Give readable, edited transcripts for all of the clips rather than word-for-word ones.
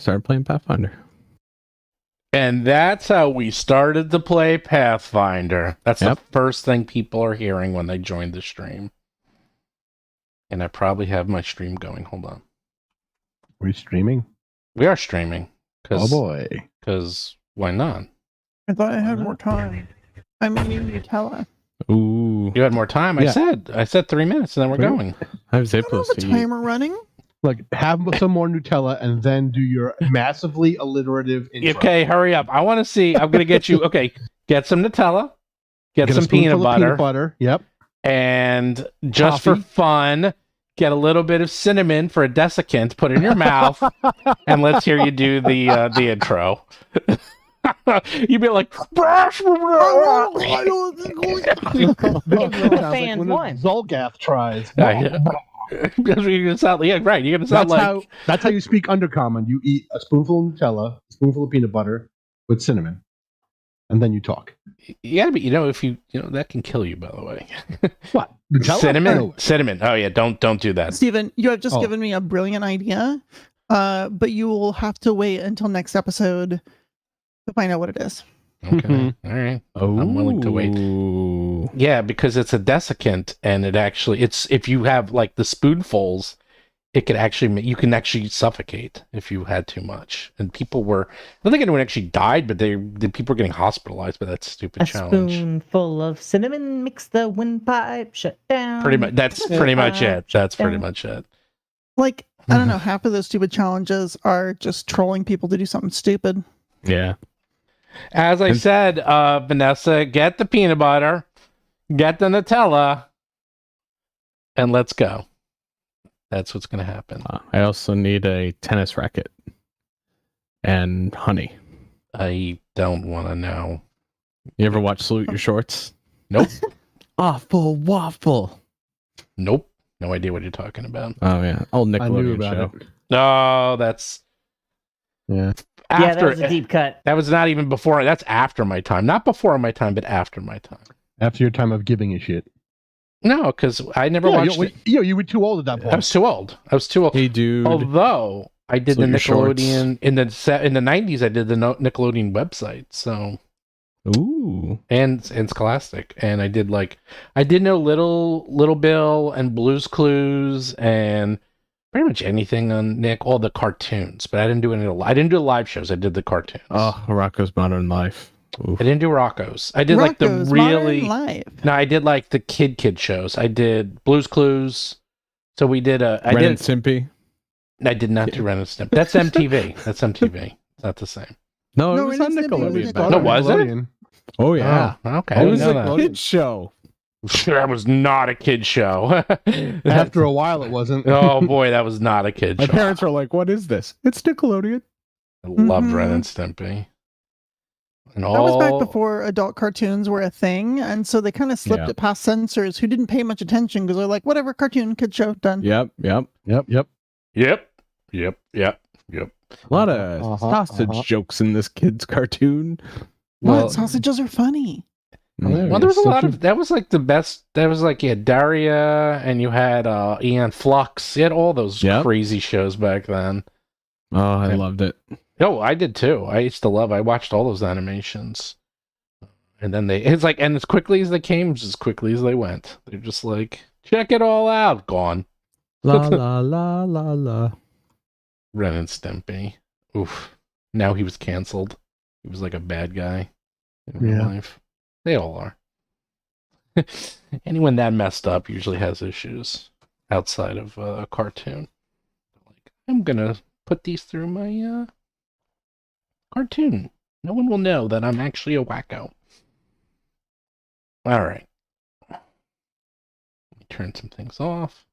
started playing Pathfinder. And that's how we started to play Pathfinder. That's the first thing people are hearing when they join the stream. And I probably have my stream going. Hold on. Are we streaming? We are streaming. Oh boy. Because why not? I thought I had more time. I'm eating Nutella. Ooh. You had more time. Yeah. I said 3 minutes and then we're going. I was I don't have a timer running. Look, have some more Nutella and then do your massively alliterative intro. Okay, hurry up. I want to see. I'm going to get you. Okay, get some Nutella. Get some peanut butter. Yep. And just Coffee. for fun, get a little bit of cinnamon for a desiccant, put it in your mouth, and let's hear you do the intro. You'd be like, Fans when Zolgath tries. That's what you're gonna sound like. Yeah, right. You're gonna sound That's how you speak Undercommon. You eat a spoonful of Nutella, a spoonful of peanut butter with cinnamon, and then you talk. You gotta be. If you that can kill you. By the way, What Nutella? Cinnamon. Oh yeah, don't do that. Steven, you have just given me a brilliant idea, but you will have to wait until next episode to find out what it is. Okay, all right. I'm willing to wait. Yeah, because it's a desiccant, and it's if you have like the spoonfuls, it could actually you can actually suffocate if you had too much. And people I don't think anyone actually died, but the people were getting hospitalized by that stupid challenge. A spoonful of cinnamon makes the windpipe shut down. Pretty much. That's pretty much it. That's pretty much it. Like, I don't know, half of those stupid challenges are just trolling people to do something stupid. Yeah. As I said, Vanessa, get the peanut butter, get the Nutella, and let's go. That's what's going to happen. I also need a tennis racket and honey. I don't want to know. You ever watch Salute Your Shorts? Nope. Awful waffle. Nope. No idea what you're talking about. Oh, yeah. Old I knew Nickelodeon about show. it. No, that's... Yeah. Yeah, that was a deep cut. That was not even before. That's after my time. Not before my time, but after my time. After your time of giving a shit. No, because I never watched it. You were too old at that point. I was too old. Hey, dude. Although I did the Salute Your Nickelodeon in the 90s. I did the Nickelodeon website. So Ooh. and Scholastic, and I did know Little Bill and Blue's Clues and pretty much anything on Nick, all the cartoons. But I didn't do I didn't do the live shows. I did the cartoons. Oh, Rocco's Modern Life. Oof. I didn't do Rocco's. I did Rocco's the really Modern Life. No, I did the kid shows. I did Blue's Clues. So we did Ren and Stimpy. I did not do Ren and Stimpy. That's MTV. That's MTV. It's not the same. No, No, it was Ren on and Stimpy was Nickelodeon. Nickelodeon. No, was it? Oh, yeah. Oh, okay. It was I didn't a know that. kid's show. That was not a kid show. After a while, it wasn't. Oh boy, that was not a kid My show. parents were like, what is this? It's Nickelodeon. I loved Ren and Stimpy. And That was back before adult cartoons were a thing, and so they kind of slipped it past censors who didn't pay much attention because they're like, whatever, cartoon, kid show, done. Yep. Yep. A lot of sausage jokes in this kid's cartoon. Well, sausages are funny. Well, there was a lot of that was like the best. That was like you had Daria and you had Aeon Flux. You had all those crazy shows back then. Oh, I loved it. Oh, I did too. I watched all those animations. And then and as quickly as they came, just as quickly as they went. They're just like, check it all out. Gone. La la la la la. Ren and Stimpy. Oof. Now he was canceled. He was like a bad guy in real life. They all are. Anyone that messed up usually has issues outside of a cartoon. Like, I'm gonna put these through my cartoon. No one will know that I'm actually a wacko. All right. Let me turn some things off.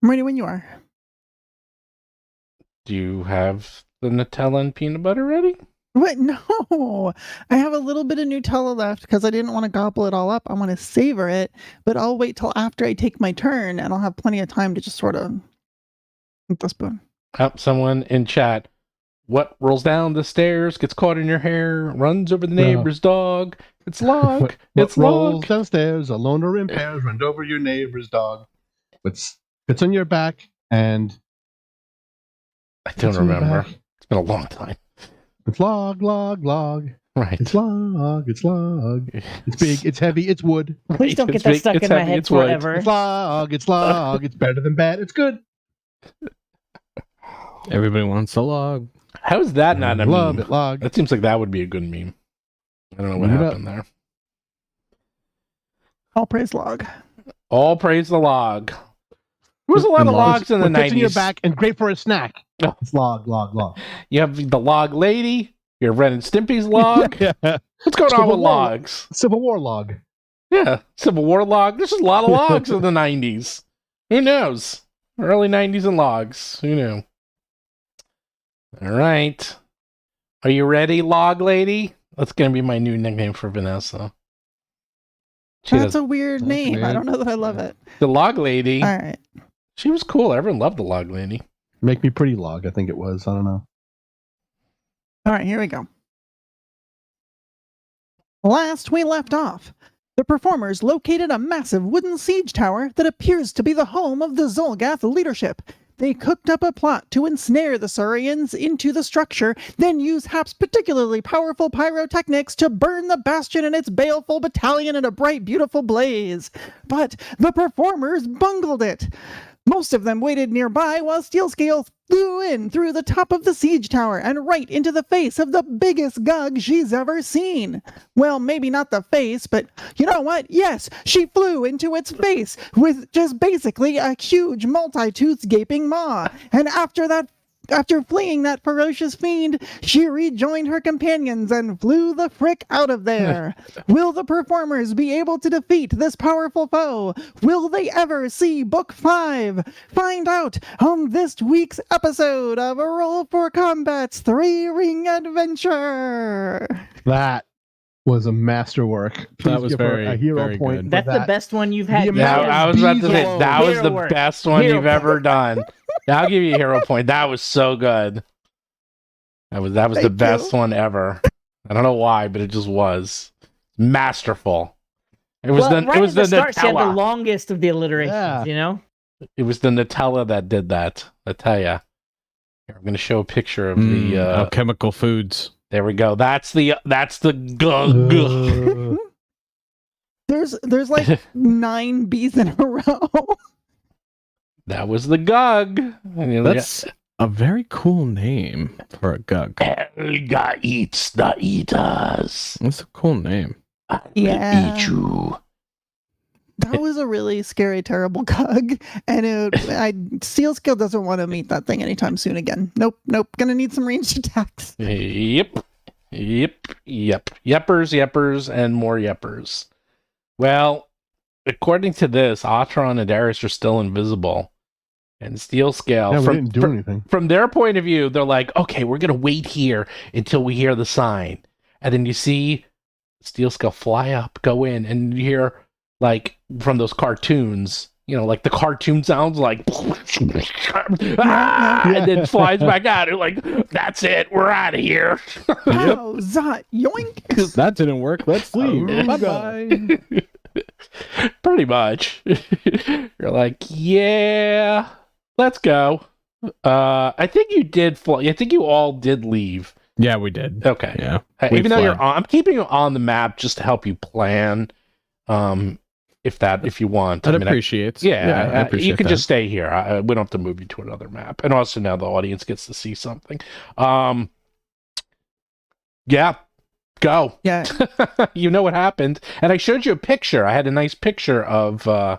I'm ready when you are. Do you have the Nutella and peanut butter ready? What? No. I have a little bit of Nutella left because I didn't want to gobble it all up. I want to savor it, but I'll wait till after I take my turn and I'll have plenty of time to just sort of eat the spoon. Someone in chat. What rolls down the stairs, gets caught in your hair, runs over the neighbor's dog? It's Log. It's rolls Log. downstairs, alone or in pairs, runs over your neighbor's dog. Fits on your back and I don't remember. It's been a long time. It's log. Right. It's log. It's big. It's heavy. It's wood. Please don't It's get that big, stuck it's in my heavy, head it's wood. forever. It's log. It's better than bad. It's good. Everybody wants a log. How is that not a Love meme? it, log. That seems like that would be a good meme. I don't know what Meme it happened there. All praise log. All praise the log. There was a lot And of logs in the what fits in your 90s. back and great for a snack. Oh. It's log. You have the log lady. You have Ren and Stimpy's log. Yeah. What's going on Civil with War logs? Civil War log. Yeah, Civil War log. There's just a lot of logs in the 90s. Who knows? Early 90s and logs. Who knew? All right. Are you ready, log lady? That's going to be my new nickname for Vanessa. That's a weird That's name. I weird. don't know that I love it. The log lady. All right. She was cool. Everyone loved the log lady. Make me pretty log, I think it was. I don't know. All right, here we go. Last we left off, the performers located a massive wooden siege tower that appears to be the home of the Zolgath leadership. They cooked up a plot to ensnare the Saurians into the structure, then use Hap's particularly powerful pyrotechnics to burn the bastion and its baleful battalion in a bright, beautiful blaze. But the performers bungled it. Most of them waited nearby while Steelscale flew in through the top of the siege tower and right into the face of the biggest gug she's ever seen. Well, maybe not the face, but you know what? Yes, she flew into its face with just basically a huge multi-toothed gaping maw. And after fleeing that ferocious fiend, she rejoined her companions and flew the frick out of there. Will the performers be able to defeat this powerful foe? Will they ever see Book 5? Find out on this week's episode of A Roll for Combat's 3-Ring Adventure. That was a masterwork. Please That was give her very, a hero very point. good. for That's the that. best one you've had. The Yeah, amount I of was about to bees say alone. that was Hero the work. best one Hero you've work. ever done. I'll give you a hero point. That was so good. That was the Thank best you. one ever. I don't know why, but it just was masterful. It was Well, right it was at the start, she had the Nutella. longest of the alliterations, Yeah. you know? It was the Nutella that did that. I tell ya. Here, I'm going to show a picture of the. Alchemical foods. There we go. That's the gug. There's like 9 bees in a row. That was the gug. That's a very cool name for a gug. Helga eats the eaters. That's a cool name. I will Yeah. eat you. That was a really scary, terrible gug, and Steelscale doesn't want to meet that thing anytime soon again. Nope. Gonna need some ranged attacks. Yep. Yeppers, and more yeppers. Well, according to this, Atron and Darius are still invisible. And Steelscale, Yeah, we didn't do anything. from their point of view, they're like, okay, we're going to wait here until we hear the sign. And then you see Steelscale fly up, go in, and you hear, like, from those cartoons, you know, like the cartoon sounds like, and then flies back out. And like, that's it, we're out of here. Pow, zot, yoink. That didn't work. Let's leave. Oh, Bye-bye. Pretty much. You're like, yeah, let's go. I think you did fly. I think you all did leave. Yeah, we did. Okay. Yeah. Even though fled. you're on, I'm keeping you on the map just to help you plan. If you want. I'd I mean, appreciate. I I appreciate you can that. just stay here. We don't have to move you to another map. And also now the audience gets to see something. Yeah, go. Yeah, You know what happened. And I showed you a picture. I had a nice picture of, I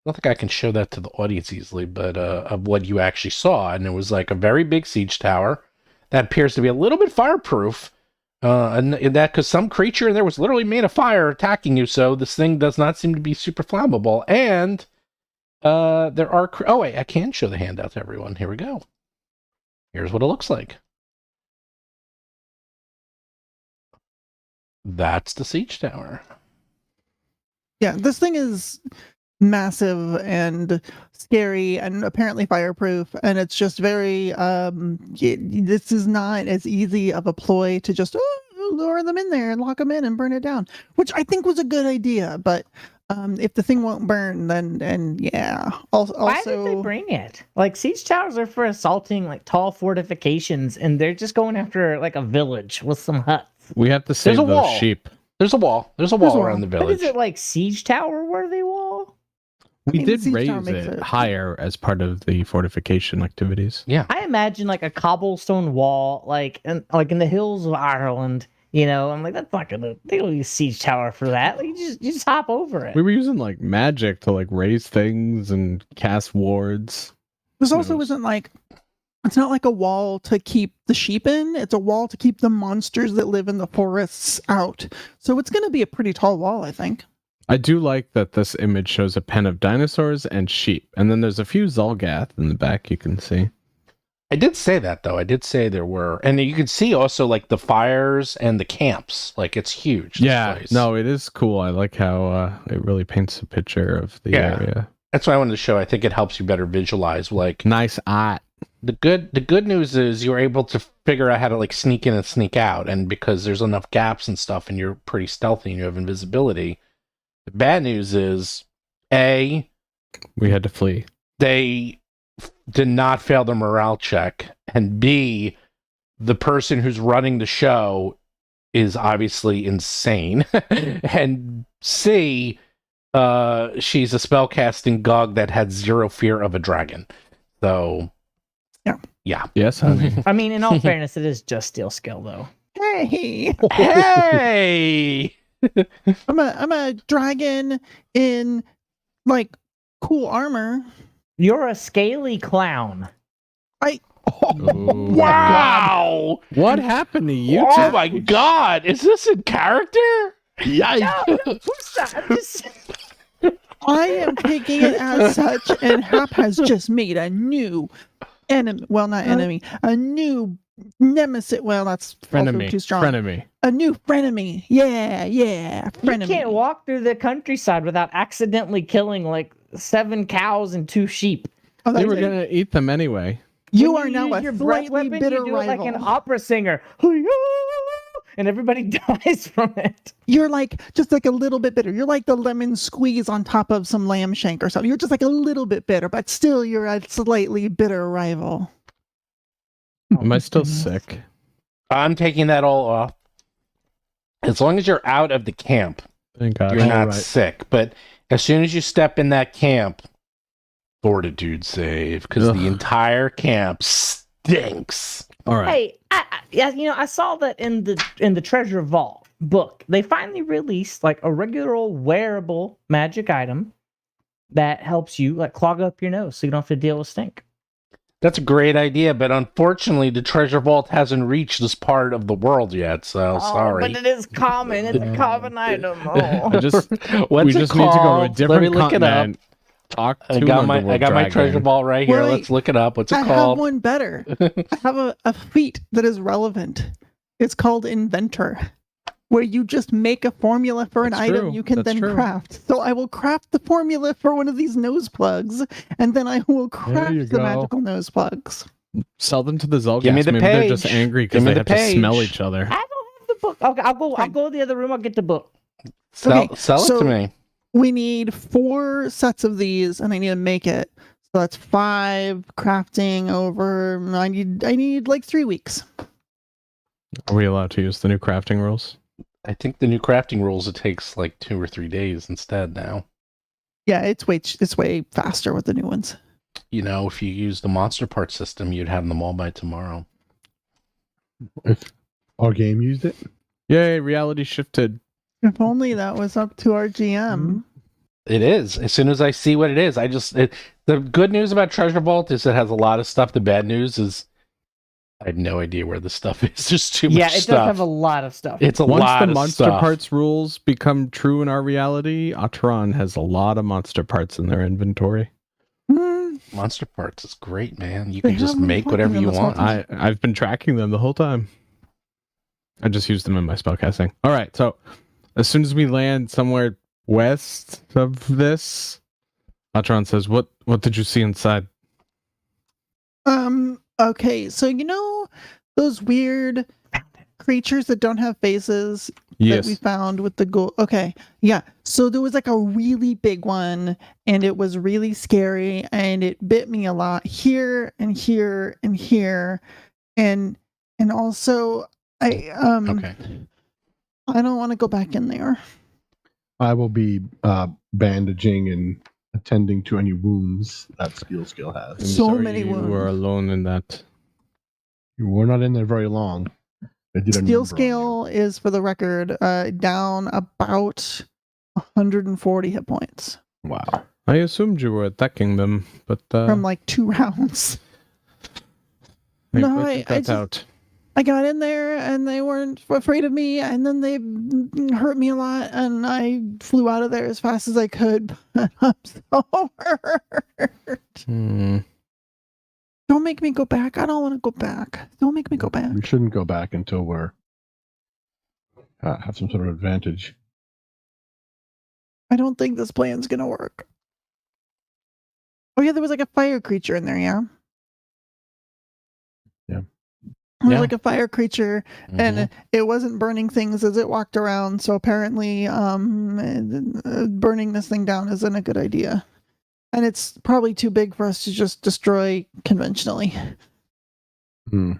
don't think I can show that to the audience easily, but of what you actually saw. And it was like a very big siege tower that appears to be a little bit fireproof. And that because some creature in there was literally made of fire attacking you, so this thing does not seem to be super flammable. And there are oh wait, I can show the handout to everyone. Here we go. Here's what it looks like. That's the siege tower. yeah. This thing is massive and scary and apparently fireproof, and it's just very this is not as easy of a ploy to just lure them in there and lock them in and burn it down, which I think was a good idea, but If the thing won't burn, then yeah. Also, Why did they bring it? Like, siege towers are for assaulting like tall fortifications, and they're just going after like a village with some huts. We have to save a those wall. sheep. There's a wall. There's a wall around the But village. is it like siege tower worthy wall? We mean, the did siege tower raise makes it it- higher as part of the fortification activities. Yeah. I imagine like a cobblestone wall, like in the hills of Ireland. You know, I'm like, that's not gonna. They don't use siege tower for that. Like, you just hop over it. We were using like magic to like raise things and cast wards. This also knows? isn't like, it's not like a wall to keep the sheep in. It's a wall to keep the monsters that live in the forests out. So it's going to be a pretty tall wall, I think. I do like that this image shows a pen of dinosaurs and sheep, and then there's a few Zolgath in the back you can see. I did say that though. I did say there were, and you can see also like the fires and the camps. Like it's huge. This place. No, it is cool. I like how it really paints a picture of the area. That's what I wanted to show. I think it helps you better visualize. Like Nice art. the good news is you're able to figure out how to like sneak in and sneak out, and because there's enough gaps and stuff, and you're pretty stealthy and you have invisibility. The bad news is, A, We had to flee. they did not fail the morale check, and B, the person who's running the show is obviously insane, and C, she's a spellcasting gog that had zero fear of a dragon. So, yeah. Yes, honey. I mean, in all fairness, it is just steel skill though. Hey, Hey! I'm a dragon in like cool armor. You're a scaly clown. Ooh. Wow! What happened to you? Oh my god! Is this in character? Yikes! Who's that? Just- I am taking it as such, and Hap has just made a new enemy. Well, not enemy. A new nemesis. Well, that's also Frenemy. too strong. Frenemy. A new frenemy. Yeah, You frenemy. can't walk through the countryside without accidentally killing like 7 cows and 2 sheep. Oh, They that's were it. gonna eat them anyway. You When are now use a your breath slightly weapon, bitter you do it rival. like an opera singer, and everybody dies from it. You're like just like a little bit bitter. You're like the lemon squeeze on top of some lamb shank or something. You're just like a little bit bitter, but still you're a slightly bitter rival. Am I still sick? I'm taking that all off. As long as you're out of the camp, Thank God. you're All not right. sick. But as soon as you step in that camp, fortitude save, because Ugh. the entire camp stinks. All right. Hey, I saw that in the Treasure Vault book. They finally released like a regular old wearable magic item that helps you like clog up your nose so you don't have to deal with stink. That's a great idea, but unfortunately, the treasure vault hasn't reached this part of the world yet. So sorry. But it is common. It's a common item. I Oh. just What's we it just need to go to a called? different Let me look continent. Talk to I got Underworld my Dragon. treasure vault right here. Wait, Let's look it up. What's it I have called? one better. I have a feat that is relevant. It's called Inventor, where you just make a formula for an That's item true. you can That's then true. craft. So I will craft the formula for one of these nose plugs, and then I will you craft the go. magical nose plugs. Sell them to the Zolgaths. Give me the Maybe they're just page. angry Give because me they the have to smell page. each other. I don't have the book. Okay, I'll go to the other room. I'll get the book. Sell Okay, it so- to me. We need 4 sets of these, and I need to make it. So that's 5 crafting over. I need like 3 weeks. Are we allowed to use the new crafting rules? I think the new crafting rules, it takes like 2 or 3 days instead now. Yeah, it's way faster with the new ones. You know, if you use the monster part system, you'd have them all by tomorrow. If our game used it, Yay, reality shifted. If only that was up to our GM. It is. As soon as I see what it is, the good news about Treasure Vault is it has a lot of stuff. The bad news is I have no idea where the stuff is. There's too Yeah, much it stuff. does have a lot of stuff. It's a Once lot the of monster stuff. parts rules become true in our reality, Atron has a lot of monster parts in their inventory. Hmm. Monster parts is great, man. You They can just have them make fucking whatever in you this want. one. I've been tracking them the whole time. I just used them in my spellcasting. All right, so as soon as we land somewhere west of this, Atron says, "What did you see inside?" Okay, so you know those weird creatures that don't have faces, that we Yes. found with the gold. Okay. Yeah. So there was like a really big one and it was really scary and it bit me a lot here and here and here. And also Okay. I don't want to go back in there. I will be bandaging and attending to any wounds that Steel Scale I'm has. So sorry many you wounds. were alone in that. You were not in there very long. I did a Steel number on you. scale is, for the record, down about 140 hit points Wow. I assumed you were attacking them, but from like 2 rounds. I No, got I cut just- out. I got in there and they weren't afraid of me, and then they hurt me a lot, and I flew out of there as fast as I could. But I'm so hurt. Hmm. Don't make me go back. I don't want to go back. Don't make me go back. We shouldn't go back until we're have some sort of advantage. I don't think this plan's gonna work. Oh yeah, there was like a fire creature in there, yeah? Yeah. There was Yeah. like a fire creature, and it wasn't burning things as it walked around, so apparently burning this thing down isn't a good idea. And it's probably too big for us to just destroy conventionally. Hmm.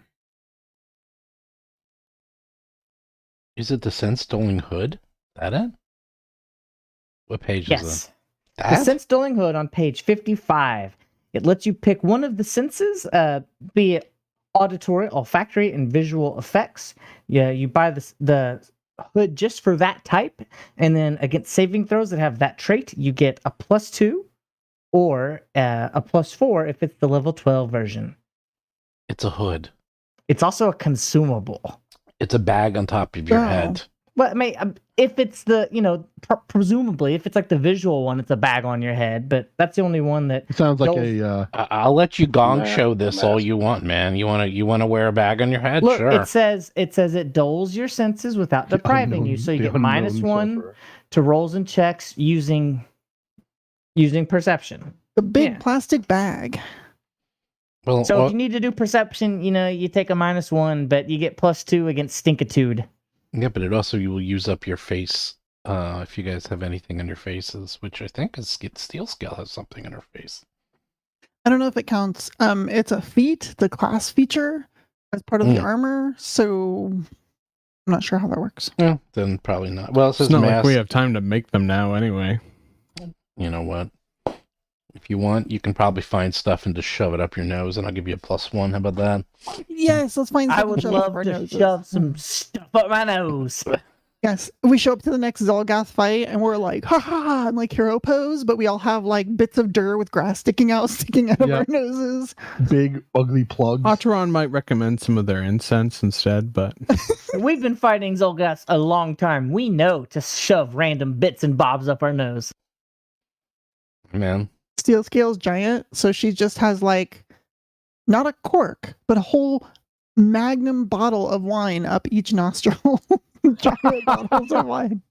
Is it the sense-stoling hood? That it? What page is Yes. it? The That? sense dulling hood on page 55. It lets you pick one of the senses, be it auditory, olfactory, and visual effects. Yeah, you buy the hood just for that type, and then against saving throws that have that trait, you get a +2 or a +4 if it's the level 12 version. It's a hood. It's also a consumable. It's a bag on top of your Oh. head. Well, I mean, if it's the, presumably, if it's like the visual one, it's a bag on your head, but that's the only one that It sounds like Joel's- I'll let you gong Nah, show this all you want, man. You wanna wear a bag on your head? Look, Sure. it says it dulls your senses without the depriving you, unknown- so you the get unknown -1 sufferer. to rolls and checks using perception. The big Yeah. plastic bag. Well, So if you need to do perception, you take a -1, but you get +2 against stinkitude. yeah, but it also you will use up your face if you guys have anything on your faces, which I think is Steel Scale has something on her face. I don't know if it counts. It's a feat, the class feature, as part of the armor. So I'm not sure how that works. Yeah, then probably not. Well, it says It's not like mask. we have time to make them now anyway. You know what? If you want, you can probably find stuff and just shove it up your nose, and I'll give you a +1. How about that? Yes, let's find. I something would to shove up love our to noses. shove some stuff up my nose. Yes, we show up to the next Zolgath fight and we're like, ha ha ha, and like hero pose, but we all have like bits of dirt with grass sticking out of our Yep. noses. Big ugly plugs. Otteron might recommend some of their incense instead, but We've been fighting Zolgath a long time. We know to shove random bits and bobs up our nose. Man, Steel Scale's giant, so she just has like not a cork, but a whole magnum bottle of wine up each nostril. Giant bottles of wine.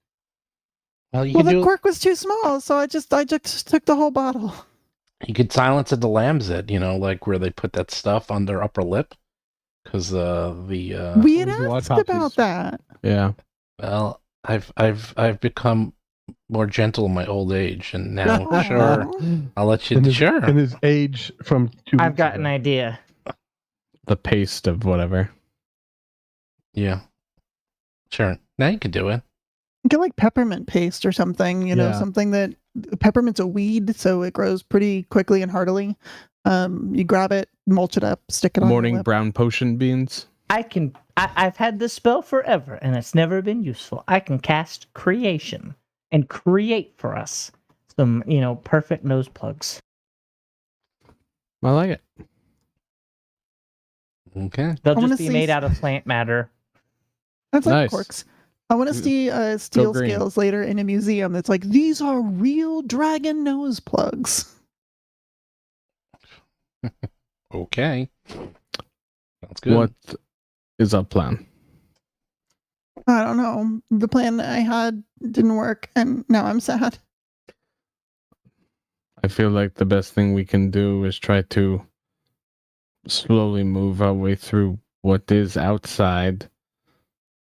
well, you Well, could the do. cork was too small, so I just took the whole bottle. You could silence it to lambs it. Like where they put that stuff on their upper lip, because We had we do asked autopsies. about that. yeah. well, I've become more gentle in my old age, and now Aw. sure, I'll let you. And his, Sure. and his age from 2 I've weeks got ago. an idea. The paste of whatever. Yeah. Sure. Now you can do it. Get like peppermint paste or something, Yeah. something that peppermint's a weed, so it grows pretty quickly and heartily. You grab it, mulch it up, stick it on your Morning lip. brown potion beans. I've had this spell forever and it's never been useful. I can cast creation and create for us some, perfect nose plugs. I like it. Okay. They'll I wanna just be see made s- out of plant matter. That's like Nice. corks. I want to see steel green. scales later in a museum that's like, these are real dragon nose plugs. Okay. Sounds good. What is our plan? I don't know. The plan I had didn't work, and now I'm sad. I feel like the best thing we can do is try to slowly move our way through what is outside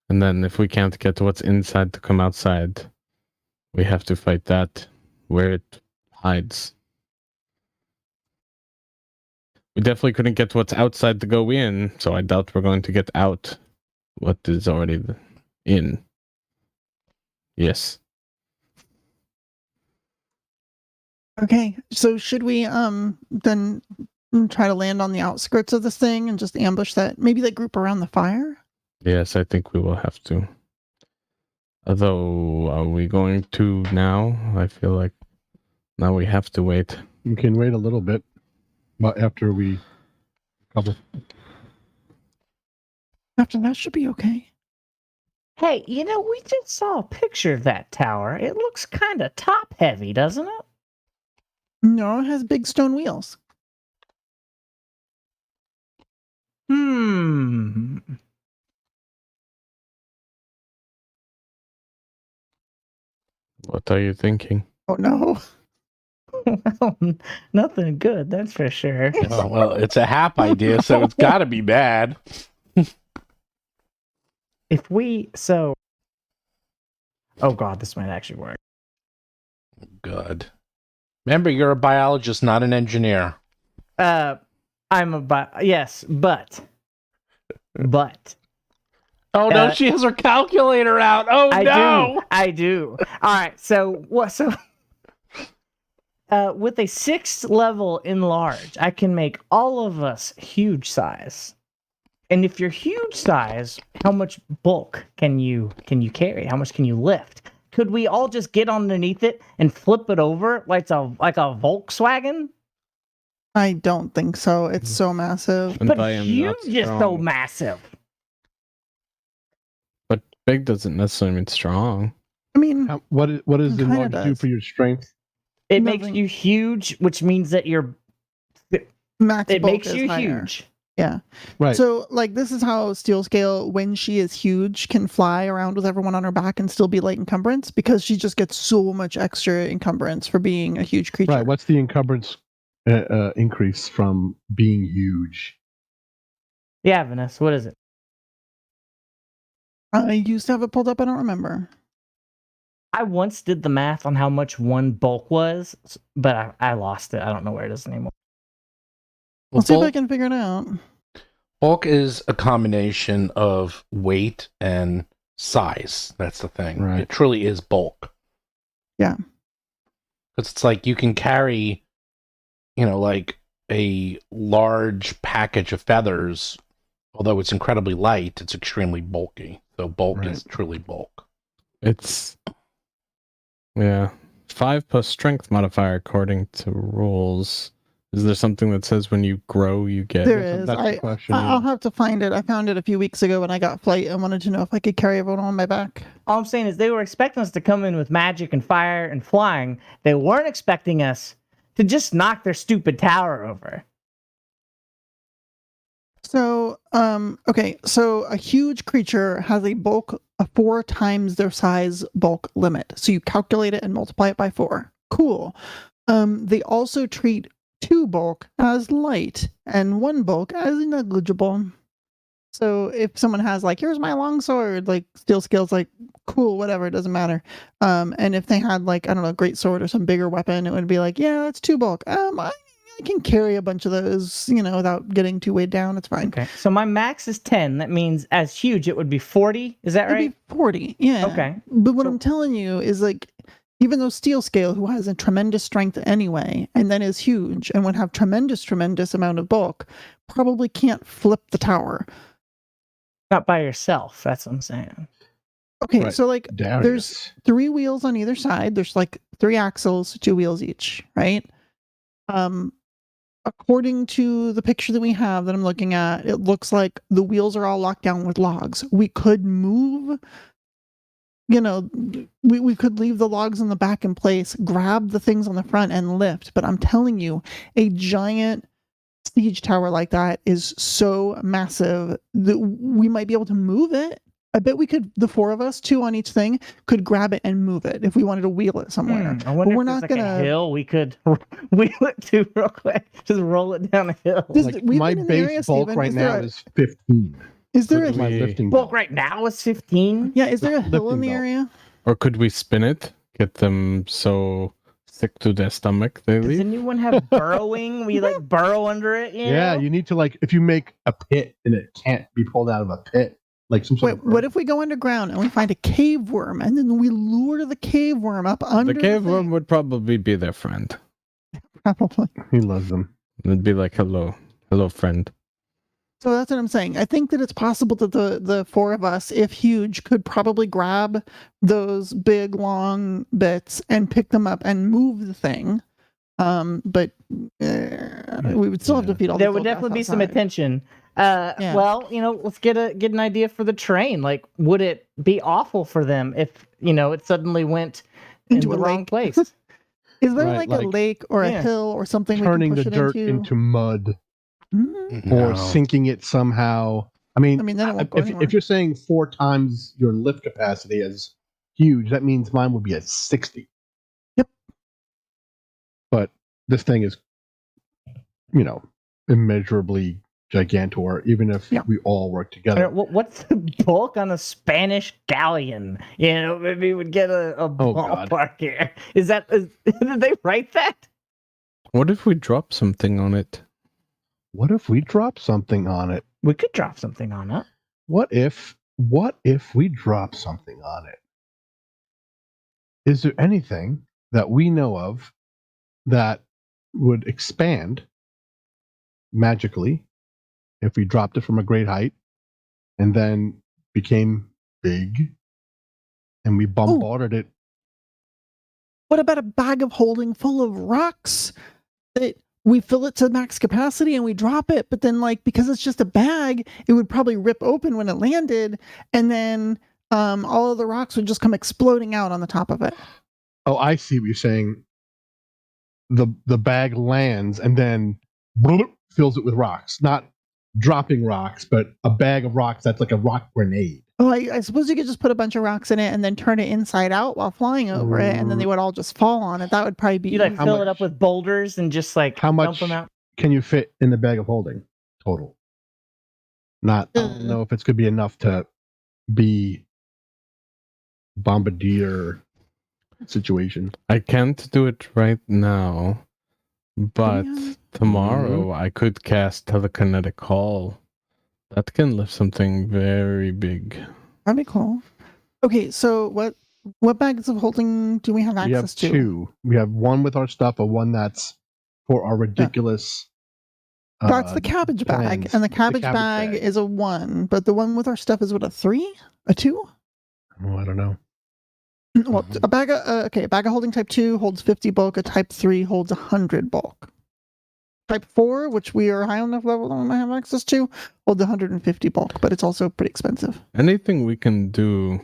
And then if we can't get what's inside to come outside, we have to fight that where it hides. We definitely couldn't get what's outside to go in, so I doubt we're going to get out what is already in. Yes. Okay, so should we then try to land on the outskirts of this thing and just ambush that, maybe that group around the fire? Yes, I think we will have to. Although, are we going to now? I feel like now we have to wait. We can wait a little bit, but after we cover. After that should be okay. Hey, we just saw a picture of that tower. It looks kind of top heavy, doesn't it? No, it has big stone wheels. What are you thinking? Oh no. Well, nothing good, that's for sure. Oh, well, it's a Hap idea, so it's got to be bad. Oh god, this might actually work. Good. Remember, you're a biologist, not an engineer. Yes, but. Oh no, she has her calculator out. Oh no! I do. All right, so what? So, with a 6th level enlarge, I can make all of us huge size. And if you're huge size, how much bulk can you carry? How much can you lift? Could we all just get underneath it and flip it over like a Volkswagen? I don't think so. It's so massive. And But I am huge not is so strong. massive. But big doesn't necessarily mean strong. I mean, What does It the kinda log do does. for your strength? It makes Nothing. you huge, which means that max it bulk makes is you higher. huge. Yeah. Right. So, like, this is how Steel Scale, when she is huge, can fly around with everyone on her back and still be light encumbrance because she just gets so much extra encumbrance for being a huge creature. Right. What's the encumbrance increase from being huge? Yeah, Vanessa, what is it? I used to have it pulled up. I don't remember. I once did the math on how much one bulk was, but I lost it. I don't know where it is anymore. Well, Let's see if I can figure it out. bulk is a combination of weight and size. That's the thing. Right. It truly is bulk. Yeah. Because it's like you can carry, like a large package of feathers. Although it's incredibly light, it's extremely bulky. So bulk Right. is truly bulk. It's 5 plus strength modifier according to rules. Is there something that says when you grow you get? There That's- is. that's the question, I'll yeah. have to find it. I found it a few weeks ago when I got flight. I wanted to know if I could carry everyone on my back. All I'm saying is they were expecting us to come in with magic and fire and flying. They weren't expecting us to just knock their stupid tower over. So, okay. So a huge creature has a 4 times their size bulk limit. So you calculate it and multiply it by 4. Cool. They also treat 2 bulk as light and 1 bulk as negligible. So if someone has here's my long sword, Steel Scale's cool, whatever, it doesn't matter. And if they had I don't know, a great sword or some bigger weapon, it would be yeah, that's 2 bulk. I can carry a bunch of those, without getting too weighed down. It's fine. Okay, so my max is 10. That means as huge, it would be 40. Is that It'd right? be 40. Yeah. Okay. But what I'm telling you is even though Steel Scale, who has a tremendous strength anyway, and then is huge and would have tremendous amount of bulk, probably can't flip the tower. Not by yourself. That's what I'm saying. Okay, Right. so Darius. there's 3 wheels on either side. There's 3 axles, 2 wheels each, right? According to the picture that we have that I'm looking at, it looks like the wheels are all locked down with logs. We could move, we could leave the logs in the back in place, grab the things on the front and lift. But I'm telling you, a giant siege tower like that is so massive that we might be able to move it. I bet we could, the 4 of us, 2 on each thing, could grab it and move it if we wanted to wheel it somewhere. I wonder we're if there's not a gonna- hill we could wheel it to real quick. Just roll it down a hill. This- Like, we've my been in the area, base bulk Steven. right Is there now a- is 15. Is there Could a My we- lifting Bulk belt. right now is 15. yeah? Is there a hill in Lifting the belt. area? Or could we spin it? Get them so sick to their stomach they Does leave? anyone have burrowing? We like burrow under it. Yeah, know? you need to if you make a pit and it can't be pulled out of a pit, like some sort Wait, of. what if we go underground and we find a cave worm and then we lure the cave worm up under The cave thing? worm would probably be their friend. Probably. He loves them. It'd be like, hello, friend. So that's what I'm saying. I think that it's possible that the four of us, if huge, could probably grab those big long bits and pick them up and move the thing. But we would still have to feed all. There the would Volgas definitely be some outside. attention. Yeah. Well, let's get an idea for the train. Like, would it be awful for them if it suddenly went Into in a the wrong lake. place? Is there Right, like a like- lake or a Yeah. hill or something Turning we the can push dirt it into mud Mhm. or No. sinking it somehow. I mean, then it won't go anywhere. if you're saying 4 times your lift capacity is huge, that means mine would be at 60. Yep. But this thing is, immeasurably gigantor, even if Yeah. we all work I together. don't know, what's the bulk on a Spanish galleon? Maybe we would get a God. ballpark here. Did they write that? What if we drop something on it? What if we drop something on it? We could drop something on it. What if we drop something on it? Is there anything that we know of that would expand magically if we dropped it from a great height and then became big and we bombarded it? What about a bag of holding full of rocks that we fill it to max capacity and we drop it, but then because it's just a bag, it would probably rip open when it landed, and then all of the rocks would just come exploding out on the top of it. Oh, I see what you're saying. The bag lands and then bloop, fills it with rocks. Not dropping rocks, but a bag of rocks that's like a rock grenade. Oh, I suppose you could just put a bunch of rocks in it and then turn it inside out while flying over it, and then they would all just fall on it. That would probably be You like easy. fill it up with boulders and just How dump much them out. can you fit in the bag of holding total? I don't know if it's going to be enough to be bombardier situation. I can't do it right now, but Yeah. tomorrow I could cast Telekinetic Call. That can lift something very big. That'd be cool. Okay, so what bags of holding do we have We have access to? 2. We have one with our stuff, and one that's for our ridiculous. That's the cabbage bag, plans. and the The cabbage cabbage bag bag. is a 1, but the one with our stuff is what, a 3, a 2? Oh, I don't know. Well, a bag of a bag of holding type 2 holds 50 bulk. A type 3 holds 100 bulk. Type 4, which we are high enough level that we might have access to, holds 150 bulk, but it's also pretty expensive. Anything we can do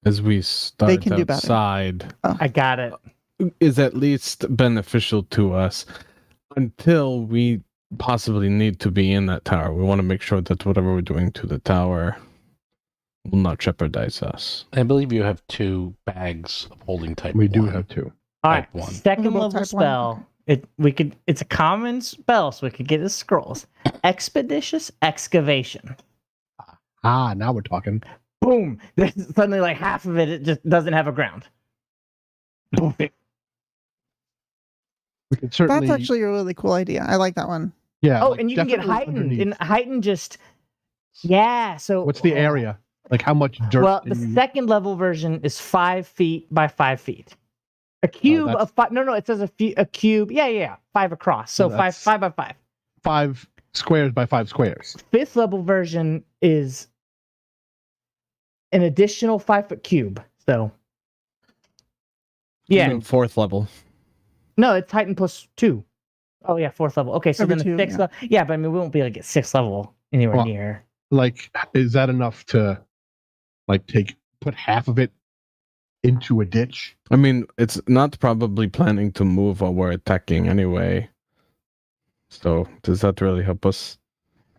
as we start can do better. outside I got it. is at least beneficial to us until we possibly need to be in that tower. We want to make sure that whatever we're doing to the tower will not jeopardize us. I believe you have 2 bags of holding type. We do 1. have 2. All right, Type 1. second They're both level type 1. spell. It's a common spell, so we could get his scrolls. Expeditious excavation. Ah, now we're talking. Boom! There's suddenly like half of it just doesn't have a ground. Boom. We can certainly. That's actually a really cool idea. I like that one. Yeah. Oh, like, and you can get definitely heightened. underneath. And heightened just so What's the area? Like how much dirt? Well, the in- second level version is 5 feet by 5 feet. A cube that's- of 5. No, it says a cube. Yeah, 5 across. So Oh, five that's- 5 by 5. 5 squares by 5 squares. Fifth level version is an additional 5-foot cube. So yeah, So fourth level. no, it's Titan plus 2. Oh yeah, 4th level. Okay, so Every then the 2, 6th level. Yeah, but I mean, we won't be able to get 6th level anywhere Well, near. Like, is that enough to, put half of it into a ditch? I mean, it's not probably planning to move while we're attacking anyway. So does that really help us?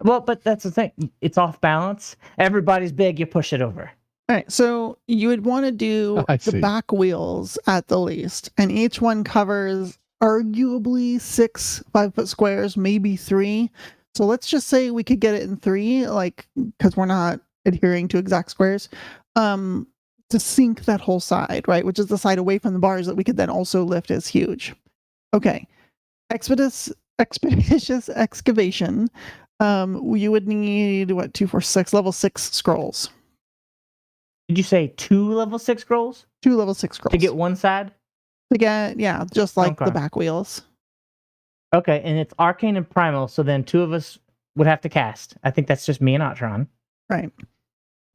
Well, but that's the thing. It's off balance. Everybody's big. You push it over. All right, so you would want to do I the see. back wheels at the least, and each one covers arguably 6 5-foot squares, maybe 3. So let's just say we could get it in 3, like, because we're not adhering to exact squares, to sink that whole side, right? Which is the side away from the bars that we could then also lift is huge. Okay. Expeditious excavation. You would need, 2, 4, 6, level 6 scrolls. Did you say 2 level 6 scrolls? 2 level 6 scrolls. To get one side? To get, yeah, just like Okay. the back wheels. Okay, and it's arcane and primal, so then 2 of us would have to cast. I think that's just me and Atron. Right.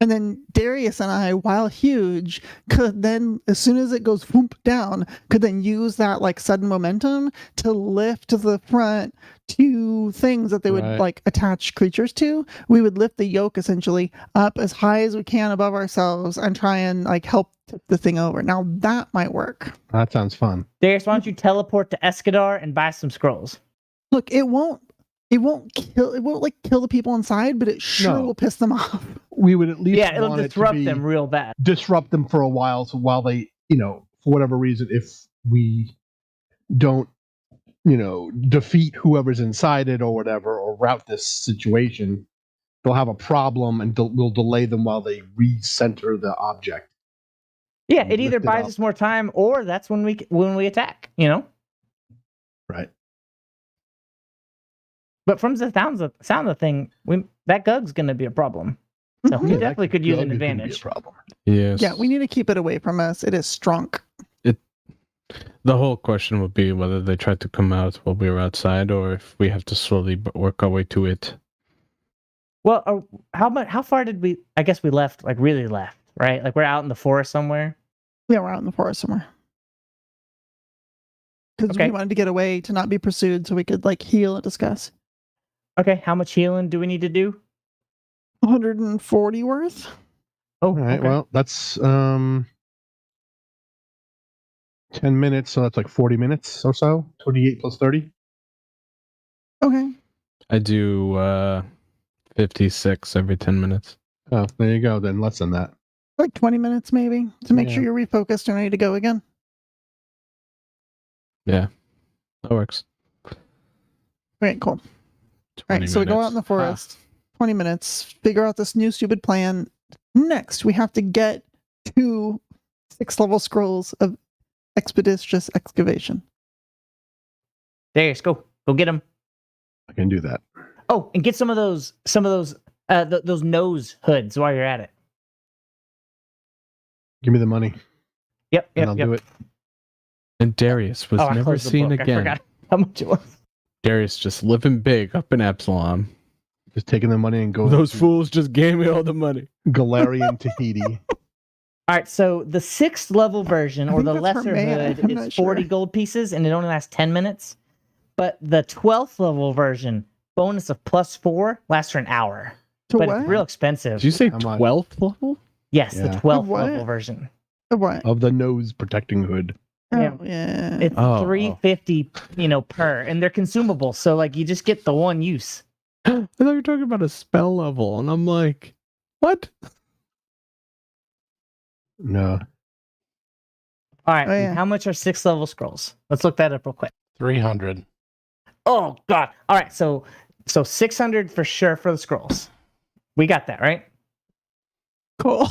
And then Darius and I, while huge, could then, as soon as it goes whoop down, could then use that like sudden momentum to lift to the front 2 things that they would Right. like attach creatures to. We would lift the yoke essentially up as high as we can above ourselves and try and like help tip the thing over. Now that might work. That sounds fun. Darius, why don't you teleport to Escadar and buy some scrolls? Look, it won't kill the people inside, but it sure No. will piss them off. We would at least Yeah, it'll want it to disrupt be- them real bad. disrupt them for a while. So while they, for whatever reason, if we don't, defeat whoever's inside it or whatever, or route this situation, they'll have a problem and we'll delay them while they recenter the object. Yeah, it either Lift it buys up. us more time or that's when we attack, Right. But from the sound of the thing, that Gug's going to be a problem. So we Mhm. definitely could use an Gug is gonna be a advantage. problem. Yes. Yeah, we need to keep it away from us. It is strong. The whole question would be whether they try to come out while we were outside, or if we have to slowly work our way to it. Well, how far did we? I guess we left, like really left, right? Like we're out in the forest somewhere. Yeah, we're out in the forest somewhere. Because Okay. we wanted to get away to not be pursued so we could like heal and discuss. Okay, how much healing do we need to do? 140 worth? Oh, All right. okay. Well, that's 10 minutes, so that's like 40 minutes or so. 28 plus 30. Okay. I do 56 every 10 minutes. Oh, there you go. Then less than that. Like 20 minutes maybe to make Yeah. sure you're refocused and ready to go again. That works. Right, cool. 20 Right, so we go out in the minutes. forest, 20 minutes, figure out this new stupid plan. Next, we have to get 2 6-level scrolls of expeditious excavation. Darius, go get them. I can do that. Oh, and get some of those those nose hoods while you're at it. Give me the money, Yep, and I'll yep. do it. And Darius was Oh, I never closed the seen book. I again. forgot how much it was. Darius just living big up in Absalom. Just taking the money and going. Those to fools just gave me all the money. Galarian Tahiti. All right, so the 6th level version I or think the that's for lesser mana. hood I'm is not 40 sure. gold pieces and it only lasts 10 minutes. But the 12th level version, bonus of +4, lasts for an hour. To But what? it's real expensive. Did you say How much? 12th level? Yes, Yeah. the 12th Of what? level version. Of what? Of the nose protecting hood. Yeah. Oh, yeah. It's Oh, 350, per, and they're consumable. So like you just get the one use. I thought you were talking about a spell level, and I'm like, what? No. All right, Oh, yeah. how much are 6th level scrolls? Let's look that up real quick. 300. Oh god. All right, so 600 for sure for the scrolls. We got that, right? Cool.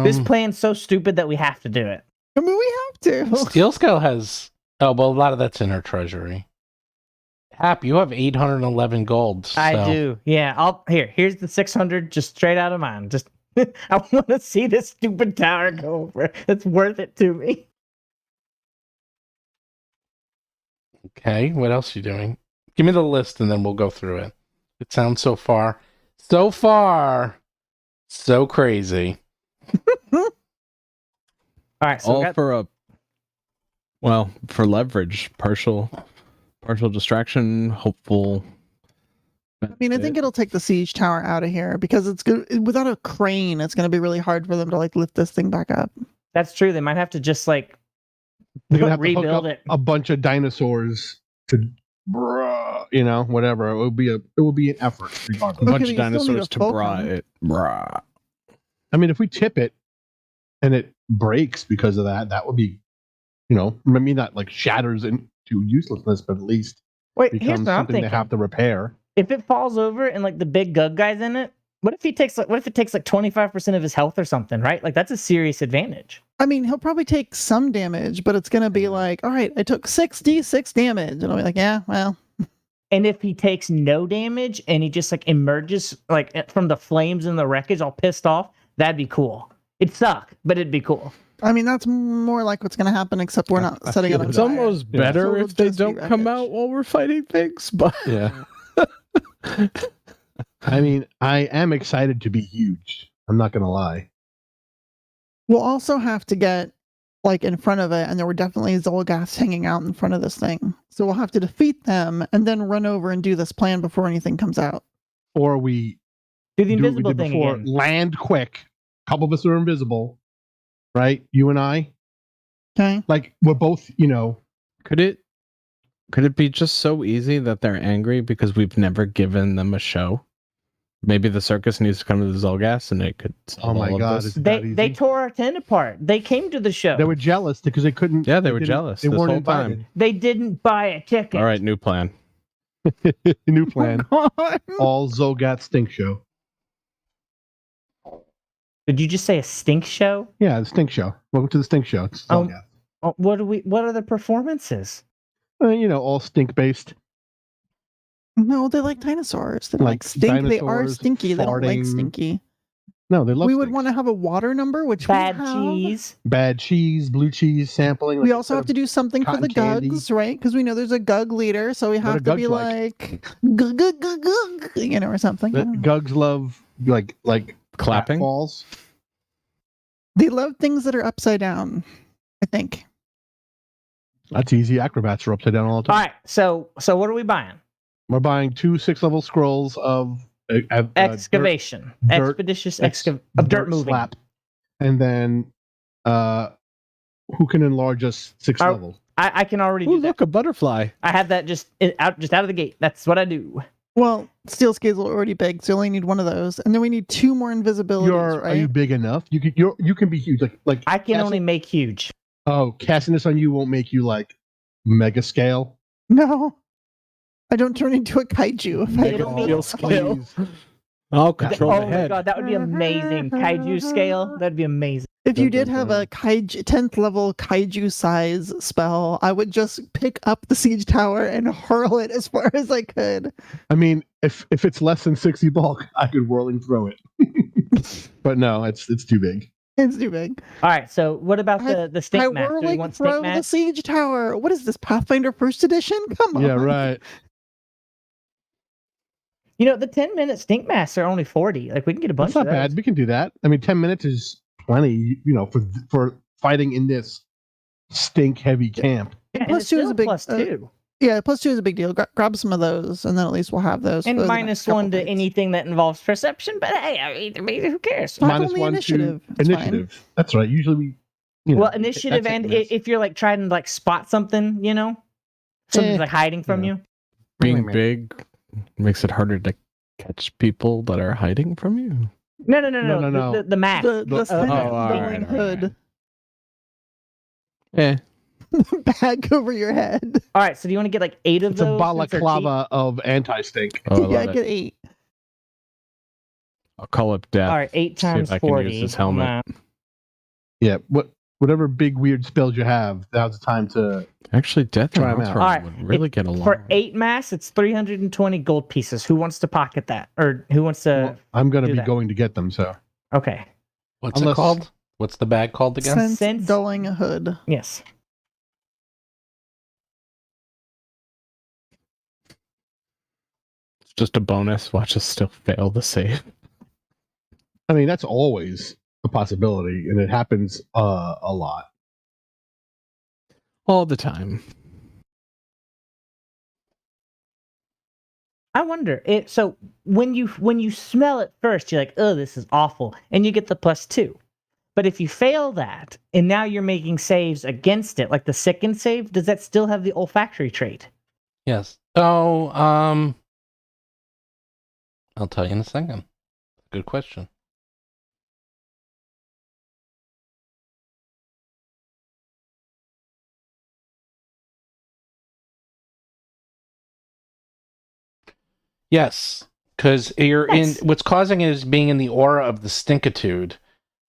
This plan's so stupid that we have to do it. I mean, we have to. Steel Scale has. Oh, well, a lot of that's in her treasury. Hap, you have 811 gold. I so- do. Yeah, here's the 600 just straight out of mine. Just I want to see this stupid tower go over. It's worth it to me. Okay, what else are you doing? Give me the list and then we'll go through it. It sounds so crazy. All right, so we All got, for leverage, partial distraction, hopeful. I mean, I think it'll take the siege tower out of here because it's good. Without a crane, it's going to be really hard for them to like lift this thing back up. that's true. They might have to just like They're gonna have to hook rebuild up it. a bunch of dinosaurs to, whatever. It will be an effort A regardless. bunch Okay, of but you still need dinosaurs a to fulcrum. bra it. Brah. I mean, if we tip it and it breaks because of that, that would be, maybe not like shatters into uselessness, but at least Wait, here's becomes what I'm something they thinking. have to repair. If it falls over and like the big Gug guy's in it, what if it takes like 25% of his health or something, right? Like that's a serious advantage. I mean, he'll probably take some damage, but it's going to be like, all right, I took 6d6 damage. And I'll be like, yeah, well. And if he takes no damage and he just like emerges like from the flames and the wreckage all pissed off, that'd be cool. It'd suck, but it'd be cool. I mean, that's more like what's going to happen, except we're not I setting it feel on It's fire. almost Yeah. better So it'll if they just be don't come wreckage. out while we're fighting things, but Yeah. I mean, I am excited to be huge. I'm not going to lie. We'll also have to get like in front of it, and there were definitely Zolgaths hanging out in front of this thing. So we'll have to defeat them and then run over and do this plan before anything comes out. Or we Do the do what we invisible did thing before. again. Land quick. A couple of us are invisible, right? You and I. Okay. Like we're both, could it be just so easy that they're angry because we've never given them a show? Maybe the circus needs to come to the Zolgas and it could solve Oh my all of God, this. is it that They easy? tore our tent apart. They came to the show. They were jealous because they couldn't. Yeah, they were didn't- jealous They this weren't whole invited. time. They didn't buy a ticket. All right, new plan. New plan. Oh, God. All Zogat Stink Show. Did you just say a stink show? Yeah, the Stink Show. Welcome to the Stink Show. It's Zogat. Oh, what are the performances? All stink based. No, they like dinosaurs. They don't Like like stink. They are dinosaurs, stinky. They don't like farting. stinky. No, they love. We would stinks. want to have a water number, which Bad we have. cheese. Bad cheese, blue cheese sampling. We also have to do something for cotton the candy. Gugs, right? Because we know there's a Gug leader, so we What have are to be Gugs like? like gug, gug, gug, gug, or something. I don't know. Gugs love like Clapping? falls. They love things that are upside down, I think. That's easy. Acrobats are upside down all the All time. right, so what are we buying? We're buying 2 6-level scrolls of Excavation, dirt- expeditious ex- of dirt moving. slap, and then who can enlarge us 6 Oh, levels? I can already Ooh, do that. look, a butterfly. I have that just out of the gate. That's what I do. Well, steel scales are already big, so you only need one of those, and then we need 2 more invisibilities, Are right? you big enough? You can be huge. Like I can casting- only make huge. casting this on you won't make you like mega scale. No, I don't turn into a kaiju. If I It'll go- make- Steel scale. I'll control Oh the my head. god, that would be amazing. Kaiju scale. That'd be amazing. If you Dun, did dun, have dun. a kaiju 10th level kaiju size spell, I would just pick up the siege tower and hurl it as far as I could. I mean, if it's less than 60 bulk, I could whirling throw it. But no, it's too big. It's too big. All right, so what about the I stink mask? Do we whirling want throw stink the mask? siege tower. What is this, Pathfinder First Edition? Come on. Yeah, right. You know, the 10-minute stink masks are only 40. Like we can get a bunch That's not of those. bad. We can do that. I mean, 10 minutes is plenty. For fighting in this stink heavy camp. Yeah, and Plus it's 2 is still a big plus 2. Yeah, plus 2 is a big deal. Grab some of those, and then at least we'll have those. And for the minus next couple 1 to fights. anything that involves perception. But hey, I mean, who cares? Tackle Minus the 1 initiative. to It's fine. initiative. That's right. Usually we. Well, initiative, that's and it, miss. if you're like trying to like spot something, something's like hiding from yeah. you. Being big makes it harder to catch people that are hiding from you. No. No. The mask. The thin all flowing right. hood Eh. bag over your head. All right, so do you want to get like 8 of It's a those? since they're cheap? balaclava of anti-stink. Oh, I Yeah, love get it. 8. I'll call up Death. All right, 8 See if times I can 40. use his helmet. Nah. Yeah, whatever big weird spells you have, now's the time to. Actually, Death Try and 'em out. Altair Alright, would really get along. For 8 masks, it's 320 gold pieces. Who wants to pocket that? Or who wants to? Well, I'm going to do be that. going to get them. So Okay. What's Unless- it called? What's the bag called again? Sense Sense- dulling hood. Yes. It's just a bonus. Watch us still fail the save. I mean that's always a possibility, and it happens a lot. All the time. I wonder. So when you smell it first, you're like, "Oh, this is awful," and you get the +2. But if you fail that, and now you're making saves against it, like the second save, does that still have the olfactory trait? Yes. Oh, I'll tell you in a second. Good question. Yes, because you're Nice. in. What's causing it is being in the aura of the stinkitude,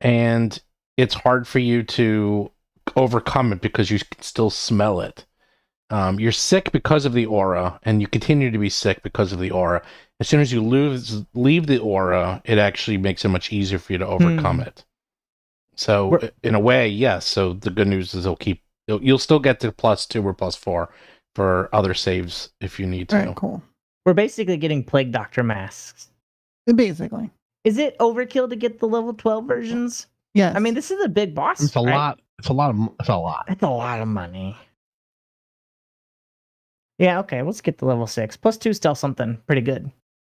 and it's hard for you to overcome it because you can still smell it. You're sick because of the aura, and you continue to be sick because of the aura. As soon as you leave the aura, it actually makes it much easier for you to overcome it. So, in a way, yes. So the good news is you'll still get to +2 or +4 for other saves if you need to. All right, cool. We're basically getting Plague Doctor masks. Basically, Is it overkill to get the level 12 versions? yes. I mean, this is a big boss. It's a right? lot. It's a lot. It's a lot. That's a lot of money. Yeah, okay, let's get to level 6. +2 still something pretty good.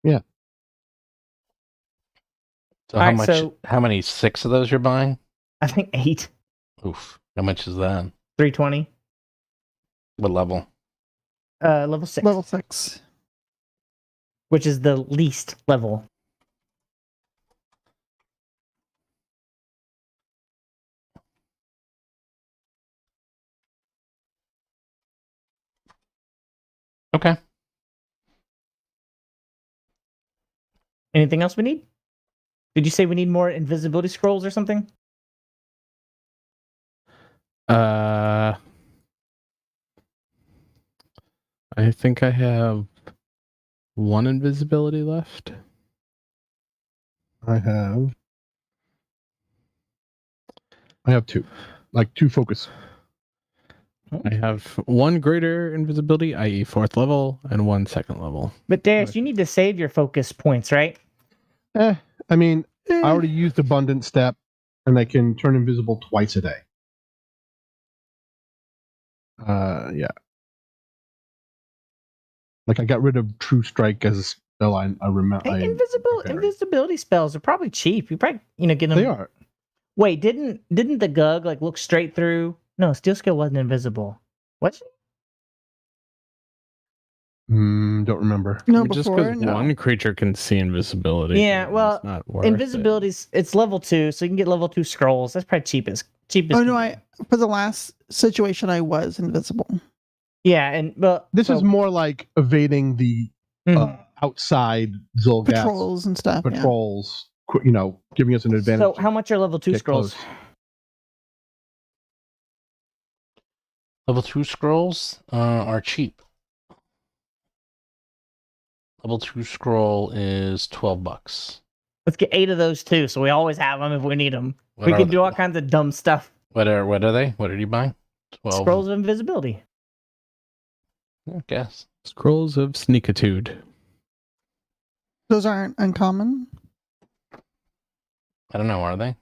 So All how right, much? so- How many 6 of those you're buying? I think 8, Oof. How much is that? 320. What level? Level 6. level 6. Which is the least level. Okay. Anything else we need? Did you say we need more invisibility scrolls or something? I think I have 1 invisibility left. I have 2, like 2 focus. I have 1 greater invisibility, i.e. 4th level, and 1 2nd level. But Darius, you need to save your focus points, right? I mean, I already used abundant step, and I can turn invisible twice a day. Yeah. Like I got rid of True Strike as a spell. I remember. Hey, invisibility spells are probably cheap. You probably get them. They are. Wait, didn't the Gug like look straight through? No, Steel Scale wasn't invisible. What? Don't remember. No, Just before, because no. one creature can see invisibility. Yeah, well, it's not worth Invisibility's it's level 2, so you can get level 2 scrolls. That's probably cheapest. Oh no, for the last situation I was invisible. Yeah, and well, This is more like evading the outside Zolgas Patrols and stuff. patrols. Giving us an advantage. So how much are level 2 get scrolls? close. Level 2 scrolls are cheap. Level 2 scroll is $12. Let's get 8 of those too, so we always have them if we need them. What We are can they? do all kinds of dumb stuff. What are they? What are you buying? 12. Scrolls of invisibility. I guess. Scrolls of Sneakitude. Those aren't uncommon. I don't know. Are they?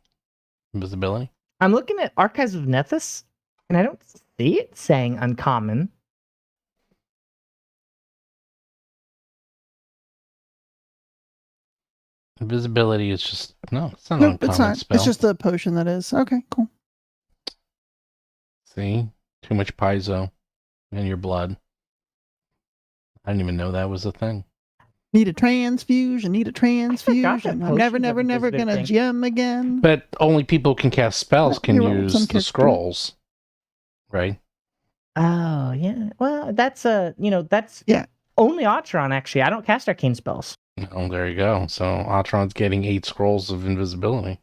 Invisibility? I'm looking at Archives of Nethys, and I don't see it saying uncommon. Invisibility is just it's not an No, uncommon it's not. spell. It's just the potion that is. Okay, cool. See? Too much piezo in your blood. I didn't even know that was a thing. Need a transfusion. Need a transfusion. I'm never potions are gonna thing. gem again. But only people who can cast spells can You're right, some use the character. scrolls. Right? Oh yeah. Well, that's that's Yeah. only Otron actually. I don't cast arcane spells. Oh, there you go. So Otron's getting 8 scrolls of invisibility.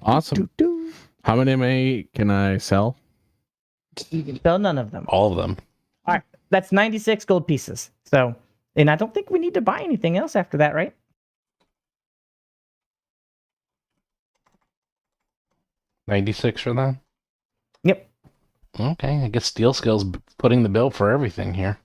Awesome. Doo-doo. How many can I sell? You can sell none of them. All of them. All right, that's 96 gold pieces. So, and I don't think we need to buy anything else after that, right? $96 for that? Yep. Okay, I guess Steel Scale's putting the bill for everything here.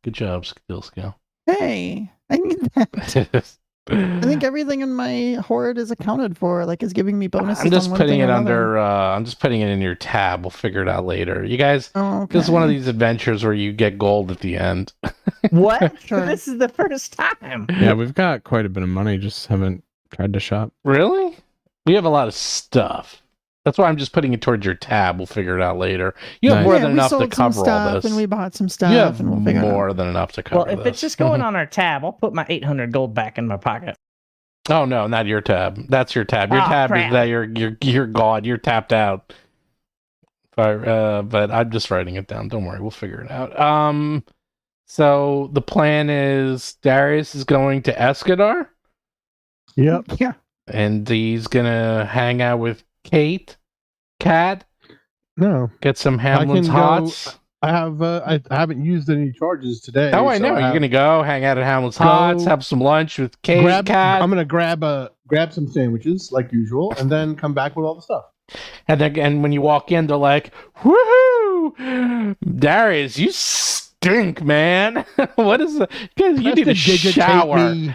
Good job, Steel Scale. Hey, I need that. I think everything in my horde is accounted for. Like, it's giving me bonuses. I'm just on one putting thing it or another. under. I'm just putting it in your tab. We'll figure it out later. You guys, Oh, okay. this is one of these adventures where you get gold at the end. What? Sure. This is the first time. Yeah, we've got quite a bit of money. Just haven't tried to shop. Really? We have a lot of stuff. That's why I'm just putting it towards your tab. We'll figure it out later. You have Nice. more Yeah, than we enough to sold some cover all stuff, this. and we bought some stuff, You have and we'll figure it out. more than enough to cover Well, if this. it's just going on our tab, I'll put my 800 gold back in my pocket. Oh no, not your tab. That's your tab. Your Oh, tab crap. is that you're gone. You're tapped out. But I'm just writing it down. Don't worry, we'll figure it out. So the plan is Darius is going to Escadar, Yep. Yeah. and he's gonna hang out with Kat, No, get some Hamlin's can go- Hots. I have. I haven't used any charges today. Oh, I so know. You're have- gonna go hang out at Hamlin's Go- Hots, have some lunch with Kat, I'm gonna grab some sandwiches like usual, and then come back with all the stuff. and then and when you walk in, they're like, "Woohoo, Darius, you stink, man! What is the? You need a Prestidigitate shower. me.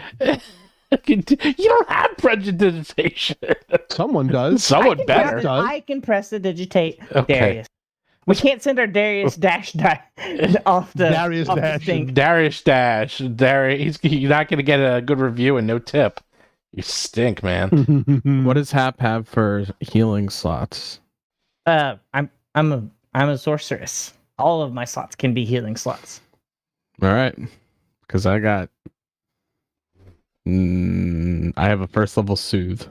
You don't have prestidigitation. Someone does. Someone I can better. Does. I can predigitate Okay. Darius. We can't send our Darius dash off the Darius off dash. the thing. Darius Dash. You're not going to get a good review and no tip. You stink, man. What does Hap have for healing slots? I'm a sorceress. All of my slots can be healing slots. All right, because I got. I have a first level soothe.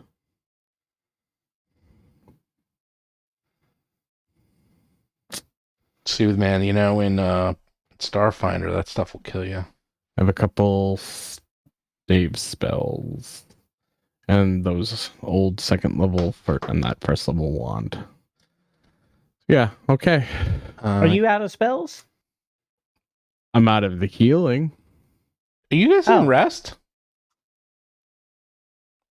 Soothe, man. You know, in Starfinder, that stuff will kill you. I have a couple save spells, and those old second level and that first level wand. Yeah. Okay. Are you out of spells? I'm out of the healing. Are you guys in rest?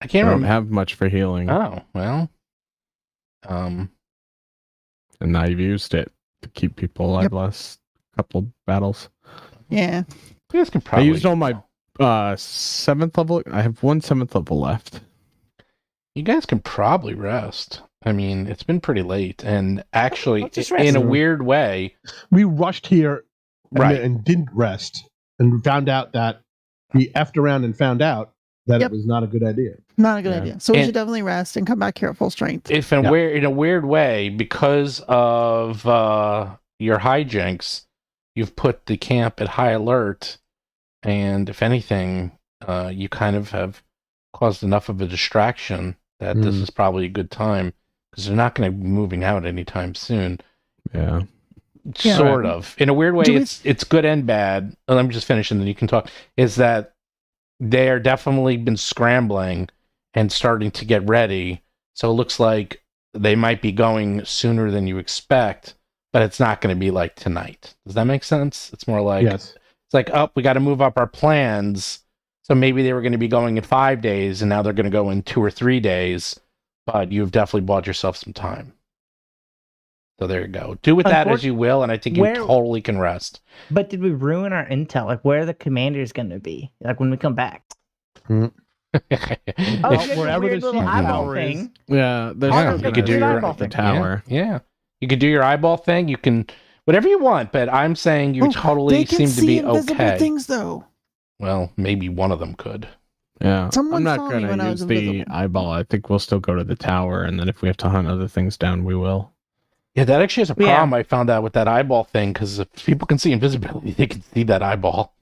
I I can't don't remember. have much for healing, Oh, well. and I've used it to keep people alive Yep. last couple battles. Yeah. You guys can probably. I used all my 7th level. I have one 7th level left. You guys can probably rest. I mean, it's been pretty late, and actually, Let's just in a rest. weird way, We rushed here right? and didn't rest, and found out that we effed around and found out that Yep. it was not a good idea. Not a good Yeah. idea. So we And- should definitely rest and come back here at full strength. If Yeah. in a weird way, because of your hijinks, you've put the camp at high alert, and if anything, you kind of have caused enough of a distraction that this Mm. is probably a good time because they're not going to be moving out anytime soon. Yeah. Yeah. Sort of. In a weird way, Do we- it's good and bad. Let me just finish and then you can talk. Is that they are definitely been scrambling and starting to get ready. So it looks like they might be going sooner than you expect, but it's not going to be like tonight. Does that make sense? It's more like Yes. it's like, oh, we got to move up our plans. So maybe they were going to be going in 5 days and now they're going to go in 2 or 3 days, but you've definitely bought yourself some time. So there you go. Do with that as you will, and I think you Where- totally can rest. But did we ruin our intel? Like, where are the commanders going to be? Like, when we come back? Oh, Well, you had wherever a weird the little secret eyeball tower is. thing. Yeah. There's Yeah, not you gonna could do be your at eyeball the thing. tower. Yeah. You could do your eyeball thing. You can whatever you want, but I'm saying you Oh, totally they can seem to see be invisible okay. things, though. Well, maybe one of them could. Yeah. Someone I'm not saw me when gonna I use was the invisible. eyeball. I think we'll still go to the tower, and then if we have to hunt other things down, we will. Yeah, that actually is a Yeah. problem I found out with that eyeball thing, because if people can see invisibility, they can see that eyeball.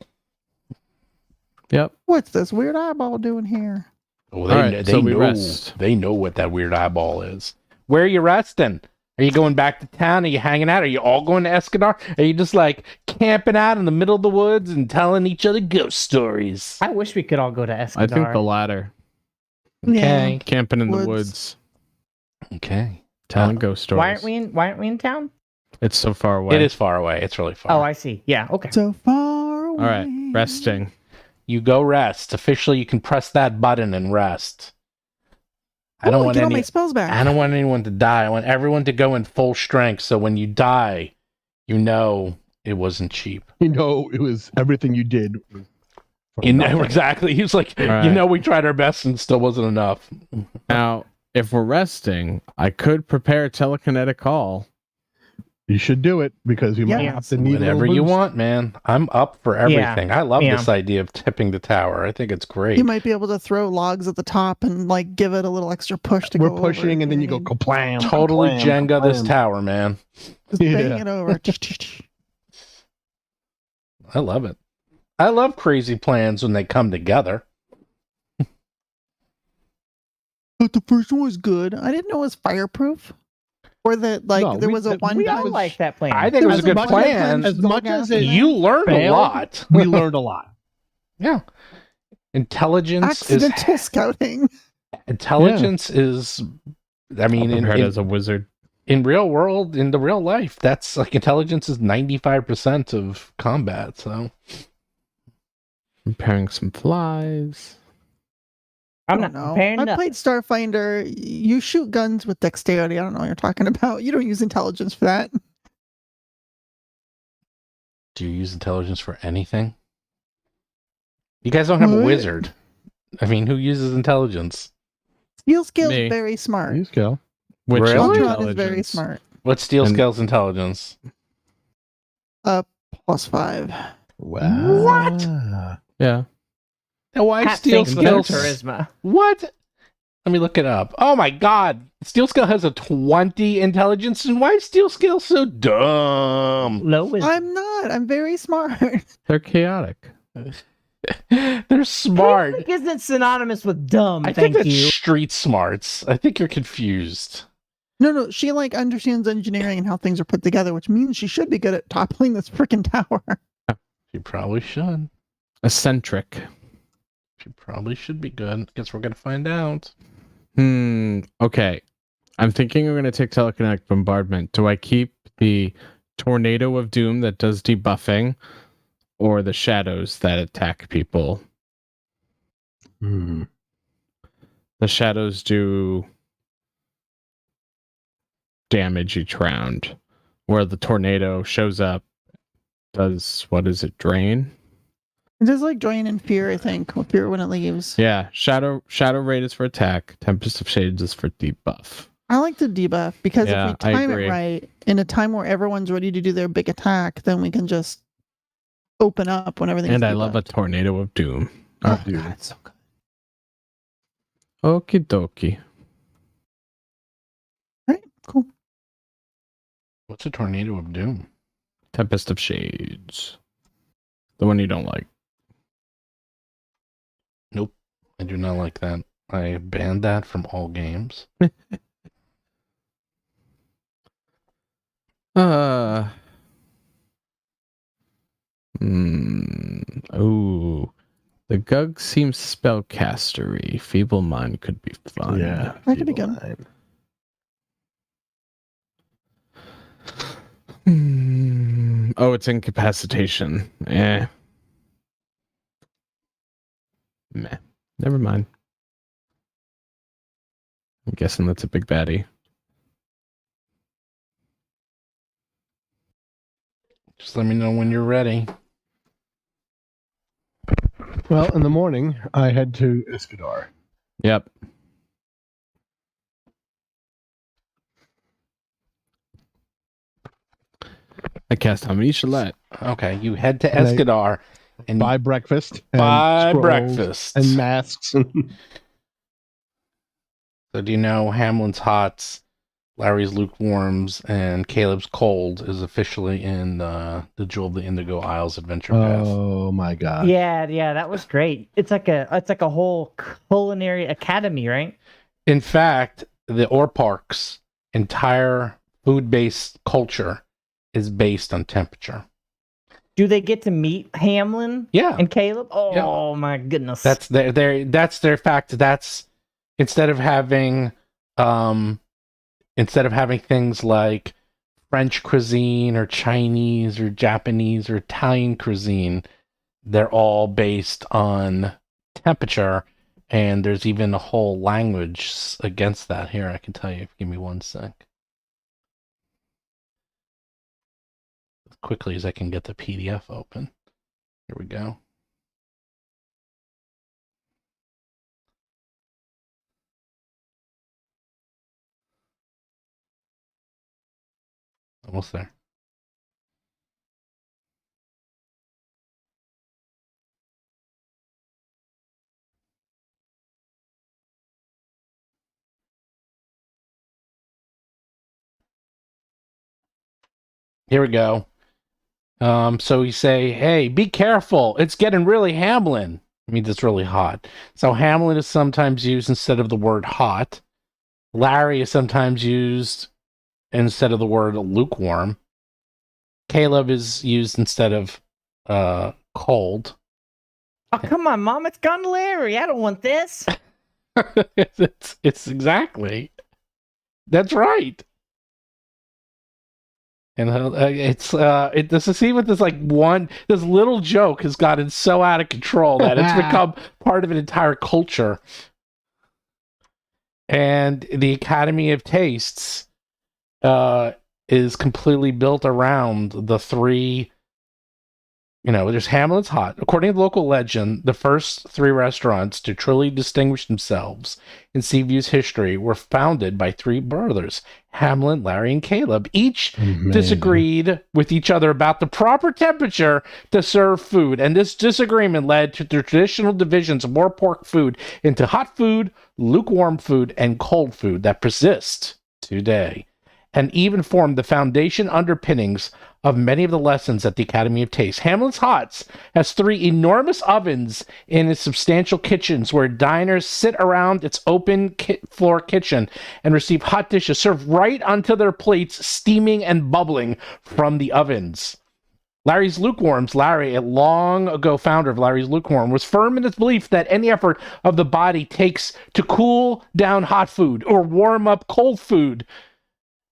Yep. What's this weird eyeball doing here? Oh, All right, so we rest. They know what that weird eyeball is. Where are you resting? Are you going back to town? Are you hanging out? Are you all going to Escadar? Are you just like camping out in the middle of the woods and telling each other ghost stories? I wish we could all go to Escadar. I think the latter. Okay. Camping in the Woods. woods, Okay. telling ghost stories. Why aren't we in town? It's so far away. It is far away. It's really far. Oh, I see. Yeah. Okay. So far away. All right. Resting. You go rest. Officially, you can press that button and rest. I don't want get all any. my spells back. I don't want anyone to die. I want everyone to go in full strength. So when you die, you know it wasn't cheap. You know, it was everything you did. was for You know nothing. exactly. He was like, All you right. know, we tried our best and it still wasn't enough. Now, if we're resting, I could prepare a telekinetic call. You should do it because you might Yeah. have to need a Whatever little you boost. want, man. I'm up for everything. I love this idea of tipping the tower. I think it's great. You might be able to throw logs at the top and like give it a little extra push to We're go pushing, over and then you go and kaplam. Totally kaplam, Jenga this kaplam. tower, man. just bang Yeah. it over. I love it. I love crazy plans when they come together. But the first one was good. I didn't know it was fireproof. Or that like No, there we- was a that- one We that all was- like that plan. I think it was a As good much plan. As much as it You learned a failed, lot. we learned a lot. Yeah. Intelligence accidental scouting. is I mean I'm prepared in as a wizard. in real world, in the real life, that's like intelligence is 95% of combat. So Preparing some flies. I'm I not don't know. comparing I nothing. played Starfinder. You shoot guns with dexterity. I don't know what you're talking about. You don't use intelligence for that. do you use intelligence for anything? You guys don't have a What? wizard. I mean, who uses intelligence? Steel Scale's Me. very smart. You go. Which Really? Voltron is very intelligence? smart. What's Steel And- Scale's intelligence? +5. Wow. What? Yeah. Now, why Hat Steel thinks with her Scale? charisma. What? Let me look it up. Oh my god. Steel Scale has a 20 intelligence, and why is Steel Scale so dumb? Low wisdom. I'm not. I'm very smart. They're chaotic. They're smart. Chaotic isn't synonymous with dumb. I think Thank that's you. street smarts. I think you're confused. No. She like understands engineering and how things are put together, which means she should be good at toppling this freaking tower. You probably should. Eccentric. She probably should be good. Guess we're gonna find out. Okay. I'm thinking we're going to take telekinetic bombardment. Do I keep the tornado of doom that does debuffing or the shadows that attack people? Hmm. The shadows do damage each round, where the tornado shows up, does, what is it, drain? It is like drain and fear, I think. Fear when it leaves. Yeah, shadow rate is for attack, Tempest of Shades is for debuff. I like the debuff because Yeah, if we I time it agree. right, in a time where everyone's ready to do their big attack, then we can just open up when everything's And I love a debuffed. tornado of doom. Oh, dude. God, it's so good. Okie dokie. Right, cool. What's a tornado of doom? Tempest of Shades. The one you don't like. I do not like that. I banned that from all games. Oh. The Gug seems spellcastery. Feeble Mind could be fun. Yeah. That could be Feeble good. Mind. Oh, it's incapacitation. Meh. Never mind. I'm guessing that's a big baddie. Just let me know when you're ready. Well, in the morning, I head to Iskadar. Yep. I cast Hamishalet. Okay, you head to And I- Escadar and Buy breakfast. And buy scrolls breakfast. And masks. So do you know Hamlin's Hots, Larry's Lukewarms, and Caleb's Cold is officially in the Jewel of the Indigo Isles adventure path? Oh my god. Yeah, that was great. It's like a whole culinary academy, right? In fact, the Orpark's entire food-based culture is based on temperature. Do they get to meet Hamlin Yeah, and Caleb? Oh Yeah. my goodness. that's their fact. That's instead of having things like French cuisine or Chinese or Japanese or Italian cuisine, they're all based on temperature, and there's even a whole language against that. Here, I can tell you. Give me one sec. As quickly as I can get the PDF open. Here we go. Almost there. Here we go. So we say, hey, be careful. It's getting really Hamlin. I mean, it's really hot. So Hamlin is sometimes used instead of the word hot. Larry is sometimes used instead of the word lukewarm. Caleb is used instead of cold. Oh, come on, Mom. It's gone to Larry. I don't want this. it's exactly. That's right. And this is see what this this little joke has gotten so out of control that it's become part of an entire culture. And the Academy of Tastes is completely built around the three. There's Hamlet's Hut. According to local legend, the first three restaurants to truly distinguish themselves in Seaview's history were founded by three brothers, Hamlet, Larry, and Caleb. Each disagreed with each other about the proper temperature to serve food, and this disagreement led to the traditional divisions of more pork food into hot food, lukewarm food, and cold food that persist today, and even formed the foundation underpinnings of many of the lessons at the Academy of Taste. Hamlet's Hut has three enormous ovens in its substantial kitchens where diners sit around its open floor kitchen and receive hot dishes served right onto their plates, steaming and bubbling from the ovens. Larry's Lukewarms, Larry, a long ago founder of Larry's Lukewarm, was firm in his belief that any effort of the body takes to cool down hot food or warm up cold food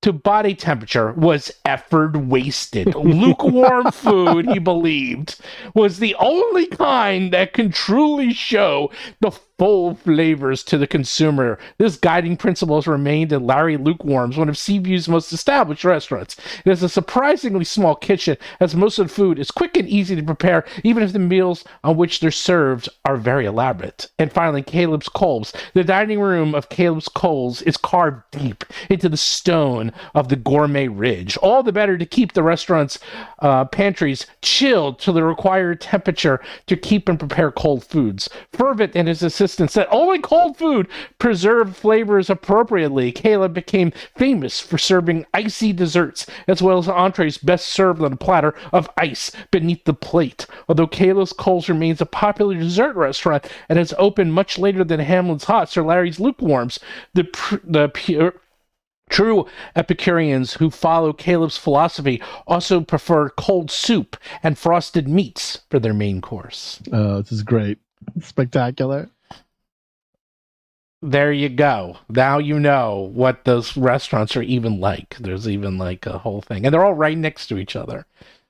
to body temperature was effort wasted. Lukewarm food, he believed, was the only kind that can truly show the full flavors to the consumer. This guiding principle has remained in Larry Lukewarm's, one of Seaview's most established restaurants. It has a surprisingly small kitchen, as most of the food is quick and easy to prepare, even if the meals on which they're served are very elaborate. And finally, Caleb's Coals. The dining room of Caleb's Coals is carved deep into the stone of the gourmet ridge, all the better to keep the restaurant's pantries chilled to the required temperature to keep and prepare cold foods. Fervent and his assistants said only cold food preserved flavors appropriately. Caleb became famous for serving icy desserts as well as entrees best served on a platter of ice beneath the plate. Although Caleb's Coals remains a popular dessert restaurant and has opened much later than Hamlet's Hut or Larry's Lukewarms, the true Epicureans who follow Caleb's philosophy also prefer cold soup and frosted meats for their main course. Oh, this is great. Spectacular. There you go. Now you know what those restaurants are even like. There's even like a whole thing. And they're all right next to each other.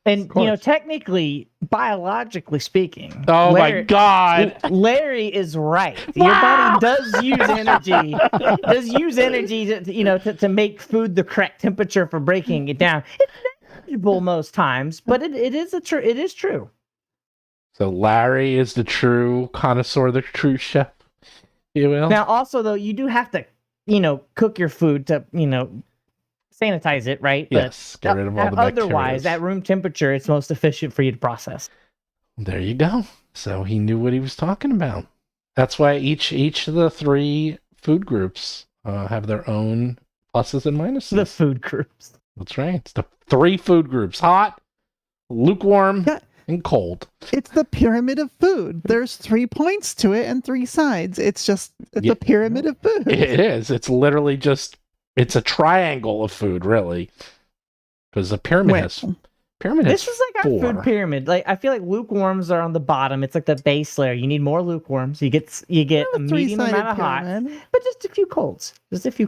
And, technically, biologically speaking. Oh, my God. Larry is right. Wow. Your body does use energy, to make food the correct temperature for breaking it down. It's negligible most times, but it is true. So Larry is the true connoisseur, the true chef, you will. Now, also, though, you do have to, cook your food to, sanitize it, right? Yes, get rid of all the bacteria. Otherwise, at room temperature, it's most efficient for you to process. There you go. So he knew what he was talking about. That's why each of the three food groups have their own pluses and minuses. The food groups. That's right. It's the three food groups: hot, lukewarm, and cold. It's the pyramid of food. There's 3 points to it and 3 sides. It's a pyramid of food. It is. It's literally just. It's a triangle of food, really, because a pyramid has. This is like 4. our food pyramid. Like I feel like lukewarms are on the bottom. It's like the base layer. You need more lukewarms. You get a medium amount of hot, but just a few colds.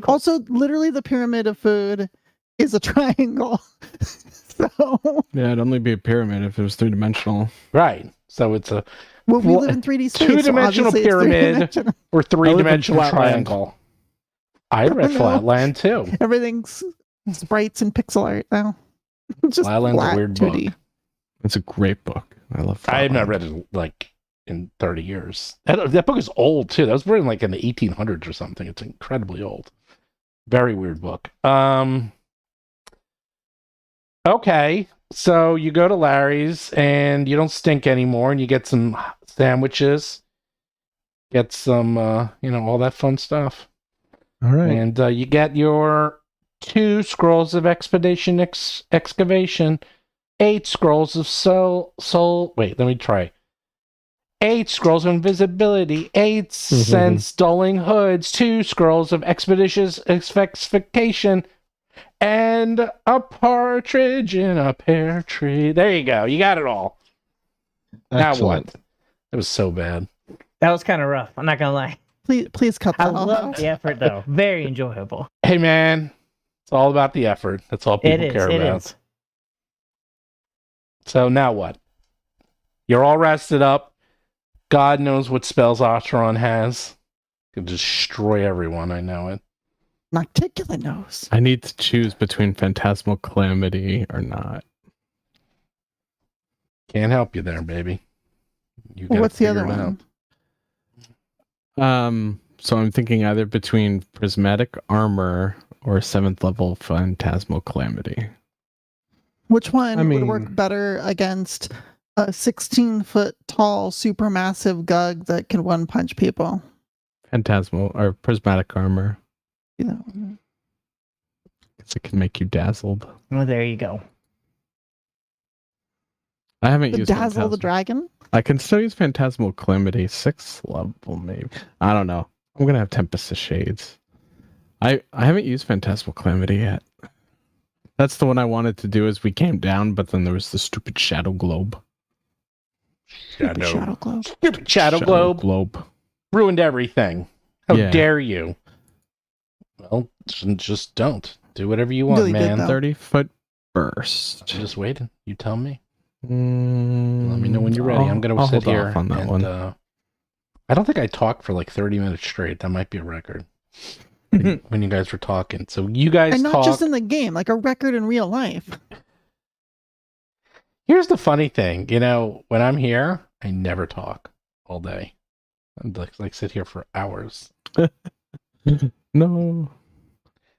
Also, literally, the pyramid of food is a triangle. So yeah, it'd only be a pyramid if it was 3-dimensional. Right. So it's a. Well, we live in 3D space. 2-dimensional so pyramid or 3-dimensional triangle. I read Flatland too. Everything's sprites and pixel art now. Just Flatland's a weird 2D. Book. It's a great book. I love Flatland. I have not read it like in 30 years. That book is old too. That was written like in the 1800s or something. It's incredibly old. Very weird book. Okay, so you go to Larry's and you don't stink anymore, and you get some sandwiches, get some, all that fun stuff. All right. And you get your 2 scrolls of expedition excavation, 8 scrolls of soul. Wait, let me try. 8 scrolls of invisibility, 8 sense dulling hoods, 2 scrolls of expeditious expectation, And a partridge in a pear tree. There you go. You got it all. Now Excellent. what? It was so bad. That was kind of rough. I'm not gonna lie. Please cut I that all love out. the effort though. Very enjoyable. Hey, man. It's all about the effort. That's all people care It about. is. So now what? You're all rested up. God knows what spells Otteron has. Could destroy everyone. I know it. Nocticulate nose. I need to choose between Phantasmal Calamity or not. Can't help you there, baby. You gotta What's the figure other it out. one? So I'm thinking either between Prismatic Armor or 7th level Phantasmal Calamity. Which one I would mean- work better against a 16-foot tall, supermassive gug that can one punch people? Phantasmal or Prismatic Armor. You know, Because it can make you dazzled. Well, there you go. I haven't the used dazzle Phantasmal. the dragon. I can still use Phantasmal Calamity 6th level, maybe. I don't know. I'm gonna have Tempest of Shades. I haven't used Phantasmal Calamity yet. That's the one I wanted to do as we came down, but then there was the stupid Shadow Globe. Stupid Shadow globe. Stupid Shadow Globe ruined everything. How Yeah. dare you? Well, just don't. Do whatever you want, Really did, man. though. 30-foot burst. I'm just waiting. You tell me. Let Let me know when you're ready. I'm gonna sit hold here off on that and, one. I don't think I talked for like 30 minutes straight. That might be a record. When you guys were talking. So you guys And not talk. just in the game, like a record in real life. Here's the funny thing. You know, when I'm here, I never talk all day. I'm like sit here for hours. No.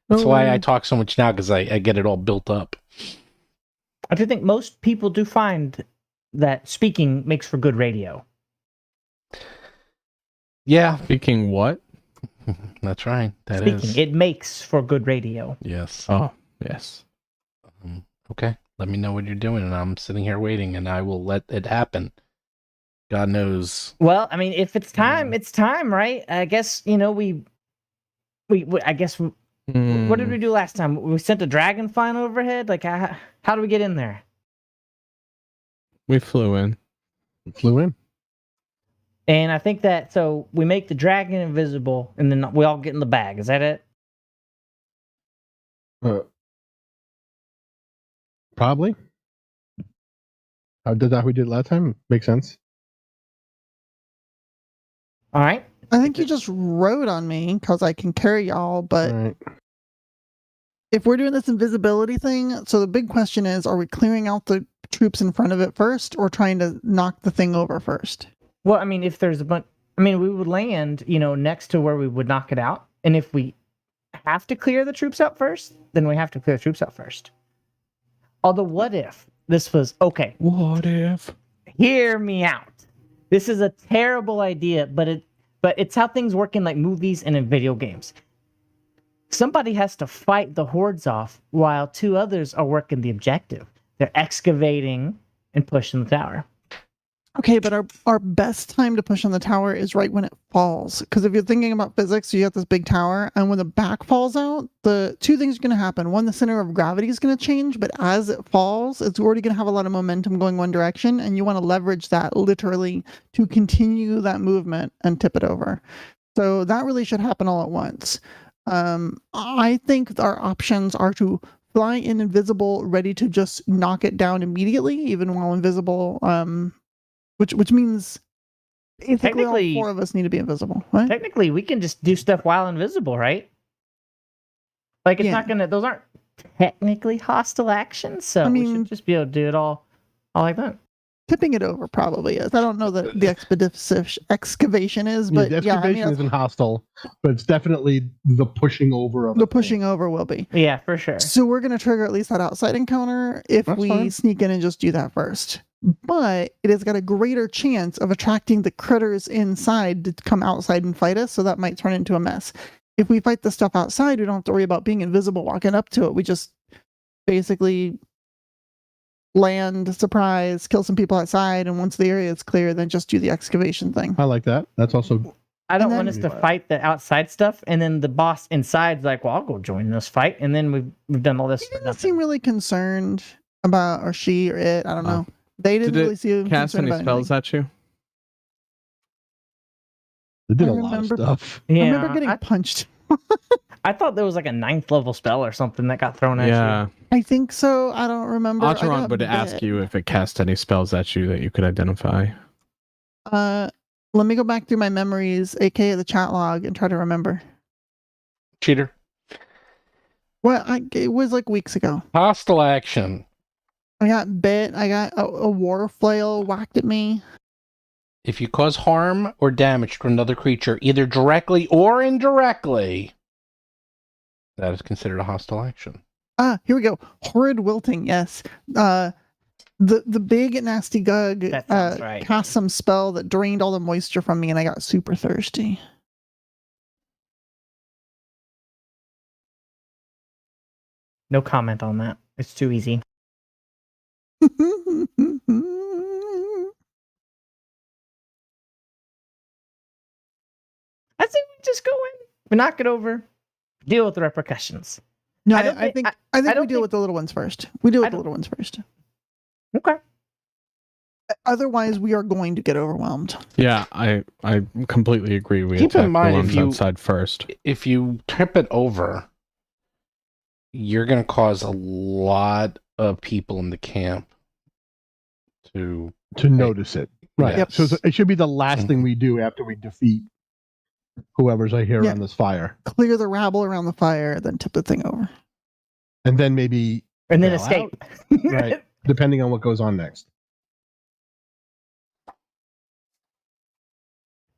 That's No. why I talk so much now, because I get it all built up. I do think most people do find that speaking makes for good radio. Yeah, Speaking what? that's right. That Speaking, is. it makes for good radio. Yes. Oh, yes. Okay. Let me know what you're doing, and I'm sitting here waiting, and I will let it happen. God knows. Well, I mean, if it's time, it's time, right? I guess we I guess what did we do last time? We sent a dragon flying overhead. Like, how do we get in there? We flew in. Flew in. And I think that so we make the dragon invisible, and then we all get in the bag. Is that it? Probably. How did that we did last time? Makes sense. All right. I think you just rode on me because I can carry y'all, but All right. if we're doing this invisibility thing, so the big question is, are we clearing out the troops in front of it first or trying to knock the thing over first? Well, I mean, if there's a bunch, I mean, we would land, next to where we would knock it out. And if we have to clear the troops out first, then we have to clear the troops out first. Although, what if this was okay? What if? Hear me out. This is a terrible idea, but it's how things work in like movies and in video games. Somebody has to fight the hordes off while two others are working the objective. They're excavating and pushing the tower. Okay, but our best time to push on the tower is right when it falls. Because if you're thinking about physics, you have this big tower, and when the back falls out, the two things are going to happen. One, the center of gravity is going to change, but as it falls, it's already going to have a lot of momentum going one direction, and you want to leverage that literally to continue that movement and tip it over. So that really should happen all at once. I think our options are to fly in invisible, ready to just knock it down immediately, even while invisible. Which means basically all Technically- four of us need to be invisible, right? Technically, we can just do stuff while invisible, right? Like, it's Yeah. not gonna, those aren't technically hostile actions, so I we mean- should just be able to do it all like that. Tipping it over probably is. I don't know that the expeditive excavation is, but the yeah, I excavation mean, isn't hostile, but it's definitely the pushing over of the it. pushing over will be. Yeah, for sure. So we're going to trigger at least that outside encounter if That's we fine. sneak in and just do that first. But it has got a greater chance of attracting the critters inside to come outside and fight us, so that might turn into a mess. If we fight the stuff outside, we don't have to worry about being invisible walking up to it. We just basically land, surprise, kill some people outside, and once the area is clear, then just do the excavation thing. I like that. That's also I don't And want us then- to fight the outside stuff, and then the boss inside's like, "Well, I'll go join this fight," and then we've done all this He for didn't nothing. seem really concerned about, or she or it. I don't Oh. know. They didn't Did it really seem Cast concerned any about spells anything. at you? They did I a lot of remember- stuff. I Yeah, remember getting punched. I thought there was like a 9th level spell or something that got thrown at Yeah. I think so. I don't remember. I Alteron got would ask bit. you if it cast any spells at you that you could identify. Let me go back through my memories, aka the chat log, and try to remember. Cheater. Well, it was like weeks ago. Hostile action. I got bit. I got a war flail whacked at me. If you cause harm or damage to another creature, either directly or indirectly, that is considered a hostile action. Here we go. Horrid wilting. Yes. The big nasty gug That sounds right. cast some spell that drained all the moisture from me, and I got super thirsty. No comment on that. It's too easy. I think we just go in, we knock it over, deal with the repercussions. No, I I don't think think- I think I we don't deal think- with the little ones first. We deal I with the don't- little ones first. Okay. Otherwise, we are going to get overwhelmed. Yeah, I completely agree. We Keep in attack mind, the if ones you- outside first. If you trip it over, you're going to cause a lot of people in the camp to Notice it. Right. Yes. So it should be the last thing we do after we defeat whoever's right here Yeah. around this fire. Clear the rabble around the fire, then tip the thing over. And then maybe, And then bail escape. right, depending on what goes on next.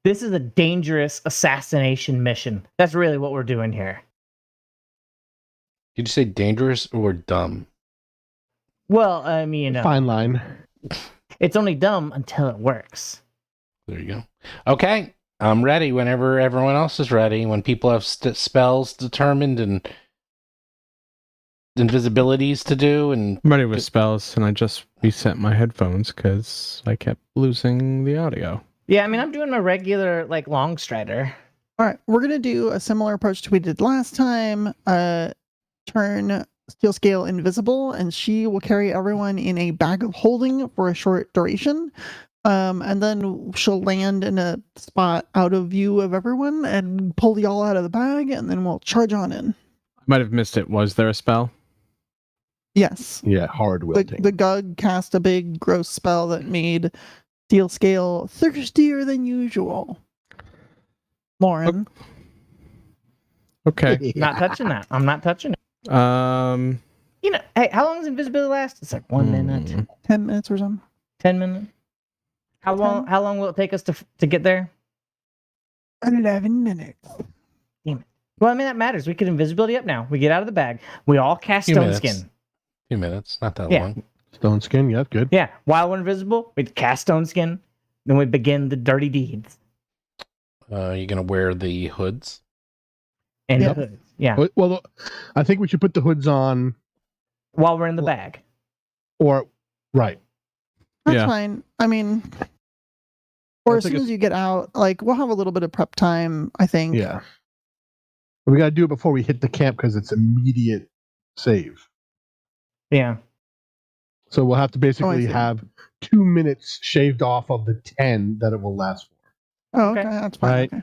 This is a dangerous assassination mission. That's really what we're doing here. Did you say dangerous or dumb? Well, I mean, you know, Fine line. it's only dumb until it works. There you go. Okay, I'm ready whenever everyone else is ready. When people have spells determined and invisibilities to do, and I'm ready with spells, and I just reset my headphones because I kept losing the audio. Yeah, I mean, I'm doing my regular, like, long strider. All right, we're gonna do a similar approach to we did last time. Turn Steel Scale invisible, and she will carry everyone in a bag of holding for a short duration. And then she'll land in a spot out of view of everyone and pull y'all out of the bag, and then we'll charge on in. I might have missed it. Was there a spell? Yes. Yeah, hard wilting. The Gug cast a big gross spell that made Steel Scale thirstier than usual. Lauren. Okay. Not touching that. I'm not touching it. You know, hey, how long does invisibility last? It's like 1 minute, 10 minutes or something. 10 minutes. How long? 10? How long will it take us to get there? 11 minutes. Well, I mean that matters. We get invisibility up now. We get out of the bag. We all cast Few stone minutes. skin. 2 minutes, not that Yeah. long. Stone skin, yeah, good. Yeah. While we're invisible, we cast stone skin. Then we begin the dirty deeds. You're gonna wear the hoods. And Yep. the hoods. Yeah. Well, I think we should put the hoods on, While we're in the bag. or right. That's Yeah. fine. I mean, or I as think soon as you get out, like we'll have a little bit of prep time, I think. Yeah. We got to do it before we hit the camp because it's immediate save. Yeah. So we'll have to basically see. have 2 minutes shaved off of the 10 that it will last for. Oh, Okay. okay. That's fine. Right. Okay.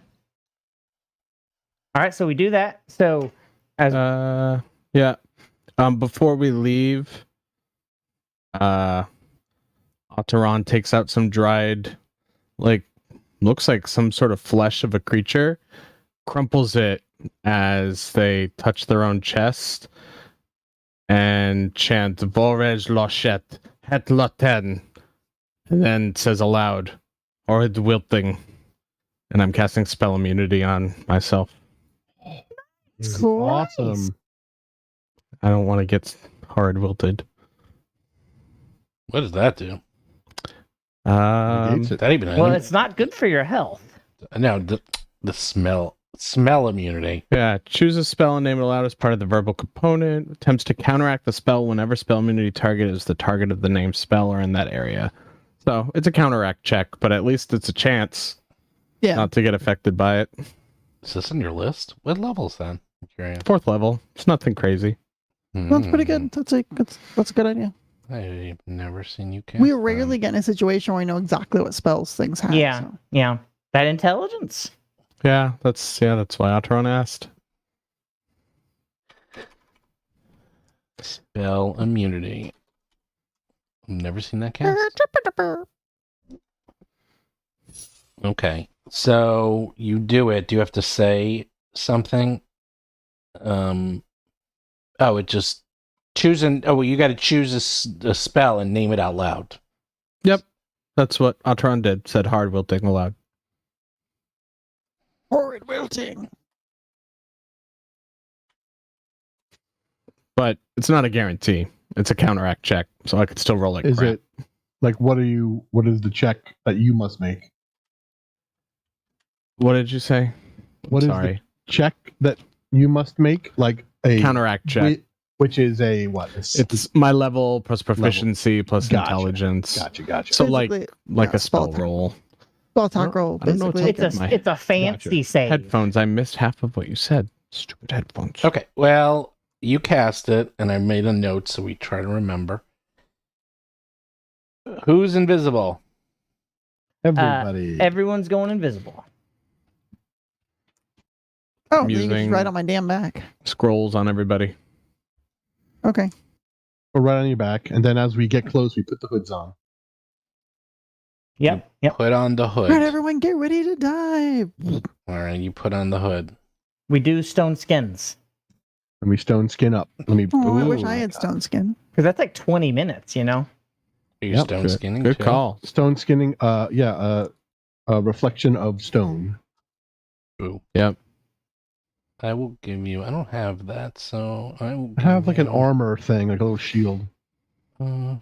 All right. So we do that. So as Yeah. Before we leave, Alteron takes out some dried, looks like some sort of flesh of a creature, crumples it as they touch their own chest, and chant Vorej Lochet Het Loten, and then says aloud, Horrid Wilting. And I'm casting spell immunity on myself. Cool. Awesome. I don't want to get horrid wilted. What does that do? Negates it. That even well, it's not good for your health. no the smell immunity. Yeah, choose a spell and name it aloud as part of the verbal component. Attempts to counteract the spell whenever spell immunity target is the target of the named spell or in that area. So it's a counteract check, but at least it's a chance. Yeah. not to get affected by it. Is this on your list? What levels then? I'm curious. 4th level. It's nothing crazy. That's pretty good. That's a good idea. I've never seen you cast We them. rarely get in a situation where we know exactly what spells things have. Yeah. So. Yeah. That intelligence. Yeah, that's why Atron asked. Spell immunity. I've never seen that cast. Okay. So you do it. Do you have to say something? It just choosing. Oh, well, you got to choose a spell and name it out loud. Yep. That's what Atron did. Said hard wilting aloud. Horrid wilting. But it's not a guarantee. It's a counteract check, so I could still roll it. Is it like what is the check that you must make? What did you say? What is Sorry. the check that you must make? Like a Counteract check. Which is a what? It's my level plus proficiency plus Gotcha. intelligence. Gotcha. So Basically, like yeah, a spell attack. roll. Spell attack roll. I don't know what's Basically. up It's a fancy save. Headphones. I missed half of what you said. Stupid headphones. Okay. Well, you cast it, and I made a note so we try to remember. Who's invisible? Everybody. Everyone's going invisible. Oh, I'm then you can just using- write on my damn back. Scrolls on everybody. Okay. We're right on your back, and then as we get close, we put the hoods on. Yep. Put on the hood. All right, everyone, get ready to dive. All right, you put on the hood. We do stone skins. And we stone skin up. Let me. Oh, I wish Ooh, I had stone skin. Because that's like 20 minutes, you know? Are you Yep, stone Good, skinning good too? call. Stone skinning. A reflection of stone. Boo. Yep. I will give you. I don't have that, so I will I have like an you- armor thing, like a little shield.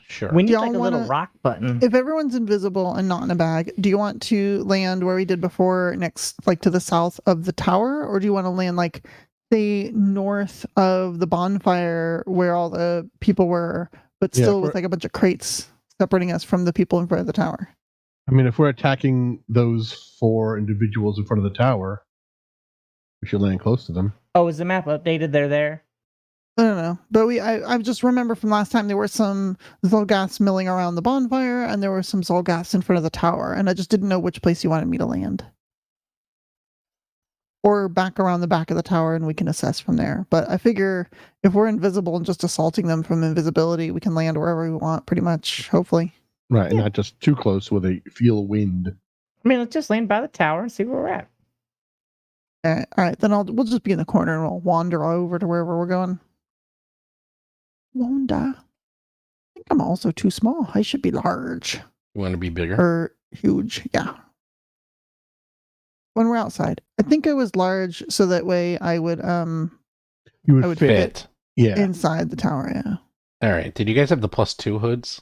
Sure. We need Y'all like a little wanna- rock button. If everyone's invisible and not in a bag, do you want to land where we did before, next, like to the south of the tower, or do you want to land like, say, north of the bonfire where all the people were, but Yeah, still if with like a bunch of crates separating us from the people in front of the tower? I mean, if we're attacking those 4 individuals in front of the tower, we should land close to them. Oh, is the map updated? They're there? I don't know, but I just remember from last time there were some Zolgas milling around the bonfire, and there were some Zolgas in front of the tower, and I just didn't know which place you wanted me to land. Or back around the back of the tower, and we can assess from there. But I figure if we're invisible and just assaulting them from invisibility, we can land wherever we want, pretty much, hopefully. Right, and Yeah. not just too close where they feel wind. I mean, let's just land by the tower and see where we're at. All right, then we'll just be in the corner and we'll wander over to wherever we're going. Wander. I think I'm also too small. I should be large You want to be bigger? or huge. Yeah. When we're outside, I think I was large, so that way I would You would I would fit. Fit. Yeah. inside the tower. Yeah. All right. Did you guys have the +2 hoods?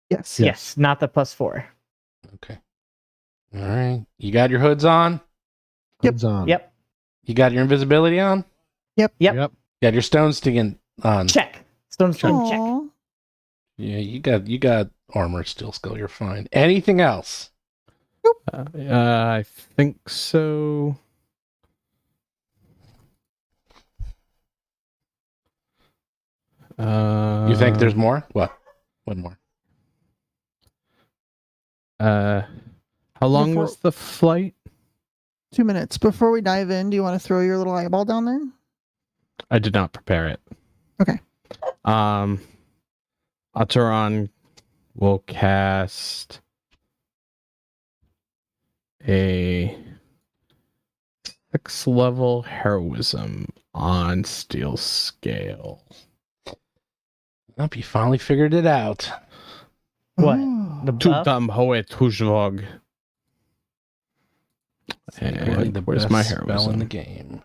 Yes. Yes, not the +4. Okay. All right. You got your hoods on? Hoods on. Yep. You got your invisibility on? Yep. Yep. You got your stone skin on? Check. Stone skin check. Aw. Yeah, you got armor steel skill. You're fine. Anything else? I think so. You think there's more? What? What more? How long Before- was the flight? 2 minutes before we dive in. Do you want to throw your little eyeball down there? I did not prepare it. Okay. Ataran will cast a 6th level heroism on steel scale. Hope you finally figured it out. What? Oh. The buff? Tutam hoe tujvog. Probably And the where's best my spell in heroism? the game.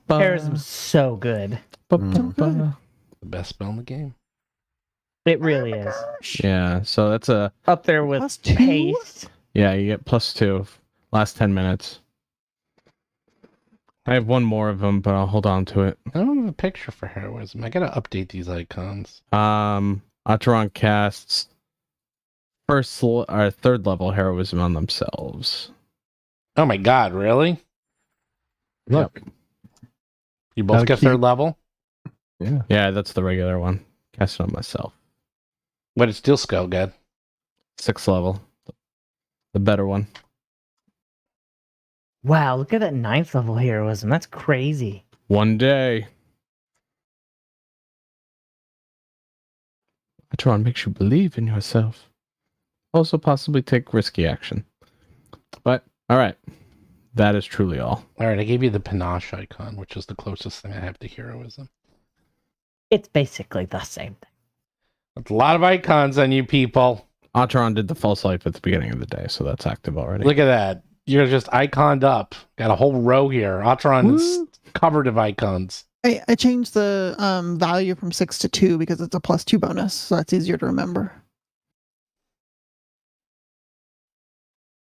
Heroism's so good. The best spell in the game. It really is. Yeah, so that's a Up there with +2? haste. yeah, you get +2 last 10 minutes. I have one more of them, but I'll hold on to it. I don't have a picture for heroism. I gotta update these icons. Ataran casts 3rd level heroism on themselves. Oh my god, really? Look. You both Gotta get keep- third level? Yeah. Yeah, that's the regular one. Cast it on myself. What did Steel Skull get? 6th level. The better one. Wow, look at that 9th level heroism. That's crazy. One day. Atron makes you believe in yourself. Also possibly take risky action. But, alright. That is truly all. Alright, I gave you the panache icon, which is the closest thing I have to heroism. It's basically the same thing. That's a lot of icons on you people. Atron did the false life at the beginning of the day, so that's active already. Look at that. You're just iconed up. Got a whole row here. Atron is Woo. covered of icons. I changed the value from 6 to 2 because it's a +2 bonus, so that's easier to remember.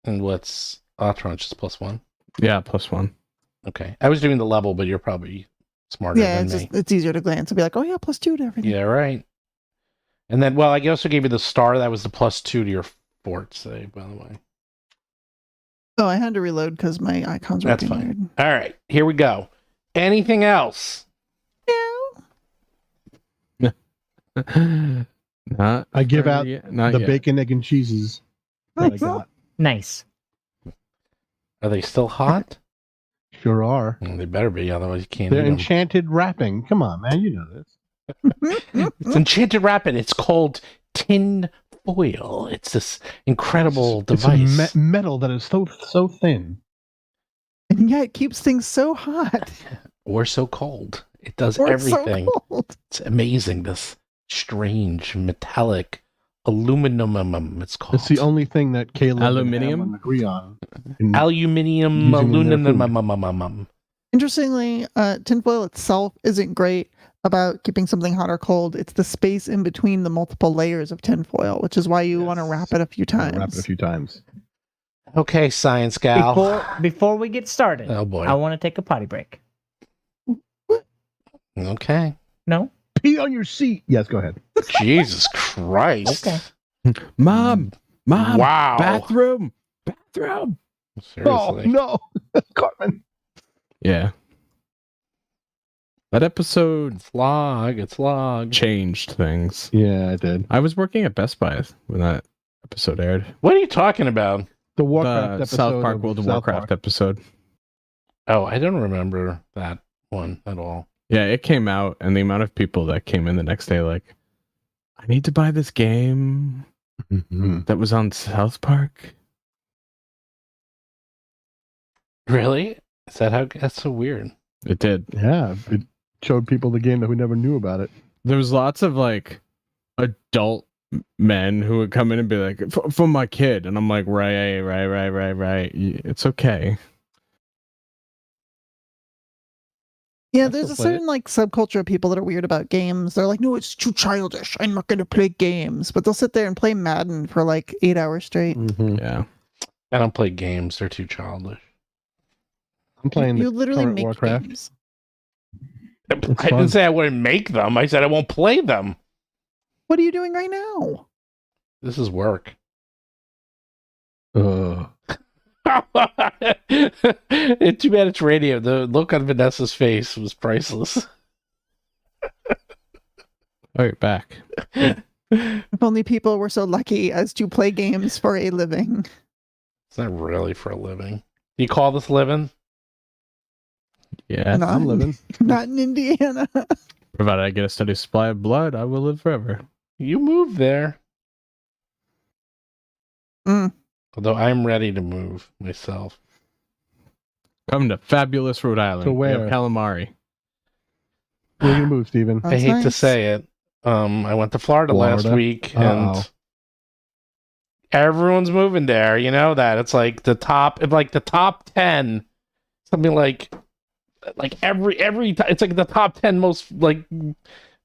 And what's Atron? Just +1? Yeah, +1. Okay. I was doing the level, but you're probably smarter Yeah, than me. it's easier to glance and be like, oh yeah, +2 to everything. Yeah, right. And then, well, I also gave you the star. That was the +2 to your fort save, by the way. Oh, I had to reload because my icons were That's being fine. weird. All right, here we go. Anything else? Not I give for out yet- not the yet. bacon, egg, and cheeses that I got. Nice. Are they still hot? Sure are. They better be, otherwise you can't They're eat them. enchanted wrapping. Come on, man. You know this. It's enchanted wrapping. It's called tin foil. It's this incredible It's device. metal that is so thin. And yet it keeps things so hot. Or so cold. It does Or it's everything. so cold. It's amazing. This strange metallic aluminum. It's called. It's the only thing that Caleb Aluminium? and Ammon agree on. in aluminium using in their food. aluminum. Interestingly, tinfoil itself isn't great about keeping something hot or cold. It's the space in between the multiple layers of tinfoil, which is why you want to Yes. wrap it a few times. Wrap it a few times. Okay, science gal. Before we get started, Oh boy. I want to take a potty break. Okay. No? Pee on your seat. Yes, go ahead. Jesus Christ. Okay. Mom! Wow. Bathroom! Oh Seriously. no, Cartman. Yeah. That episode It's log. changed things. Yeah, I did. I was working at Best Buy when that episode aired. What are you talking about? The Warcraft The episode. South Park of World of South Warcraft Park. episode. Oh, I don't remember that one at all. Yeah, it came out, and the amount of people that came in the next day, like, I need to buy this game Mhm. that was on South Park. Really? Is that how? That's so weird. It did. Yeah, it showed people the game that we never knew about it. There was lots of like adult men who would come in and be like, "For my kid," and I'm like, right. It's okay. Yeah, I there's a still play it. certain like subculture of people that are weird about games. They're like, no, it's too childish. I'm not going to play games. But they'll sit there and play Madden for like 8 hours straight. Mhm. Yeah. I don't play games. They're too childish. I'm playing You the literally current make Warcraft. games. I fun. didn't say I wouldn't make them. I said I won't play them. What are you doing right now? This is work. Ugh. It's too bad it's radio. The look on Vanessa's face was priceless. Oh, you're back. If only people were so lucky as to play games for a living. It's not really for a living. Do you call this living? Yeah. No. I'm living. Not in Indiana. Provided I get a steady supply of blood, I will live forever. You moved there. Mm. Although I'm ready to move myself. Come to fabulous Rhode Island. To We have where? calamari. Where are you gonna move, Steven? I That's hate to nice. say it. I went to Florida last Florida? week Uh-oh. and everyone's moving there. You know that. It's like the top 10, something like every it's like the top 10 most like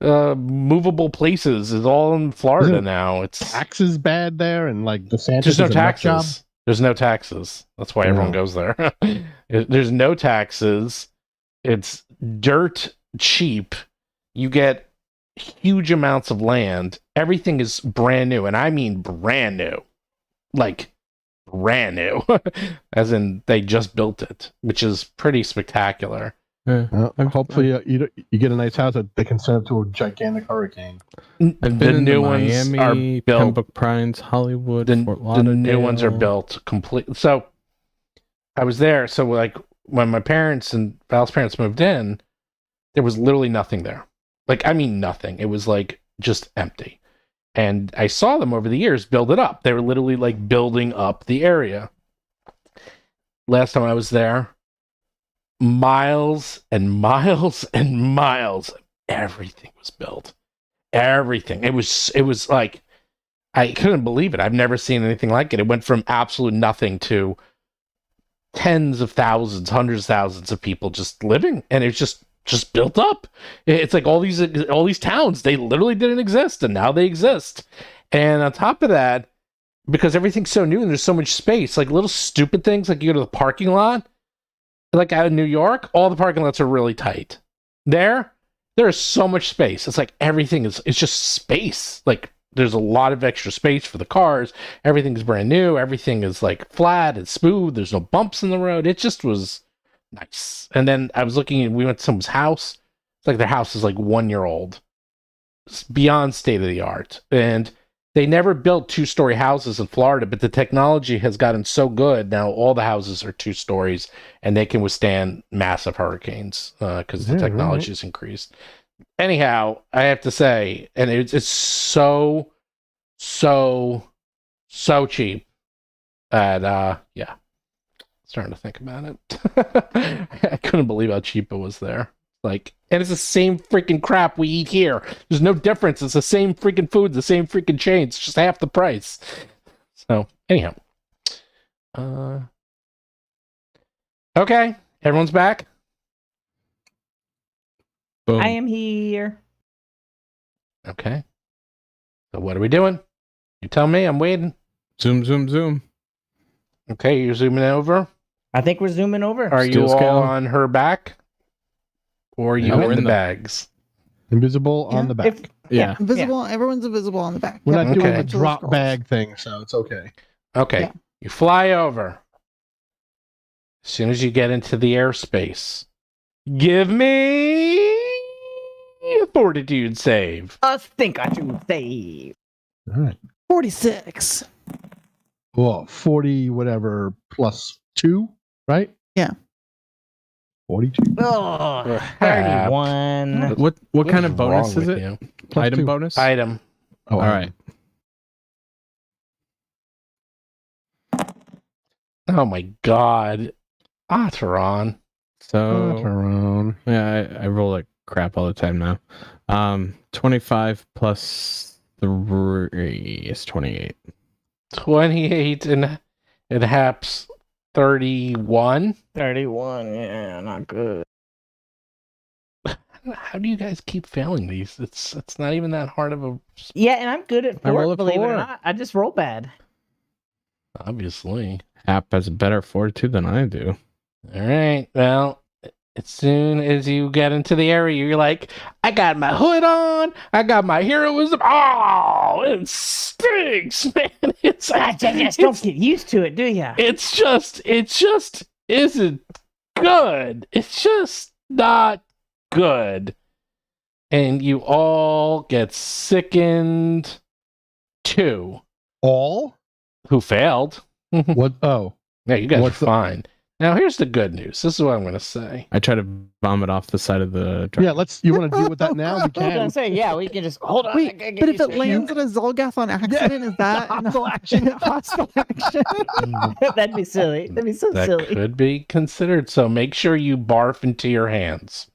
movable places is all in Florida Isn't now. It's Taxes bad there, and like the Santa. there's no taxes. There's no taxes. That's why everyone Yeah. goes there. There's no taxes. It's dirt cheap. You get huge amounts of land. Everything is brand new, and I mean brand new. Like brand new, as in they just built it, which is pretty spectacular. Yeah. Hopefully, you get a nice house that they can send up to a gigantic hurricane. I've been in Miami, Pembroke Pines, Hollywood, Fort Lauderdale. The new ones are built complete. So I was there. So like when my parents and Val's parents moved in, there was literally nothing there. Like, I mean, nothing. It was like just empty. And I saw them over the years build it up. They were literally like building up the area. Last time I was there, miles and miles and miles, everything was built. Everything. It was like, I couldn't believe it. I've never seen anything like it. It went from absolute nothing to tens of thousands, hundreds of thousands of people just living, and it's just built up. It's like all these towns, they literally didn't exist, and now they exist. And on top of that, because everything's so new and there's so much space, like little stupid things, like you go to the parking lot, like out in New York, all the parking lots are really tight. There is so much space. It's like it's just space. Like there's a lot of extra space for the cars. Everything's brand new. Everything is like flat and smooth. There's no bumps in the road. It just was nice. And then I was looking, and we went to someone's house. It's like their house is like 1 year old. It's beyond state of the art. And they never built 2-story houses in Florida, but the technology has gotten so good now. All the houses are 2 stories, and they can withstand massive hurricanes because the technology has increased. Anyhow, I have to say, and it's so cheap. At starting to think about it. I couldn't believe how cheap it was there. Like, and it's the same freaking crap we eat here. There's no difference. It's the same freaking food, the same freaking chain. It's just half the price. So, anyhow. Okay, everyone's back. Boom. I am here. Okay. So what are we doing? You tell me. I'm waiting. Zoom. Okay, you're zooming over. I think we're zooming over. Are Steel you scale. all on her back? Or are you No, we're in in the the- bags? Invisible on Yeah. the back. If, Yeah. Invisible. Everyone's invisible on the back. We're Yep. not doing Okay. the Which of drop those bag thing, so it's okay. Okay. Yeah. You fly over. As soon as you get into the airspace, give me a fortitude save. I think I should save. All right. 46. Well, 40 whatever plus 2, right? Yeah. 42. Oh, Crap. 31. What kind of bonus wrong is with it? you? Plus Item 2. bonus? Item. Oh, All right. Oh my god. Ataran. So Around. yeah, I roll like crap all the time now. 25 plus 3 is 28. 28 and haps 31. 31. Yeah, not good. How do you guys keep failing these? It's not even that hard of a... Yeah, and I'm good at I roll 4, a believe it 4. or not. I just roll bad. Obviously. App has a better fortitude than I do. All right. Well, as soon as you get into the area, you're like, I got my hood on. I got my heroism. Oh, it stinks, man. It's Just don't get used to it, do ya? it just isn't good. It's just not good. And you all get sickened. 2 All? who failed. What? Oh. Yeah, you guys What's are the- fine. Now, here's the good news. This is what I'm going to say. I try to vomit off the side of the truck. Yeah, you want to deal with that now? We I was gonna can. say, yeah, we can just hold on. I Wait, gotta get but if used it to lands in a Zolgath on accident, is that Hostile action. hostile action? That'd be silly. That'd be so That silly. could be considered. So make sure you barf into your hands.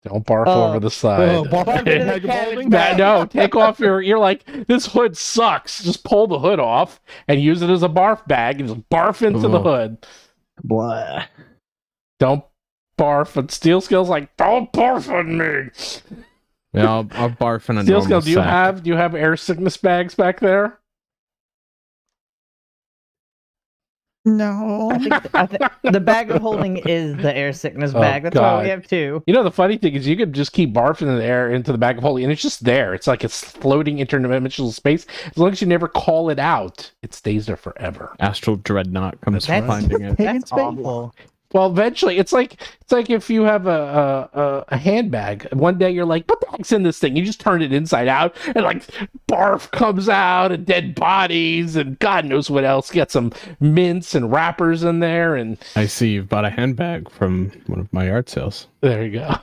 Don't barf Oh. over the side. Oh, barf into the Cabbage cabbage bag. No, take off you're like, this hood sucks. Just pull the hood off and use it as a barf bag and just barf into the Ooh. hood. Blah. Don't barf. And Steel Skill's like, don't barf on me. Yeah, I'll barf in a Steel normal Skill, sack. do you have air sickness bags back there? No. I think the bag of holding is the air sickness Oh, bag. That's why God. we have two. You know, the funny thing is you could just keep barfing in the air into the bag of holding, and it's just there. It's like it's floating interdimensional space. As long as you never call it out, it stays there forever. Astral Dreadnought comes That's right. finding it. Taking That's space. awful. Well, eventually, it's like if you have a handbag. One day you're like, "What the heck's in this thing?" You just turn it inside out, and like barf comes out, and dead bodies, and God knows what else. Get some mints and wrappers in there, and I see you've bought a handbag from one of my yard sales. there you go.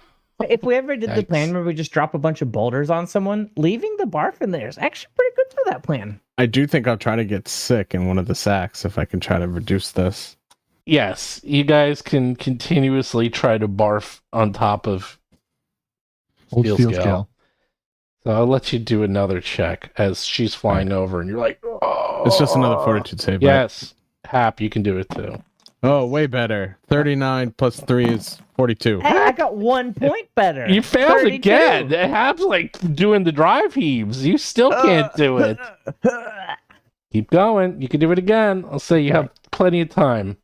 If we ever did the Yikes. plan where we just drop a bunch of boulders on someone, leaving the barf in there is actually pretty good for that plan. I do think I'll try to get sick in one of the sacks if I can try to reduce this. Yes, you guys can continuously try to barf on top of Old Steel steel scale. scale. So I'll let you do another check as she's flying over, and you're like, "Oh." It's just another fortitude save. right? Yes, Hap, you can do it too. Oh, way better. 39 plus 3 is 42. Hey, I got 1 point better. You failed 32. again. Hap's like doing the drive heaves. You still can't do it. Keep going. You can do it again. I'll say you have plenty of time.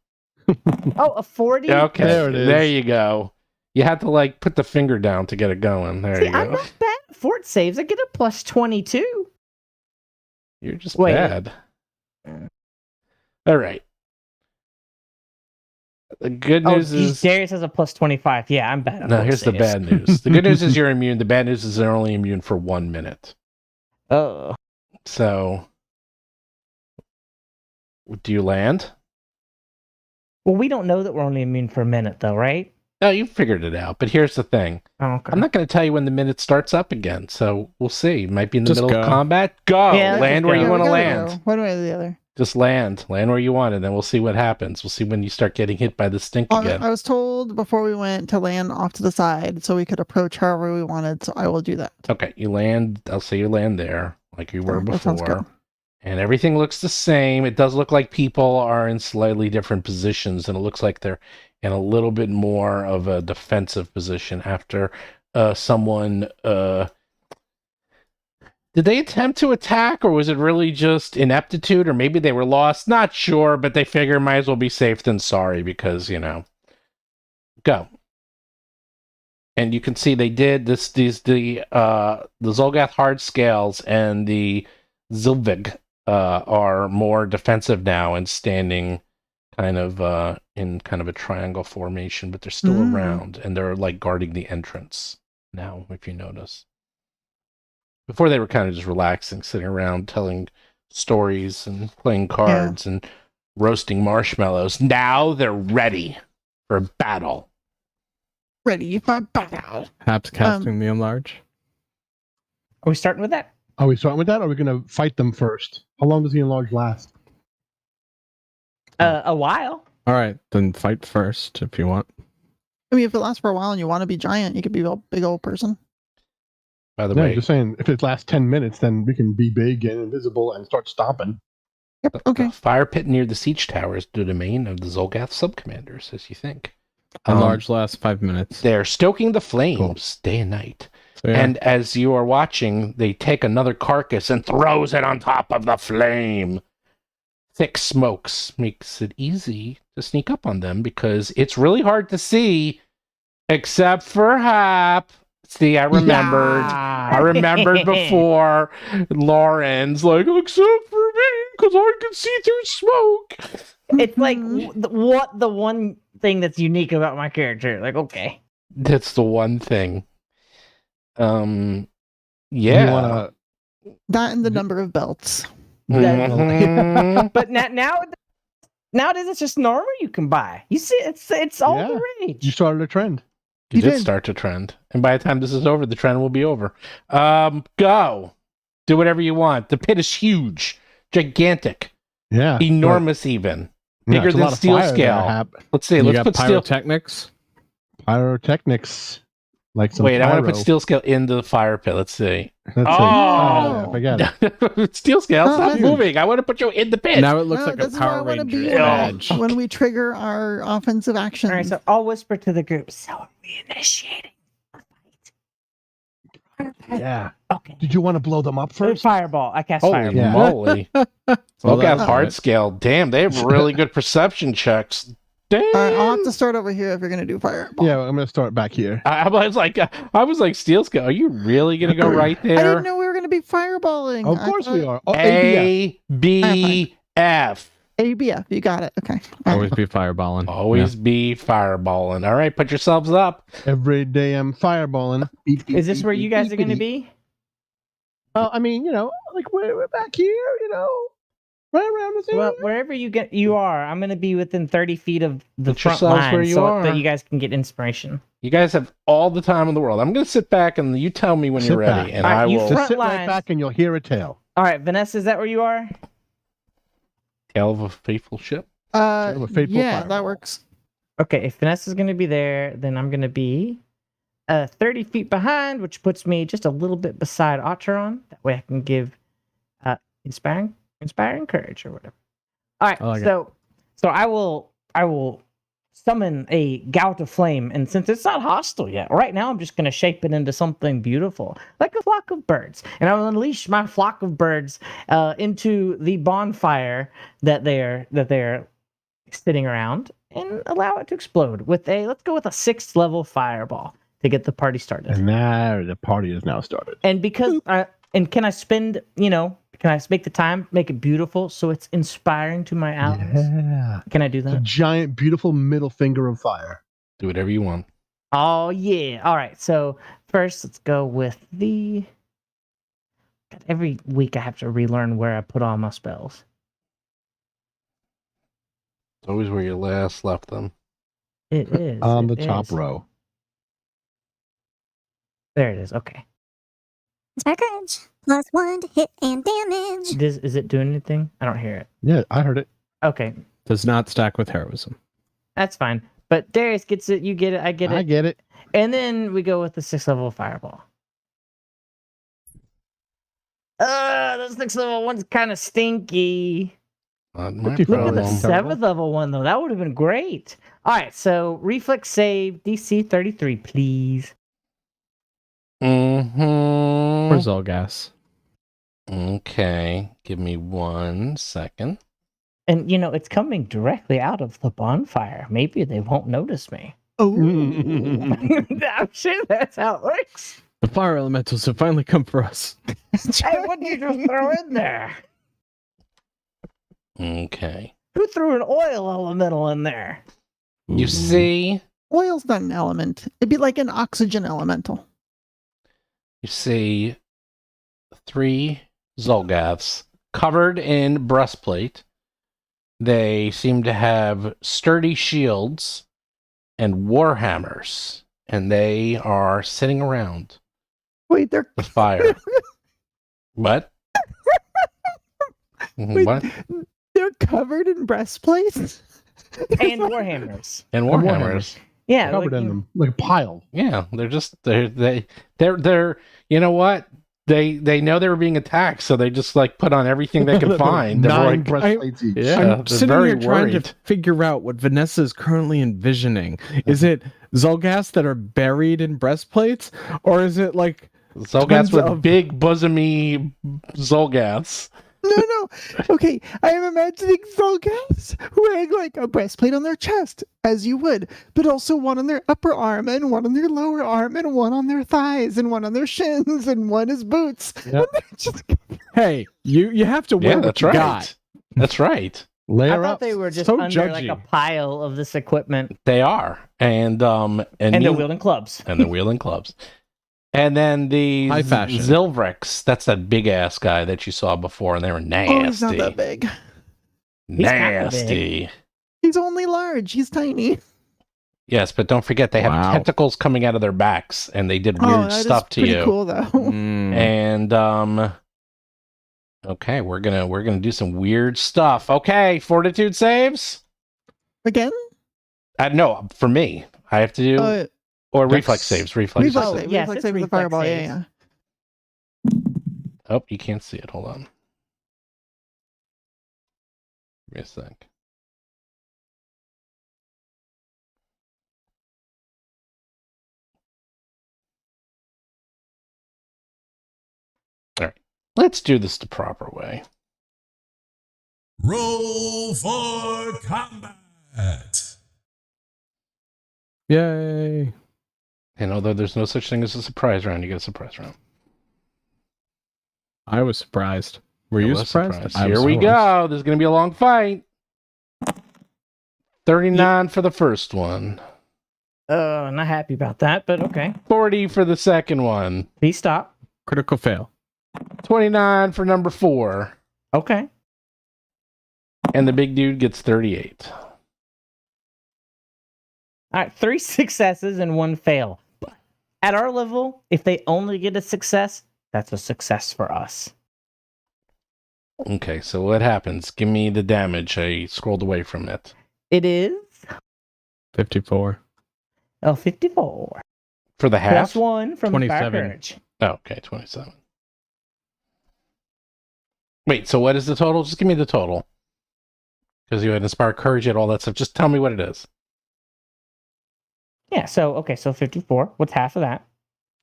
Oh, a 40? Okay, There it is. There you go. You had to like put the finger down to get it going. There See, you I'm go. not bad at fort saves. I get a plus 22. You're just Wait. bad. All right. The good Oh, news geez, is Darius has a plus 25. Yeah, I'm bad at no. fort Here's the saves. bad news. The good news is you're immune. The bad news is they're only immune for 1 minute. Oh. So, do you land? Well, we don't know that we're only immune for a minute, though, right? No, you figured it out. But here's the thing. Oh, okay. I'm not going to tell you when the minute starts up again. So we'll see. Might be in the Just middle of go. combat. Go. Yeah, let's Land just where go. you Yeah, want we to gotta land. go one way or the other. Just land. Land where you want, and then we'll see what happens. We'll see when you start getting hit by the stink again. I was told before we went to land off to the side so we could approach however we wanted, so I will do that. Okay, you land. I'll say you land there, like you were Sure, that sounds before. good. And everything looks the same. It does look like people are in slightly different positions, and it looks like they're in a little bit more of a defensive position after someone. Did they attempt to attack, or was it really just ineptitude, or maybe they were lost? Not sure, but they figure might as well be safe than sorry because, you know. Go. And you can see they did the Zolgath hard scales and the Zilvig are more defensive now and standing kind of in kind of a triangle formation, but they're still around and they're like guarding the entrance now, if you notice. Before they were kind of just relaxing, sitting around telling stories and playing cards and roasting marshmallows. Now they're ready for battle. Ready for battle. Haps casting the enlarge. Are we starting with that? Are we starting with that, or are we going to fight them first? How long does the enlarge last? A while. All right, then fight first if you want. I mean, if it lasts for a while and you want to be giant, you could be a big old person. By the No, way, just saying, if it lasts 10 minutes, then we can be big and invisible and start stomping. Yep. Okay. the fire pit near the siege tower is the domain of the Zolgath subcommanders, as you think. Enlarge lasts 5 minutes. They're stoking the flames day and night. So, yeah. And as you are watching, they take another carcass and throws it on top of the flame. Thick smokes makes it easy to sneak up on them because it's really hard to see, except for Hap. See, I remembered. I remembered before. Lauren's like, except for me, because I can see through smoke. It's like Mhm. what the one thing that's unique about my character. Like, okay. That's the one thing. Yeah. You want That and the number of belts. Mhm. But nowadays it's just normal you can buy. You see, it's all Yeah. the rage. you started a trend. You You did did. start to trend. And by the time this is over, the trend will be over. Go. Do whatever you want. The pit is huge, gigantic, Yeah. enormous even. Yeah, bigger it's a than lot of steel fire there, scale. Hap. Let's see. you Let's got put steel. pyrotechnics. Pyrotechnics. Like some Wait, I want to pyro. put steel scale into the fire pit. Let's see. That's it. Oh! Yeah, forget it. Steel scale, Oh, stop that's- moving. I want to put you in the pit. Now it looks No, like a this is where I Power wanna Rangers be badge. when we trigger our offensive action. All right, so I'll whisper to the group. So are we initiating a fight? Yeah. Okay. Okay. Did you want to blow them up first? Fireball. I cast Holy fireball. Yeah. moly. Well, Look at that's hard it. scale. Damn, they have really good perception checks. Damn. All right, I'll have to start over here if you're gonna do fireball. Yeah, I'm gonna start back here. I was like, steel scale. Are you really gonna go right I didn't there? know we were gonna be fireballing. Of course we are. Oh, ABF. ABF. ABF, you got it. Okay. All Always right. be fireballing. Always be fireballing. All right, put yourselves up. Every day I'm fireballing. Beep, beep, Is this beep, where you beep, guys beep, are going to beep. be? I mean, like we're back here, right around this area. Well, wherever you are, I'm going to be within 30 feet of the Put front yourselves line where you so are. that you guys can get inspiration. You guys have all the time in the world. I'm gonna sit back and you tell me when Sit you're ready, back. and All right, I you will. front Just sit lines. right back and you'll hear a tale. All right, Vanessa, is that where you are? Tale of a faithful ship. a fateful Yeah, fireball. that works. Okay, if Vanessa's going to be there, then I'm going to be 30 feet behind, which puts me just a little bit beside Otteron. That way I can give inspiring courage or whatever. All right, I like it. so I will summon a gout of flame, and since it's not hostile yet, right now I'm just going to shape it into something beautiful, like a flock of birds, and I will unleash my flock of birds into the bonfire that they're sitting around, and allow it to explode with let's go with a 6th level fireball to get the party started. And now the party is now started. And because can I spend, can I make the time, make it beautiful so it's inspiring to my allies? Yeah. Can I do It's a that? giant, beautiful middle finger of fire. Do whatever you want. Oh yeah. All right. So first let's go with the God, every week I have to relearn where I put all my spells. It's always where you last left them. It is. On the it top is. row. There it is. Okay. Inspire courage. +1 to hit and damage. Is it doing anything? I don't hear it. Yeah, I heard it. Okay. Does not stack with heroism. That's fine. But Darius gets it, you get it, I get it. I get it. And then we go with the 6th level fireball. The 6th level one's kind of stinky. Not Look my at the Look at the problem. Terrible. 7th level one, though. That would have been great. All right, so reflex save, DC 33, please. Mm-hmm. Or Zolgas. Okay. Give me 1 second. And, it's coming directly out of the bonfire. Maybe they won't notice me. Oh, I'm sure that's how it works. The fire elementals have finally come for us. Hey, what did you just throw in there? Okay. Who threw an oil elemental in there? You see, oil's not an element. It'd be like an oxygen elemental. 3 Zolgaths covered in breastplate. They seem to have sturdy shields and warhammers, and they are sitting around Wait, they're the fire. What? Wait. What? they're covered in breastplates. And warhammers. And And warhammers. Yeah. Covered in them. Like a pile. Yeah, they're you know what? They know they were being attacked, so they just like put on everything they could find. They're 9 like, breastplates each. yeah, I'm they're sitting very here trying worried. to figure out what Vanessa is currently envisioning. Is it Zolgas that are buried in breastplates? Or is it like Zolgaths tons with of- big bosomy Zolgaths. No. Okay, I am imagining Zolgaths wearing like a breastplate on their chest, as you would, but also one on their upper arm, and one on their lower arm, and one on their thighs, and one on their shins, and one is boots. Yep. And they're just hey, you have to wear Yeah, what that's you right. got. That's right. I Layer thought up. they were just So under like a judgy. pile of this equipment, They are, and and they're wielding clubs. and they're wielding clubs. And then the High fashion. Zilvrix, that's that big ass guy that you saw before, and they were nasty. oh, he's not that big. He's kinda Nasty. He's only large. He's tiny. Yes, but don't forget they have Wow. tentacles coming out of their backs, and they did weird that is stuff to pretty you. cool though. Mm. And okay, we're gonna do some weird stuff. Okay, fortitude saves. Again? No, for me, I have to do or Dex- reflex saves. Reflex. Reflex Oh, save. yes, Reflex it's save with the reflex fireball. saves. Yeah. Oh, you can't see it. Hold on. Give me a sec. Let's do this the proper way. Roll for combat. Yay. And although there's no such thing as a surprise round, you get a surprise round. I was surprised. Were I you was surprised? I Here was we surprised. go. This is going to be a long fight. 39 for the first one. Not happy about that, but okay. 40 for the second one. Please stop. Critical fail. 29 for number 4. Okay. And the big dude gets 38. All right, 3 successes and 1 fail. But at our level, if they only get a success, that's a success for us. Okay, so what happens? Give me the damage. I scrolled away from it. It is 54. 54. For the half? Plus 1 from the Fire 27. Courage. Oh, okay, 27. Wait, so what is the total? Just give me the total. Because you had Inspire Courage and all that stuff. Just tell me what it is. Yeah, so 54. What's half of that?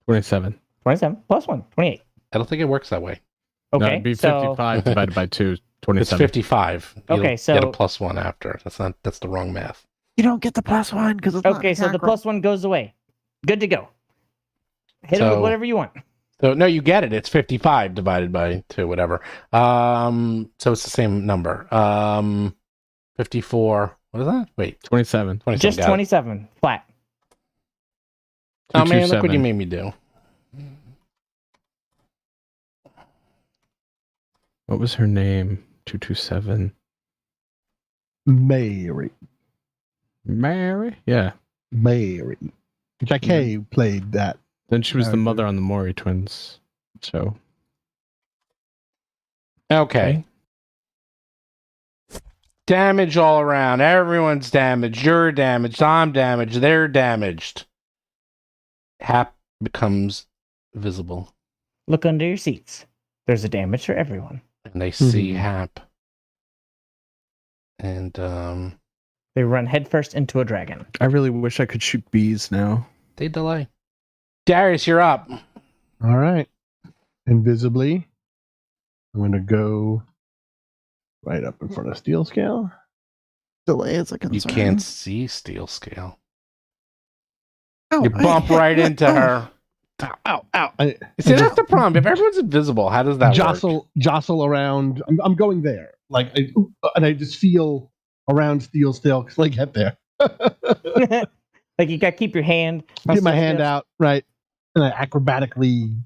27. 27 plus 1, 28. I don't think it works that way. Okay, No, it'd be so 55 divided by 2, It's 27. 55. You'll Okay, so- get a plus 1 after. That's the wrong math. You don't get the +1 because it's okay, so the plus 1 goes away. Good to go. Hit it with So- whatever you want. So no, you get it. It's 55 divided by 2, whatever. So it's the same number. 54. What is that? Wait, 27. 27. Just got it. 27 flat. Oh man, look what 227. you made me do. What was her name? 227. Mary. Mary? Yeah. Mary. Jack Hay played that. Then she was the Character. mother on the Maury twins show. Okay. Damage all around. Everyone's damaged. You're damaged. I'm damaged. They're damaged. Hap becomes visible, Look under your seats. There's a damage for everyone. and they see Mhm. Hap. And They run headfirst into a dragon. I really wish I could shoot bees now. they delay. Darius, you're up. All right. Invisibly, I'm going to go right up in front of Steel Scale. delay is a concern. You can't see Steel Scale. Oh, You bump right into her. Ow, ow, ow. See, that's the problem. If everyone's invisible, how does that work? Jostle around. I'm going there. And I just feel around Steel Scale till I get there. Like you got to keep your hand. on Get my stuff. hand out, right? And I acrobatically,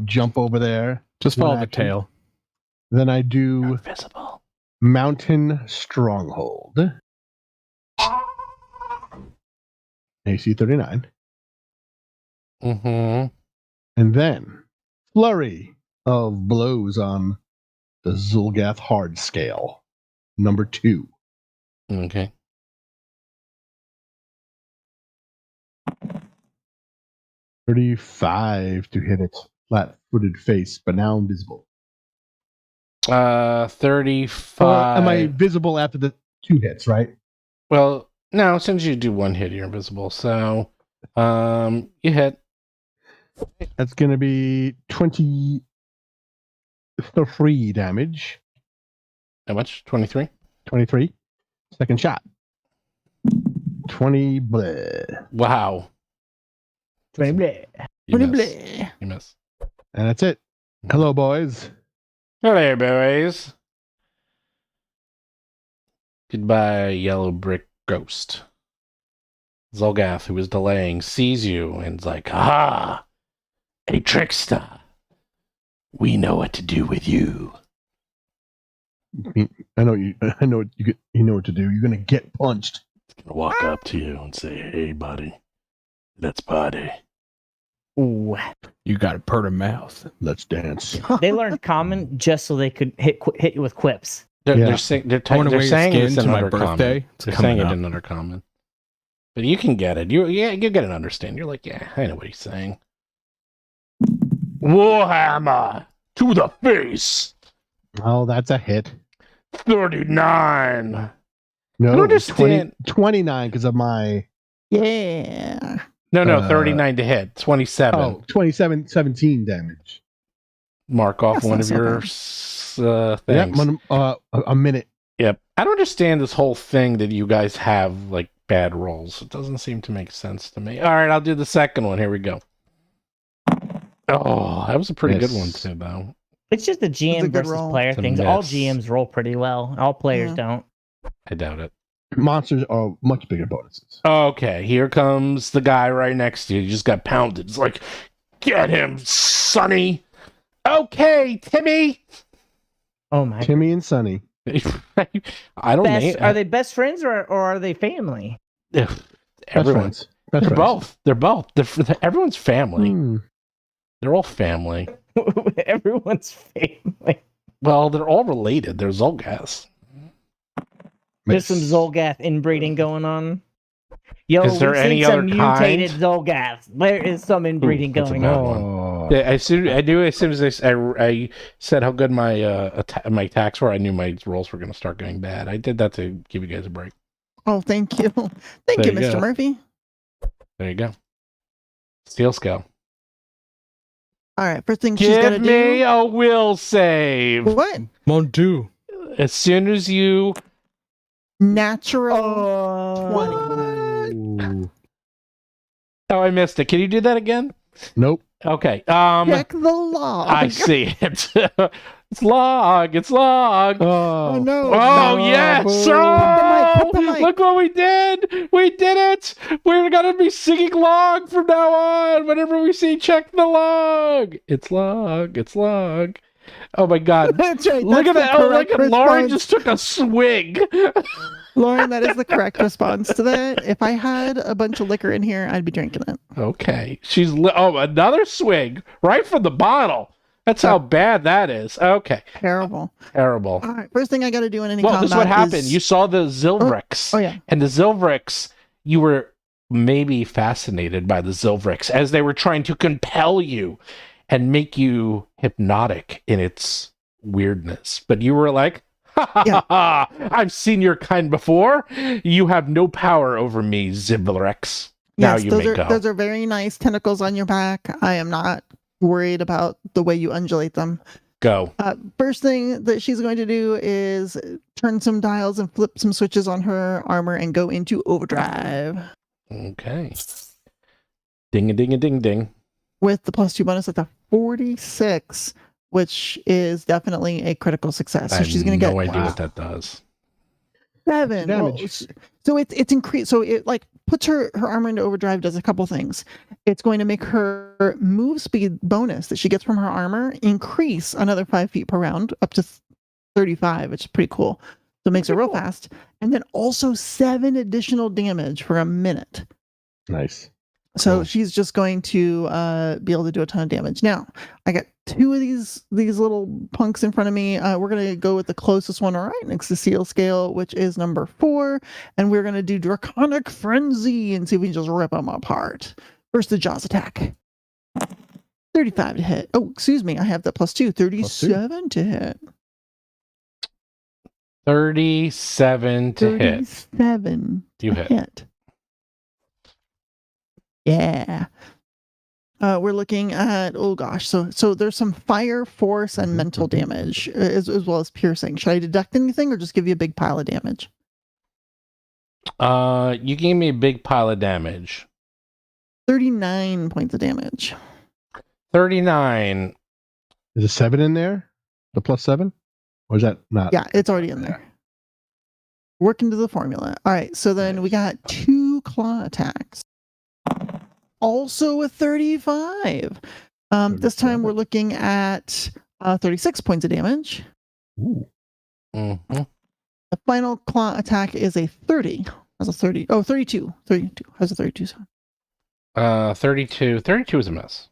jump over there. Just follow the Action. tail. Then I You're do invisible. Mountain Stronghold. AC 39. Mm-hmm. And then Flurry of Blows on the Zulgath Hard Scale. Number 2. Okay. $35 to hit its flat-footed face, but now invisible. 35. Am I visible after the 2 hits, right? Well, no, as soon as you do 1 hit, you're invisible. So, you hit. That's going to be 23 damage. How much? 23? 23. Second shot. 20. Bleh. Wow. 20 bleh. You miss. Bleh. You miss. And that's it. Hello, boys. Hello, boys. Goodbye, yellow brick ghost. Zolgath, who is delaying, sees you and's like, "Ah, a trickster. We know what to do with you." I know you. I know what you know what to do. You're gonna get punched. He's gonna walk up to you and say, "Hey, buddy, let's party." Ooh. You got a purty mouth. Let's dance. They learned common just so they could hit you with quips. They're Yeah. they're saying they're, I want to they're wear your saying skin it's to an my undercommon. birthday. It's They're coming saying it up. in undercommon, but you can get it. You get an understand. You're like, yeah, I know what he's saying. Warhammer to the face. Oh, that's a hit. 39. I No, don't understand. 29 because of my Yeah. No, Uh, 39 to hit. 27. 27, 17 damage. mark off That's one not of so your Yeah, things. a minute. Yep. I don't understand this whole thing that you guys have like bad rolls. It doesn't seem to make sense to me. All right, I'll do the second one. Here we go. Oh, that was a pretty good one Yes. too, though. It's just the a GM good versus roll. player It's a things. All miss. GMs roll pretty well. All players Yeah. don't. I doubt it. Monsters are much bigger bonuses. Okay, here comes the guy right next to you. He just got pounded. It's like, get him, Sonny. Okay, Timmy. Oh my. Timmy and Sonny. I don't know. Are they best friends or are they family? Everyone's. Best They're friends. both. They're both. Everyone's family. Hmm. They're all family. Everyone's family. Well, they're all related. They're Zolgaths. There's some Zolgath inbreeding going on. Yo, Is there we've any seen some other mutated kind? Zolgaths. There is some inbreeding that's a going bad on. one. Yeah, as soon as I said how good my my attacks were, I knew my rolls were going to start getting bad. I did that to give you guys a break. Oh, thank you. Thank There you, you Mr. go. Murphy. There you go. Steel scale. All right, first thing she's Give gonna me do. a will save. What? Won't do. As soon as you. Natural 20. Ooh. Oh, I missed it. Can you do that again? Nope. Okay. Check the log. I see it. It's log. It's log. Oh, no. Oh, no, yes! boo. Oh, Put the mic. look what we did! We did it! We're gonna be singing log from now on. Whenever we see check the log, it's log. It's log. Oh my god! That's right. Look at that's that! the Oh, look correct at Lauren response. just took a swig. Lauren, that is the correct response to that. If I had a bunch of liquor in here, I'd be drinking it. Okay, another swig right from the bottle. That's how bad that is. Okay, Terrible. terrible. All right, first thing I got to do in any Well, combat this is what happened. is- You saw the Zilvrix. Oh, yeah. And the Zilvrix, you were maybe fascinated by the Zilvrix as they were trying to compel you and make you hypnotic in its weirdness. But you were like, ha ha ha ha, I've seen your kind before. You have no power over me, Zilvrix. Now Yes, you those may are go. those are very nice tentacles on your back. I am not worried about the way you undulate them. Go. First thing that she's going to do is turn some dials and flip some switches on her armor and go into overdrive Okay. Ding a ding a ding ding. with the +2 bonus at the 46, which is definitely a critical success. So I she's have going to get no idea what that does. 7 damage. So it's increased. So it like puts her armor into overdrive. Does a couple things. It's going to make her move speed bonus that she gets from her armor increase another 5 feet per round up to 35, which is pretty cool. So it makes her real fast, and then also 7 additional damage for a minute. Nice. So Cool. she's just going to be able to do a ton of damage. Now, I got 2 of these little punks in front of me. We're going to go with the closest one right next to Seal Scale, which is number 4. And we're going to do Draconic Frenzy and see if we can just rip them apart. First, the Jaws attack. 35 to hit. Oh, excuse me. I have the +2. 37 to hit. 37 to hit. 37 You to hit. Yeah. We're looking at so there's some fire, force, and mental damage as well as piercing. Should I deduct anything or just give you a big pile of damage? You gave me a big pile of damage. 39 points of damage. 39. Is a 7 in there? The +7? Or is that not? Yeah, it's already in there. Work into the formula. All right, so then we got 2 claw attacks. Also a 35. This time we're looking at 36 points of damage. Ooh. Mm-hmm. The final claw attack is a 30. How's a 30? Oh, 32. 32. How's a 32 sound? 32. 32 is a miss.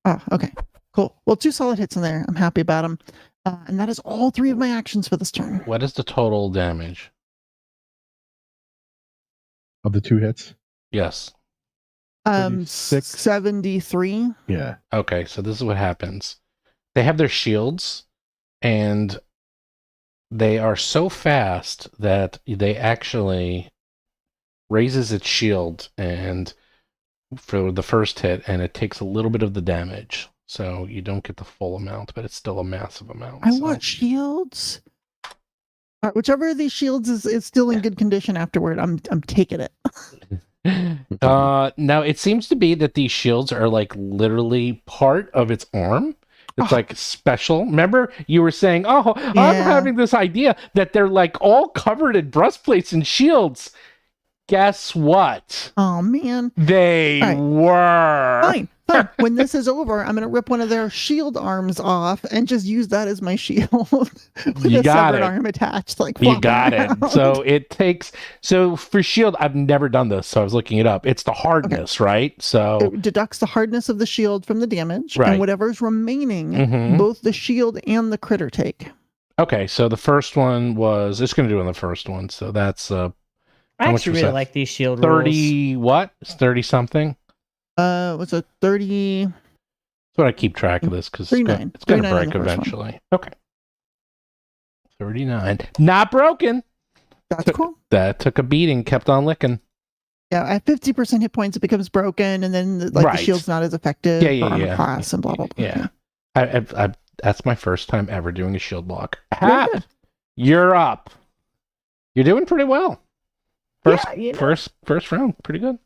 Oh, okay. Cool. Well, 2 solid hits in there. I'm happy about them. And that is all 3 of my actions for this turn. What is the total damage? Of the 2 hits? Yes. 36. 73. Yeah. Okay, so this is what happens. They have their shields, and they are so fast that they actually raises its shield and for the first hit, and it takes a little bit of the damage. So you don't get the full amount, but it's still a massive amount. I so. want shields. All right, whichever of these shields is still in good condition afterward, I'm taking it. Now it seems to be that these shields are like literally part of its arm. It's like special. Remember you were saying, "Oh, I'm having this idea that they're like all covered in breastplates and shields." Guess what? Oh man. They were. Fine. When this is over, I'm gonna rip one of their shield arms off and just use that as my shield. With You a got severed it. arm attached. Like You got flopping it. So it takes. So for shield, I've never done this, so I was looking it up. It's the hardness, right? So it deducts the hardness of the shield from the damage, Right. and whatever's remaining, Mhm. both the shield and the critter take. Okay, so the first one was. It's going to do in the first one, so that's I How much actually was really that? like these shield 30. What? It's 30 something. What's a 30? That's what I keep track of this because 39. it's going to 39 on break the first one. eventually. Okay. 39. Not broken. That's cool. That took a beating. Kept on licking. Yeah, at 50% hit points, it becomes broken, and then the Right. shield's not as effective Yeah, for armor yeah. class and blah blah blah. Yeah. I that's my first time ever doing a shield block. Very Hap, good. you're up. You're doing pretty well. First, Yeah, you know. first round, pretty good.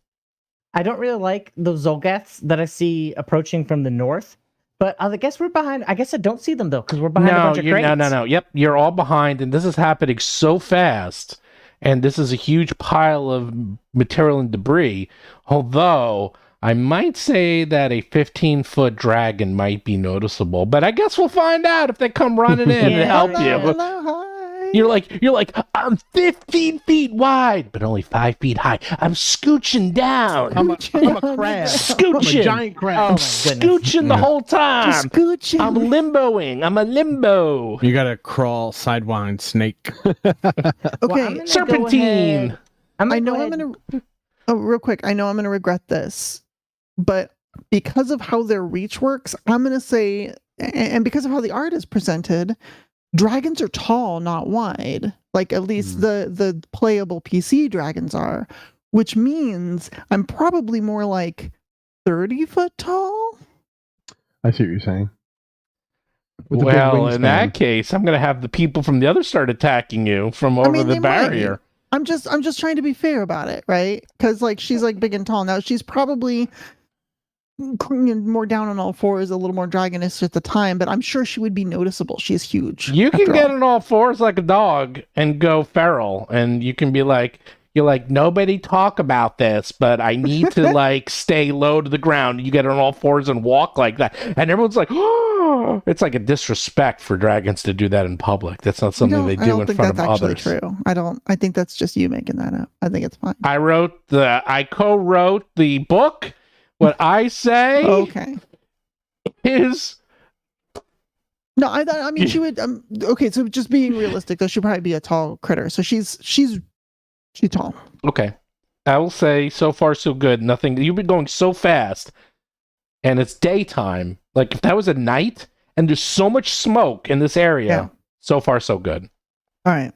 I don't really like those Zolgaths that I see approaching from the north, but I guess we're behind. I guess I don't see them though because we're behind a bunch of crates. No. Yep, you're all behind, and this is happening so fast. And this is a huge pile of material and debris. Although I might say that a 15-foot dragon might be noticeable, but I guess we'll find out if they come running in Yeah. and help Hello, you. hello, hi. You're like, I'm 15 feet wide, but only 5 feet high. I'm scooching down. I'm a crab. I'm a Scooching. giant Oh crab. my I'm goodness. scooching the whole time. Just scooching. I'm limboing. I'm a limbo. You gotta crawl sidewind snake. Okay, Well, I'm gonna Serpentine. go ahead- I know I'm gonna. Oh, real quick, I know I'm gonna regret this, but because of how their reach works, I'm gonna say, and because of how the art is presented, dragons are tall, not wide. Like at least the playable PC dragons are, which means I'm probably more like 30-foot tall. I see what you're saying. With the big Well, in that wingspan. case, I'm going to have the people from the other start attacking you from over mean, the they might. barrier. I'm just trying to be fair about it, right? Because like she's like big and tall. Now she's probably more down on all fours, a little more dragonish at the time, but I'm sure she would be noticeable. She's huge. You can after get all. on all fours like a dog and go feral, and you can be like, you're like, nobody talk about this, but I need to like stay low to the ground. You get on all fours and walk like that, and everyone's like, oh, it's like a disrespect for dragons to do that in public. That's not something they I do don't in think front of that's actually others. true. I think that's just you making that up. I think it's fine. I co-wrote the book. What I say Okay. is No, I mean she would. Okay, so just being realistic, though, she'd probably be a tall critter. So she's tall. okay. I will say so far so good. Nothing. You've been going so fast, and it's daytime. Like if that was at night, and there's so much smoke in this area. Yeah. So far so good. All right,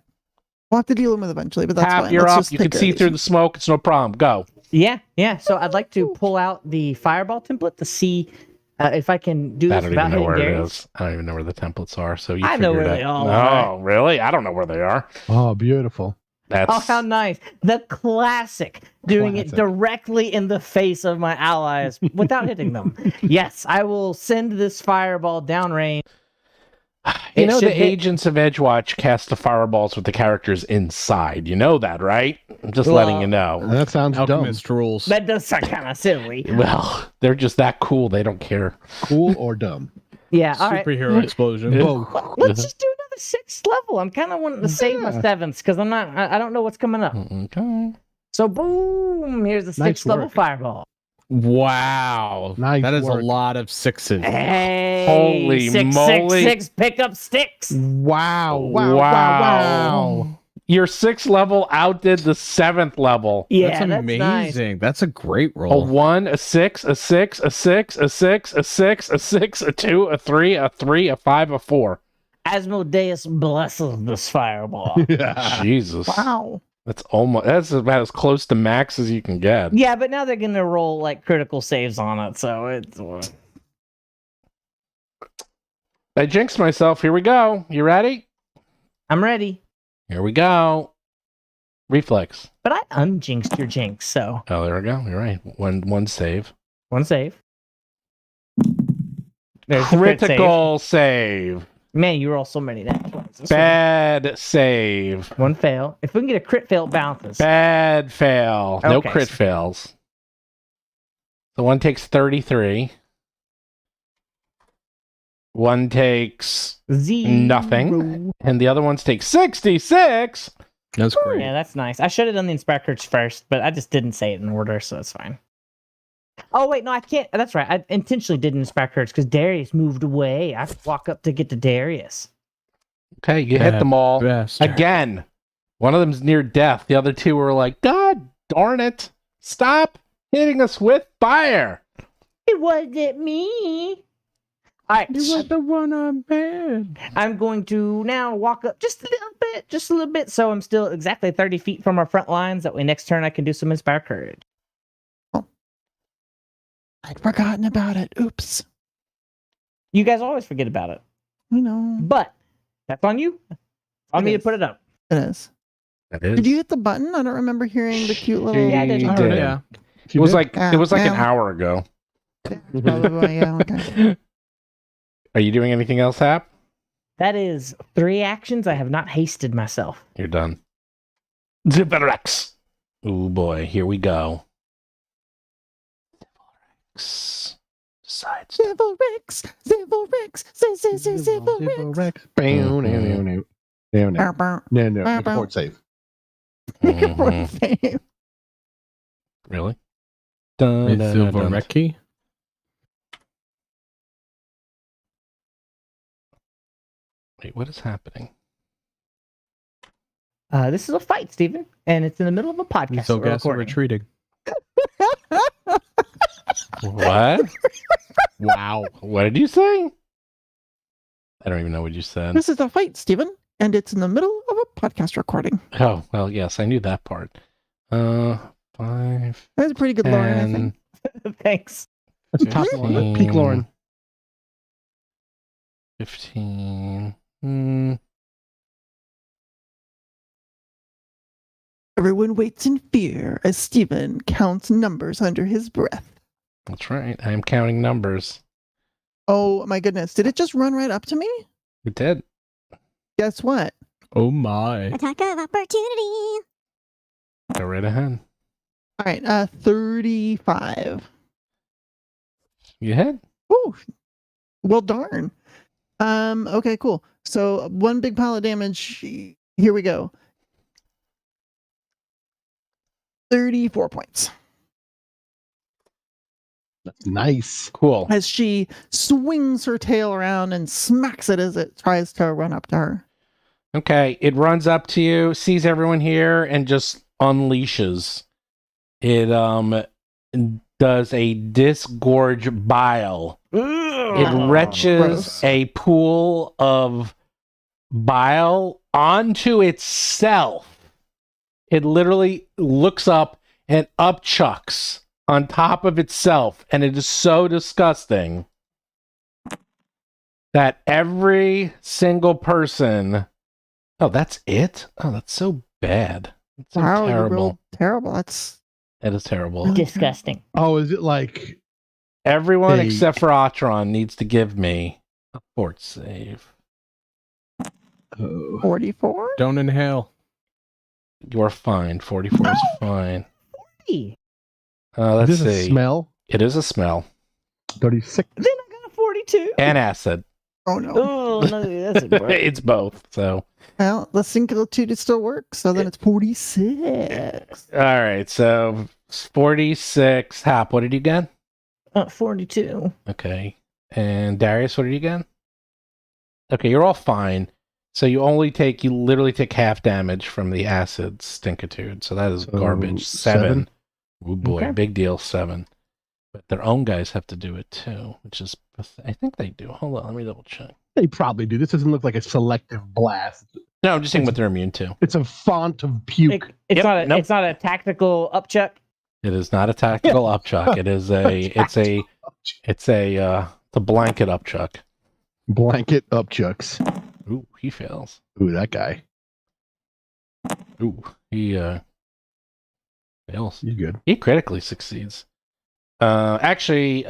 we'll have to deal with it eventually, but that's Hap, fine. you're Let's up. just You take can care see of through these. the smoke. It's no problem. Go. Yeah. So I'd like to pull out the fireball template to see if I can do I this don't without even know hitting where it Darius. is. I don't even know where the templates are. So you I know figure where it they out. all are. Oh, really? I don't know where they are. Oh, beautiful. That's Oh, how nice. The classic. Doing it Classic. directly in the face of my allies without hitting them. Yes, I will send this fireball downrange. You It know, should the hit- agents of Edgewatch cast the fireballs with the characters inside. You know that, right? I'm just letting you know. That sounds Alchemist rules. That does sound kind of silly. Well, they're just that cool. They don't care. dumb. Cool or dumb? Yeah, all right. Superhero explosion. Both. Let's just do another 6th level. I'm kind of wanting to save my Yeah. 7ths because I don't know what's coming up. Okay. So boom, here's the 6th Nice level work. fireball. Wow. Nice That is work. a lot of sixes. Hey, Holy 6, moly. 6, 6, pick up sticks. Wow. Wow. Your 6th level outdid the 7th level. Yeah, that's that's nice. amazing. That's a great A roll. 1, a 6, a 6, a 6, a 6, a 6, a 6, a 2, a 3, a 3, a 5, a 4. Asmodeus blesses this fireball. Yeah. Jesus. Wow. That's about as close to max as you can get. Yeah, but now they're gonna roll like critical saves on it, so it's I jinxed myself. Here we go. You ready? I'm ready. Here we go. Reflex. But I unjinxed your jinx, so Oh, there we go. You're right. One save. one save. There's the crit save. Critical save. Man, you roll so many natural ones. Bad save. One fail. If we can get a crit fail, it bounces. Bad fail. No Okay. crit fails. So one takes 33. One takes nothing. And the other ones take 66. That's great. Yeah, that's nice. I should have done the inspectors first, but I just didn't say it in order, so it's fine. Oh, wait, no, I can't. That's right. I intentionally did inspectors because Darius moved away. I have to walk up to get to Darius. Okay, you hit them all. Bastard. Again. One of them's near death. The other two were like, God darn it. Stop hitting us with fire. It wasn't me. All right. You were the one on bed. I'm going to now walk up just a little bit, so I'm still exactly 30 feet from our front lines. That way next turn I can do some Inspire Courage. I'd forgotten about it. Oops. You guys always forget about it. I know. But that's on you. On It me to is. put it up. It is. That is. Did you hit the button? I don't remember hearing the cute little. Yeah, I did. She Oh, did. yeah. It was like Ah, it was like an yeah. hour ago. Probably, yeah, okay. Are you doing anything else, Hap? That is 3 actions. I have not hasted myself. You're done. Zivarex. Oh boy, here we go. Zivarex decides. Civil Rex, Civil Rex. No, fort save. Mhm. Really? Dun, It's dun, dun, dun. Silvereki. Wait, what is happening? This is a fight, Steven, and it's in the middle of a podcast. So that we're guess we're recording. retreating. What? Wow. What did you say? I don't even know what you said. This is a fight, Stephen, and it's in the middle of a podcast recording. Oh, well, yes, I knew that part. 5, That's a pretty good Lauren, I 10, think. Thanks. That's top Lauren. Peak Lauren. 15. Everyone waits in fear as Stephen counts numbers under his breath. That's right. I am counting numbers. Oh my goodness. Did it just run right up to me? It did. Guess what? Oh my. Attack of opportunity. Go right ahead. All right, 35. You hit? Oh, well, darn. Okay, cool. So one big pile of damage. Here we go. 34 points. That's nice. Cool. As she swings her tail around and smacks it as it tries to run up to her. Okay, it runs up to you, sees everyone here, and just unleashes. It does a disgorge bile. It retches gross. a pool of bile onto itself. It literally looks up and upchucks on top of itself, and it is so disgusting that every single person. Oh, that's it? Oh, that's so bad. That's so Wow, you terrible. rolled terrible. That's That is terrible. Disgusting. Oh, is it like Everyone Hey. except for Atron needs to give me a fort save. 44? Don't inhale. You're fine. 44 is fine. Hey, Let's is this see. a smell? It is a smell. 36. then I got a 42. And acid. Oh no. Oh, no, that's a gross. It's both. So, Well, the singletude still works, so then it's 46. all right. So 46. Hap, what did you get? 42. Okay. And Darius, what did you get? Okay, you're all fine. So you literally take half damage from the acid stinkitude. So that is So, garbage. 7? 7. Oh boy, Okay. big deal. 7. But their own guys have to do it too, which is, I think they do. Hold on, let me double check. They probably do. This doesn't look like a selective blast. No, I'm just saying what they're immune to. It's a font of puke. It's Yep, nope. it's not a tactical upchuck. It is not a tactical upchuck. It is it's a blanket upchuck. Blanket up, Chucks. Ooh, he fails. Ooh, that guy. Ooh, he fails. You good? He critically succeeds. Actually,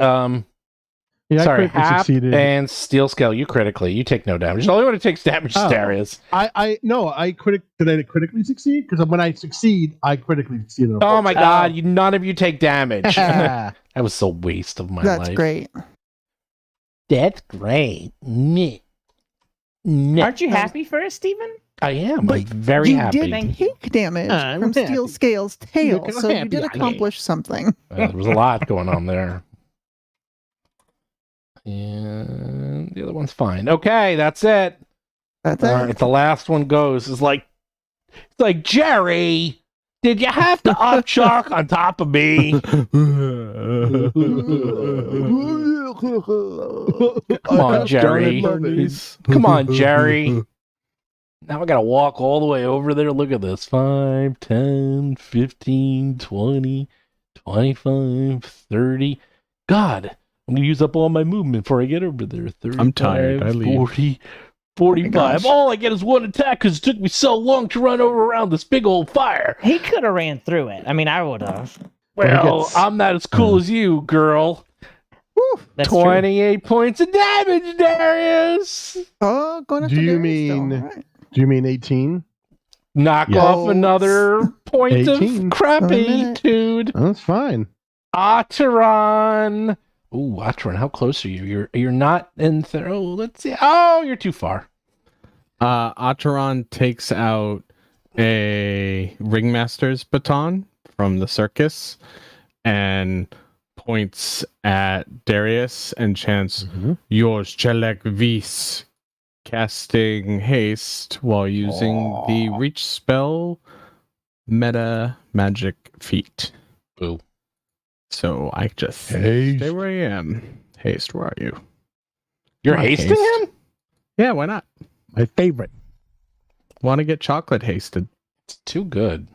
Yeah, sorry, I critically Hap succeeded. and Steel Scale, you critically. You take no damage. The only one who takes damage is Oh. Darius. Did I critically succeed? Because when I succeed, I critically succeed. Oh my god, none of you take damage. God. That was a waste of my That's life. great. That's great. Meh. Meh. Aren't you happy for us, Steven? I am. But I'm very you happy. did take damage I'm from Steel happy. Scale's tail, Look, I'm so you happy, did yeah. accomplish something. There was a lot going on there. And the other one's fine. Okay, that's it. That's All it. right, the last one goes. It's like Jerry, did you have to upchuck on top of me? Come on, Jerry. Come on, Jerry. Now I gotta walk all the way over there. Look at this. 5, 10, 15, 20, 25, 30. God, I'm gonna use up all my movement before I get over there. 35, I'm tired. I leave. 40, 45. gosh. All I get is one attack because it took me so long to run over around this big old fire. He could have ran through it. I mean, I would have. Well, I'm not as cool as you, girl. That's true. 28 points of damage, Darius. Oh, going Do after you Darius still. mean- All right. Do you mean 18? Knock Yeah. off another point 18. of crappy, minute. dude. That's fine. Ataran. Ooh, Ataran, how close are you? You're not in oh, let's see. Oh, you're too far. Ataran takes out a ringmaster's baton from the circus and points at Darius and chants, "Yours Chelek Vis," casting haste while using the reach spell meta magic feat. Ooh. So I just Haste. stay where I am. Haste, where are you? You're Come on, hasting haste. him? Yeah, why not? My favorite. Want to get chocolate hasted. It's too good.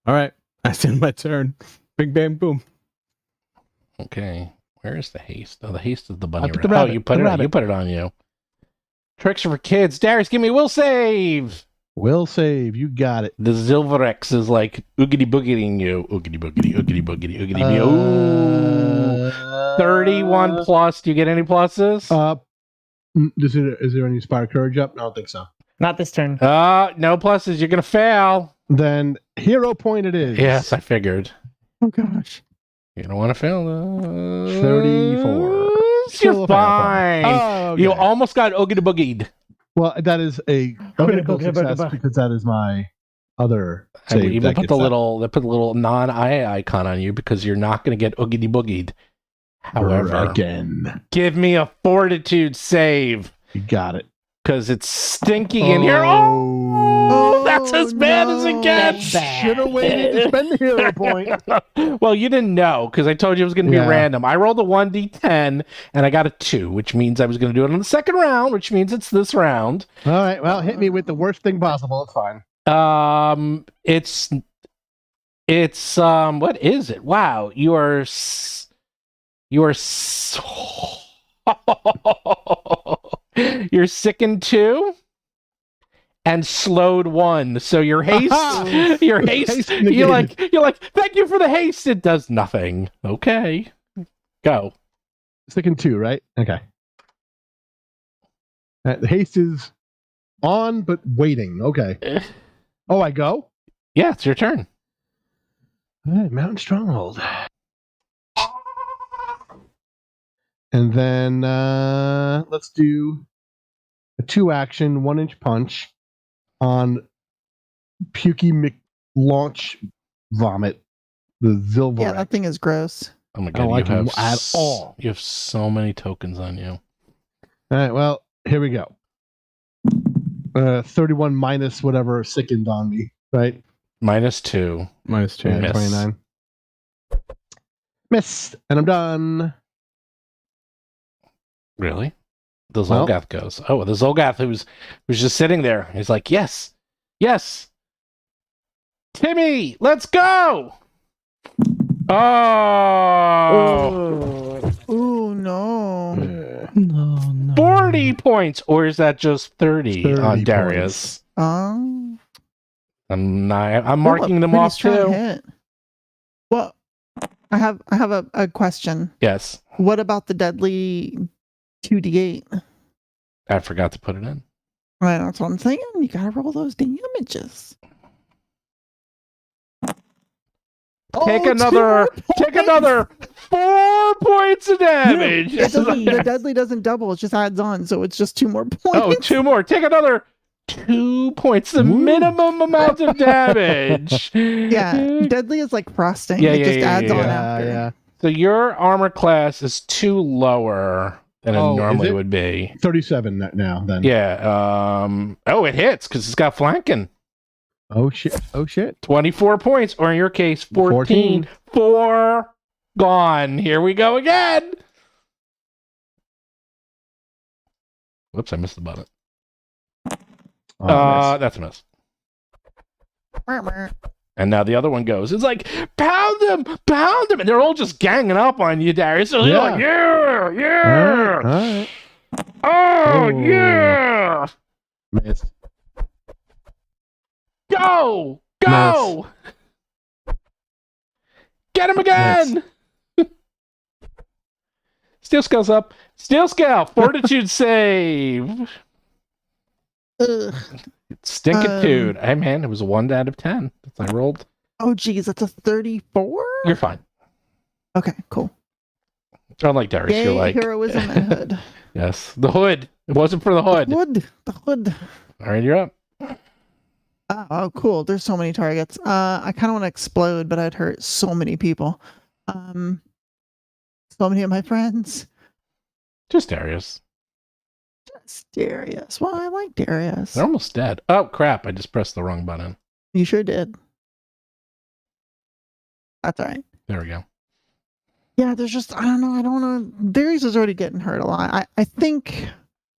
All right, that's in my turn. Big bang boom. Okay. Where is the haste? Oh, the haste is the bunny put the rabbit. Oh, rabbit, you put the it rabbit. you put it on you. Tricks are for kids. Darius, give me a will save. Will save. You got it. The Zilverex is like oogity boogeting you. Oogity boogity, oogity boogity, oogity Ooh. 31 plus. Do you get any pluses? Is there any Inspire Courage up? I don't think so. Not this turn. No pluses. You're going to fail. Then hero point it is. Yes, I figured. Oh gosh. You don't want to fail. 34. You're Still a fail fine. point. Oh, okay. You almost got oogity boogied. Well, that is a critical success because that is my other And save. we even that put gets the that. little non-eye icon on you because you're not going to get oogity boogied. However, again, give me a fortitude save you got it. because it's stinky in here. Oh, that's as bad as it gets. Should have waited to spend the hero point. Well, you didn't know because I told you it was going to be Yeah. random. I rolled a 1d10 and I got a 2, which means I was going to do it on the second round, which means it's this round. All right, well, hit me with the worst thing possible. It's fine. It's what is it? Wow, you're you're sickened 2 and slowed 1. So your haste, your haste, Haste you're negated. like, thank you for the haste. It does nothing. Okay, go. Second 2, right? Okay. The haste is on, but waiting. Okay. Oh, I go? Yeah, it's your turn. All right, Mountain Stronghold. And then let's do a 2-action, 1-inch punch on Pukey McLaunch Vomit, the Zilver. Yeah, that thing is gross. Oh my I god, don't like you him have at all. You have so many tokens on you. All right, well, here we go. 31 minus whatever sickened on me, right? -2. -2. Yeah, Miss. 29. Miss, and I'm done. Really? The Well- Zolgath goes. Oh, the Zolgath who's just sitting there. He's like, yes, Timmy, let's go. Oh, Ooh, no. No, no. 40 30 points, or is that just 30 on 30 Darius? Um, I'm oh, marking a them pretty off strong too. hit. Well, I have a question. Yes, What about the deadly 2d8? I forgot to put it in. Right, that's what I'm saying. You gotta roll those damages. Take Oh, another 4 points of damage. It doesn't, the deadly doesn't double, it just adds on, so it's just 2 more points. Oh, 2 more. Take another 2 points, the minimum amount of damage. Yeah, deadly is like frosting. Yeah, it yeah, just yeah, adds yeah, on yeah. after. Yeah. So your armor class is 2 lower than it Oh, is normally it? would be. 37 now, then. Yeah. Oh, it hits because it's got flanking. Oh, shit. 24 points, or in your case, 14. 4 gone. Here we go again. Whoops, I missed the button. Oh, That's a miss. And now the other one goes. It's like, pound him. And they're all just ganging up on you, Darius. So you're like, yeah. All right. Oh, Oh. yeah. Miss. Go. Get him again. Steel scale's up. Steel scale. Fortitude save. Ugh. Stinkitude. Hey, man, it was a 1 out of 10. I rolled. Oh, geez, that's a 34? You're fine. Okay, cool. Unlike Darius, Yay, you're like... heroism and hood. Yes. The hood. It wasn't for the hood. The hood. All right, you're up. Oh, cool. There's so many targets. I kind of want to explode, but I'd hurt so many people. So many of my friends. Just Darius. Just Darius. Well, I like Darius. They're almost dead. Oh, crap. I just pressed the wrong button. You sure did. That's all right. There we go. Yeah, there's just, I don't know. Darius is already getting hurt a lot. I think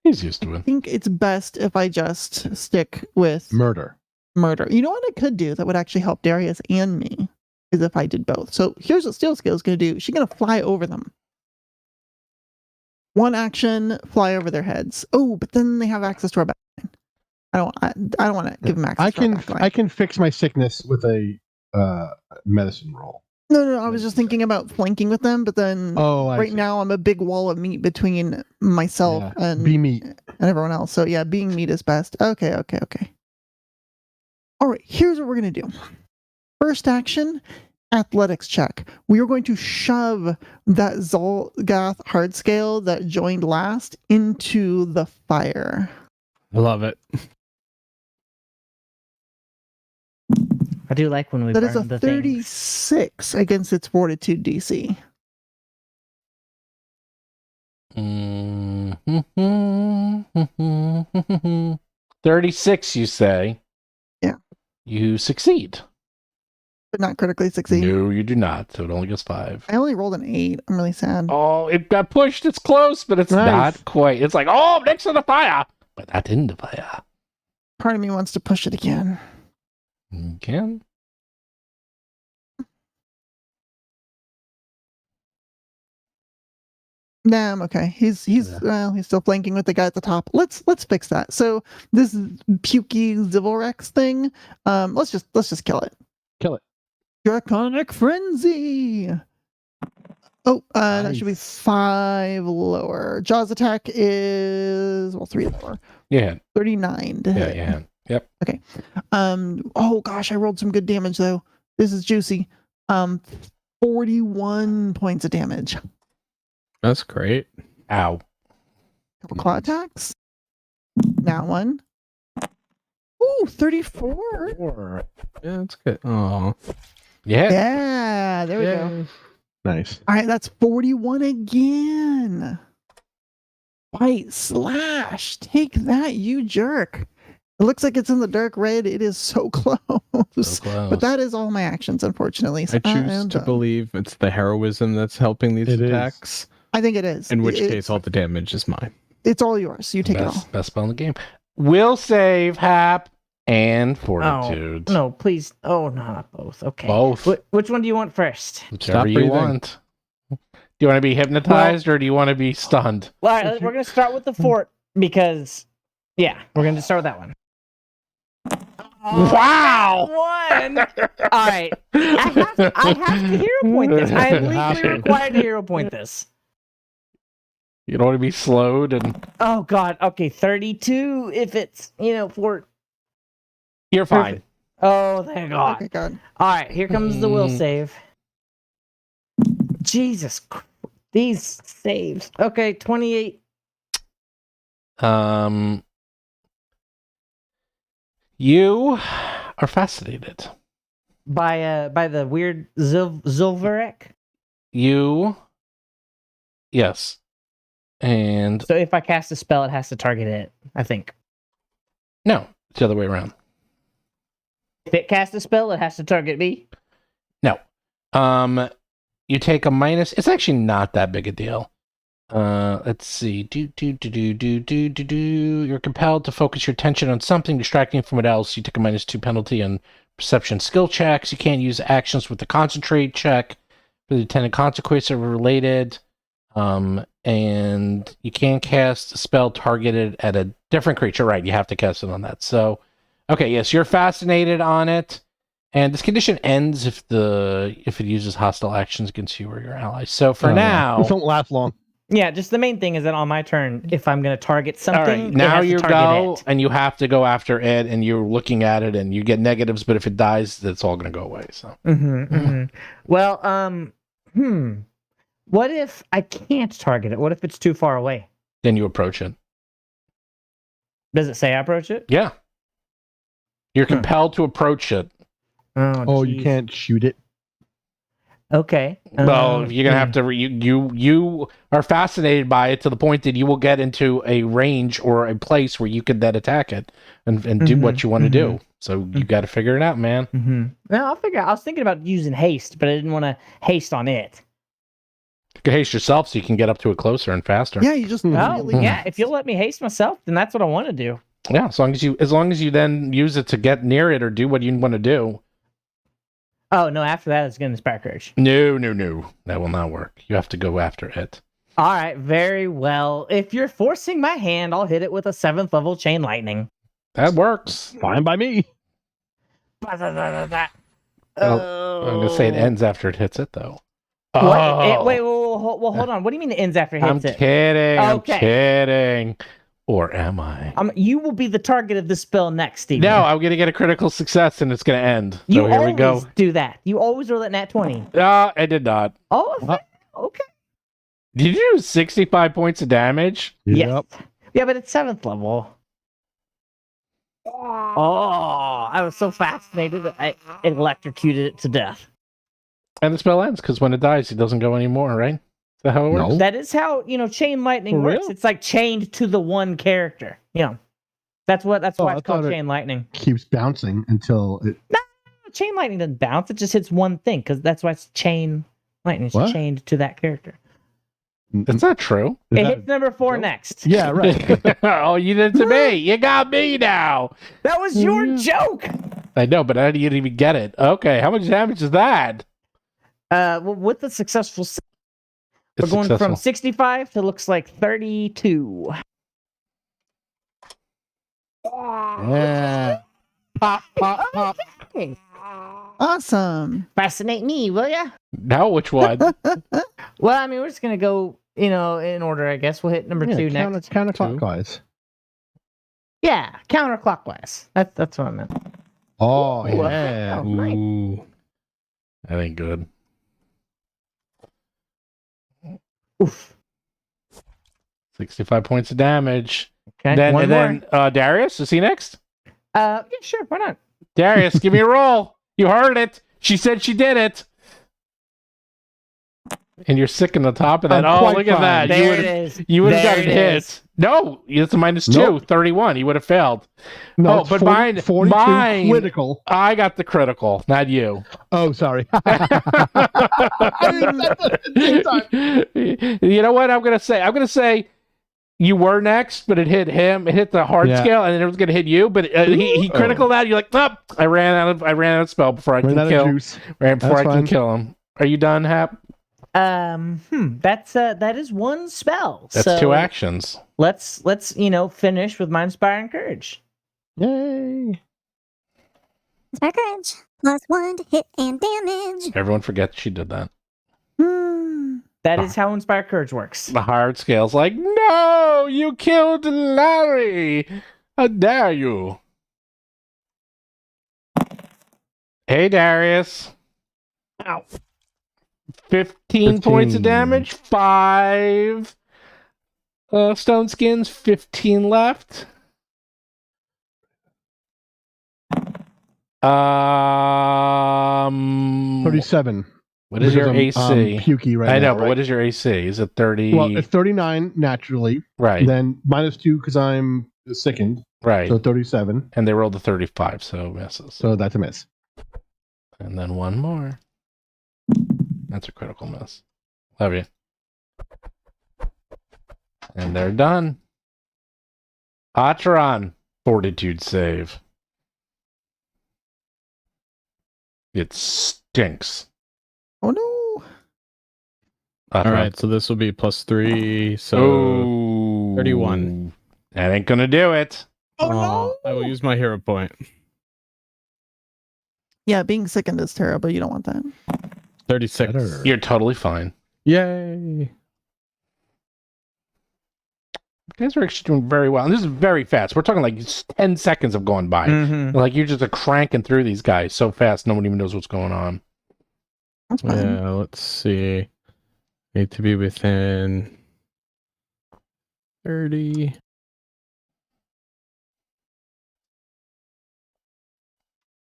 He's used to it. it's best if I just stick with Murder. You know what I could do that would actually help Darius and me is if I did both. So here's what Steel Scale is going to do. She's going to fly over them. 1 action, fly over their heads. Oh, but then they have access to our backline. I don't want to give them access. I can fix my sickness with a medicine roll. No. I was just thinking about flanking with them, but then I see. now I'm a big wall of meat between myself and Be meat. and everyone else. So yeah, being meat is best. Okay. All right, here's what we're going to do. First action, athletics check. We are going to shove that Zolgath hardscale that joined last into the fire. I love it. I do like when we That burn is a the 36 things. against its fortitude DC. 36, you say? Yeah. You succeed. But not critically succeed. No, you do not. So it only gets 5. I only rolled an 8. I'm really sad. Oh, it got pushed. It's close, but it's Nice. not quite. It's like, oh, next to the fire. But that's in the fire. Part of me wants to push it again. You can. Nah, I'm okay. He's still flanking with the guy at the top. Let's fix that. So this pukey Zivilrex thing, let's just kill it. Kill it. Draconic Frenzy. Oh, that should be Nice. 5 lower. Jaws attack is 3 lower. Yeah. 39 to hit. Yeah. Yep. Okay. Oh gosh, I rolled some good damage though. This is juicy. 41 points of damage. That's great. Ow. Couple claw attacks. Now one. Ooh, 34. 4. Yeah, that's good. Oh. Yeah. Yeah, there we go. Nice. All right, that's 41 again. Bite, slash. Take that, you jerk. It looks like it's in the dark red. It is so close. So close. But that is all my actions, unfortunately. So I choose am to done. believe it's the heroism that's helping these It is. attacks. I think it is. In which case, all the damage is mine. It's all yours. You take it all. Best spell in the game. Will save, Hap, and Fortitude. No, please. Oh, no, not both. Okay. Both. Which one do you want first? Whichever Stop you breathing. want. Do you want to be hypnotized or do you want to be stunned? All right, we're going to start with the fort. because, yeah, we're going to start with that one. Wow! One. All right. I have to hero point this. I am legally required to hero point this. You don't want to be slowed and... Oh, God. Okay, 32 if it's, for... You're fine. Oh, thank God. Okay, good. All right, here comes the will save. Jesus Christ. These saves. Okay, 28. You are fascinated. By the weird Zilverek? Yes. And... So if I cast a spell, it has to target it, I think. No, it's the other way around. If it casts a spell, it has to target me? No. You take a minus. It's actually not that big a deal. Let's see. You're compelled to focus your attention on something distracting from what else. You take a -2 penalty on perception skill checks. You can't use actions with the concentrate check for the attendant consequences are related. And you can't cast a spell targeted at a different creature. Right, you have to cast it on that. So, okay, yes, you're fascinated on it. And this condition ends if it uses hostile actions against you or your allies. So for now... This won't last long. Yeah, just the main thing is that on my turn, if I'm going to target something, all right, it now has to you target go, it. and you have to go after it, and you're looking at it, and you get negatives, but if it dies, that's all going to go away. So. Well, what if I can't target it? What if it's too far away? Then you approach it. Does it say I approach it? Yeah. You're compelled to approach it. Oh, you can't shoot it. Okay. Well, you're gonna have to. You are fascinated by it to the point that you will get into a range or a place where you could then attack it and do what you want to do. So you got to figure it out, man. No, I'll figure out. I was thinking about using haste, but I didn't want to haste on it. You can haste yourself so you can get up to it closer and faster. Yeah, you just really... yeah. If you'll let me haste myself, then that's what I want to do. Yeah, as long as you then use it to get near it or do what you want to do. Oh, no, after that, it's going to inspire courage. No. That will not work. You have to go after it. All right, very well. If you're forcing my hand, I'll hit it with a 7th level chain lightning. That works. Fine by me. I'm going to say it ends after it hits it, though. What? Oh. Wait, hold on. What do you mean it ends after it hits it? Kidding. Okay. I'm kidding. Or am I? You will be the target of the spell next, Steve. No, I'm going to get a critical success and it's going to end. You So here always we go. do that. You always roll that nat 20. I did not. Oh, okay. Did you do 65 points of damage? Yes. Yeah, but it's 7th level. Oh, I was so fascinated that I electrocuted it to death. And the spell ends because when it dies, it doesn't go anymore, right? Is that how it works? No. That is how, chain lightning For works. real? It's like chained to the one character. That's why I it's called thought it- chain lightning. Keeps bouncing until it. Chain lightning doesn't bounce, it just hits one thing, because that's why it's chain lightning. It's What? chained to that character. That's not true. Is It that- hits number 4 next. Yeah, right. Oh, you did it to me. You got me now. That was your joke! I know, but I didn't even get it. Okay, how much damage is that? Well, with the successful we're It's going successful. from 65 to looks like 32. Yeah. Pop. Okay. Awesome. Fascinate me, will ya? Now which one? Well, I mean, we're just gonna go, in order, I guess. We'll hit number 2 next. Counterclockwise. Yeah, counterclockwise. That's what I meant. Oh, Ooh, yeah. oh, nice. Ooh. That ain't good. Oof. 65 points of damage. Okay. Then one more. Darius, is he next? Yeah, sure. Why not? Darius, give me a roll. You heard it. She said she did it. And you're sick on the top of that. I'm Oh, quite look at fine. that. There it is. You would have There got it it is. hit. No, it's a -2, Nope. 31. You would have failed. No, Oh, it's but 40, mine- 42 mine- critical. I got the critical, not you. Oh, sorry. You know what I'm gonna say? I'm gonna say you were next, but it hit him. It hit the hard Yeah. scale, and then it was gonna hit you. But he critical that. You're like, nope. I ran out of spell before I Ran can out of kill. juice. Ran before That's I can fine. kill him. Are you done, Hap? That is one spell. That's so 2 actions. Let's finish with my Inspiring Courage. Yay! Inspire courage. +1 to hit and damage. Everyone forgets she did that. That is how Inspire Courage works. The hard scale's like, no, you killed Larry. How dare you? Hey, Darius. Ow. 15 points of damage. 5 stone skins. 15 left. 37. What is your AC? Pukey right I know, now, but what is your AC? Is it 30? Well, it's 39 naturally. Right. Then -2 because I'm sickened. Right. So 37. And they rolled a 35, so misses. So that's a miss. And then one more. That's a critical miss. Love you. And they're done. Atron, fortitude save. It stinks. Oh no. Atron. All right, so this will be +3, so Oh, 31. That ain't gonna do it. Oh no. I will use my hero point. Yeah, being sickened is terrible. You don't want that. 36. Better. You're totally fine. Yay! You guys are actually doing very well. And this is very fast. We're talking like 10 seconds have gone by. Mm-hmm. Like you're just cranking through these guys so fast, no one even knows what's going on. That's fine. Yeah, let's see. Need to be within 30. In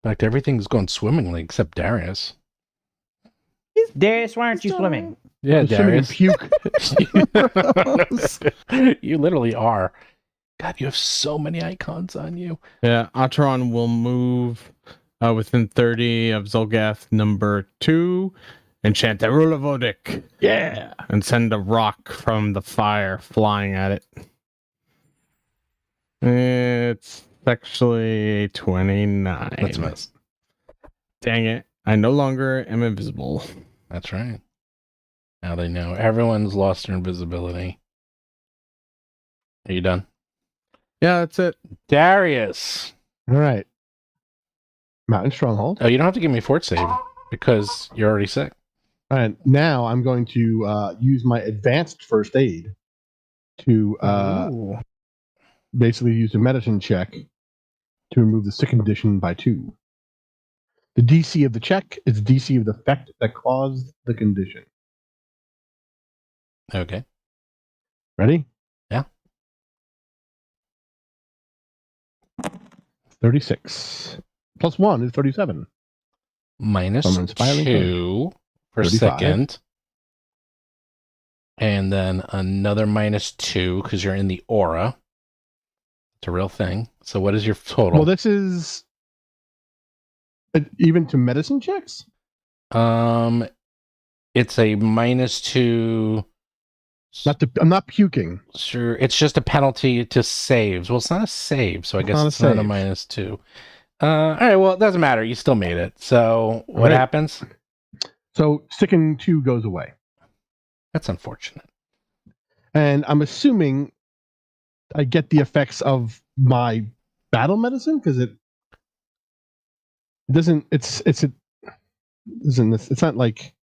fact, everything's going swimmingly except Darius. Darius, why aren't you swimming? Yeah, I'm swimming in Darius. puke. You literally are. God, you have so many icons on you. Yeah, Atron will move within 30 of Zolgath number 2 and chant Erula Vodik. Yeah! And send a rock from the fire flying at it. It's actually 29. That's a miss. Dang it. I no longer am invisible. That's right. Now they know. Everyone's lost their invisibility. Are you done? Yeah, that's it. Darius. All right. Mountain Stronghold. Oh, you don't have to give me a fort save because you're already sick. All right. Now I'm going to use my advanced first aid to basically use a medicine check to remove the sick condition by 2. The DC of the check is DC of the effect that caused the condition. Okay. Ready? Yeah. 36. +1 is 37. Minus From inspiring 2 for 35. second. And then another -2 because you're in the aura. It's a real thing. So what is your total? Well, this is even to medicine checks? It's a -2. I'm not puking. Sure, it's just a penalty to saves. Well, it's not a save, so I guess not a it's not a save. -2. All right, well, it doesn't matter. You still made it. So what Right. happens? So sicken 2 goes away. That's unfortunate. And I'm assuming I get the effects of my battle medicine because it doesn't. It's not like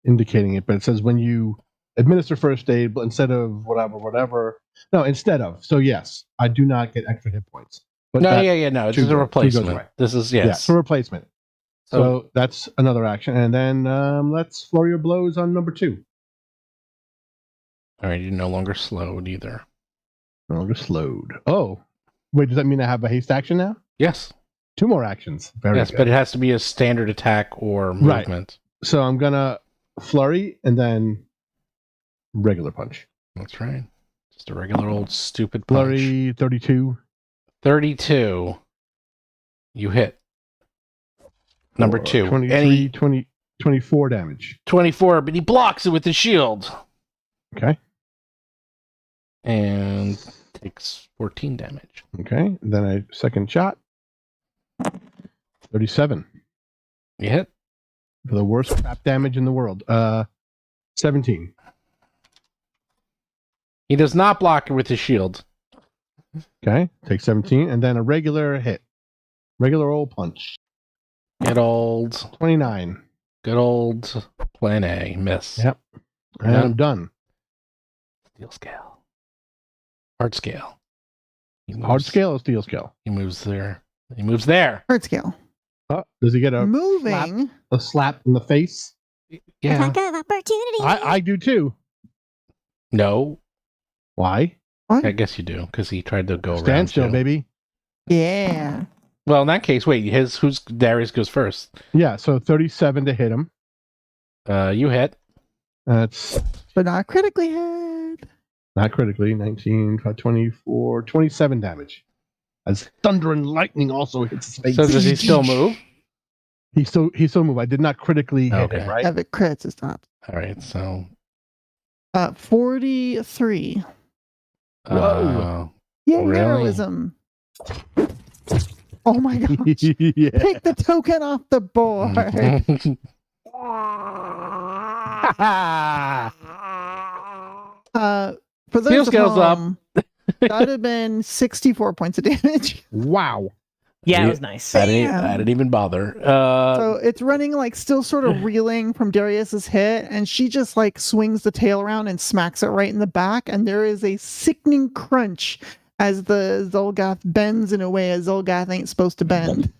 indicating it, but it says when you administer first aid, but instead of whatever. No, instead of. So yes, I do not get extra hit points. But No, that- no. This two is a goes replacement. away. This is Yeah, yes. it's a replacement. So that's another action, and then let's flurry of blows on number 2. All right, you're no longer slowed either. No longer slowed. Oh, wait, does that mean I have a haste action now? Yes. 2 more actions. Very Yes, good. but it has to be a standard attack or Right. movement. So I'm gonna flurry and then regular punch. That's right. Just a regular old stupid punch. Flurry 32. 32. You hit. Number Or 2. 23, 24 damage. 24, but he blocks it with his shield. Okay. And takes 14 damage. Okay. And then a second shot. 37. You hit. For the worst crap damage in the world. 17. He does not block it with his shield. Okay, take 17, and then a regular hit. Regular old punch. Good old 29. plan A. Miss. Yep. And I'm done. Steel scale. Hard scale. Hard scale or steel scale? He moves there. He moves there. Hard scale. Does he get a Moving. slap in the face? Yeah. Attack of opportunity. I do too. No. Why? What? I guess you do, because he tried to go around. Stand still, you. baby. Yeah. Well, in that case, wait. Who's Darius goes first? Yeah, so 37 to hit him. You hit. That's But not critically hit. not critically. 19, 24, 27 damage. As thunder and lightning also hits his face. So does he still move? He still move. I did not critically hit Okay. him, right? If it crits, it's not. All right. So. 43. Whoa. Yeah, Really? heroism. Oh my gosh. Yeah. Take the token off the board. For those Steel at scale's up. home, that would have been 64 points of damage. Wow. Yeah, it was nice. I didn't even bother. So it's running like still sort of reeling from Darius's hit, and she just like swings the tail around and smacks it right in the back, and there is a sickening crunch as the Zolgath bends in a way a Zolgath ain't supposed to bend.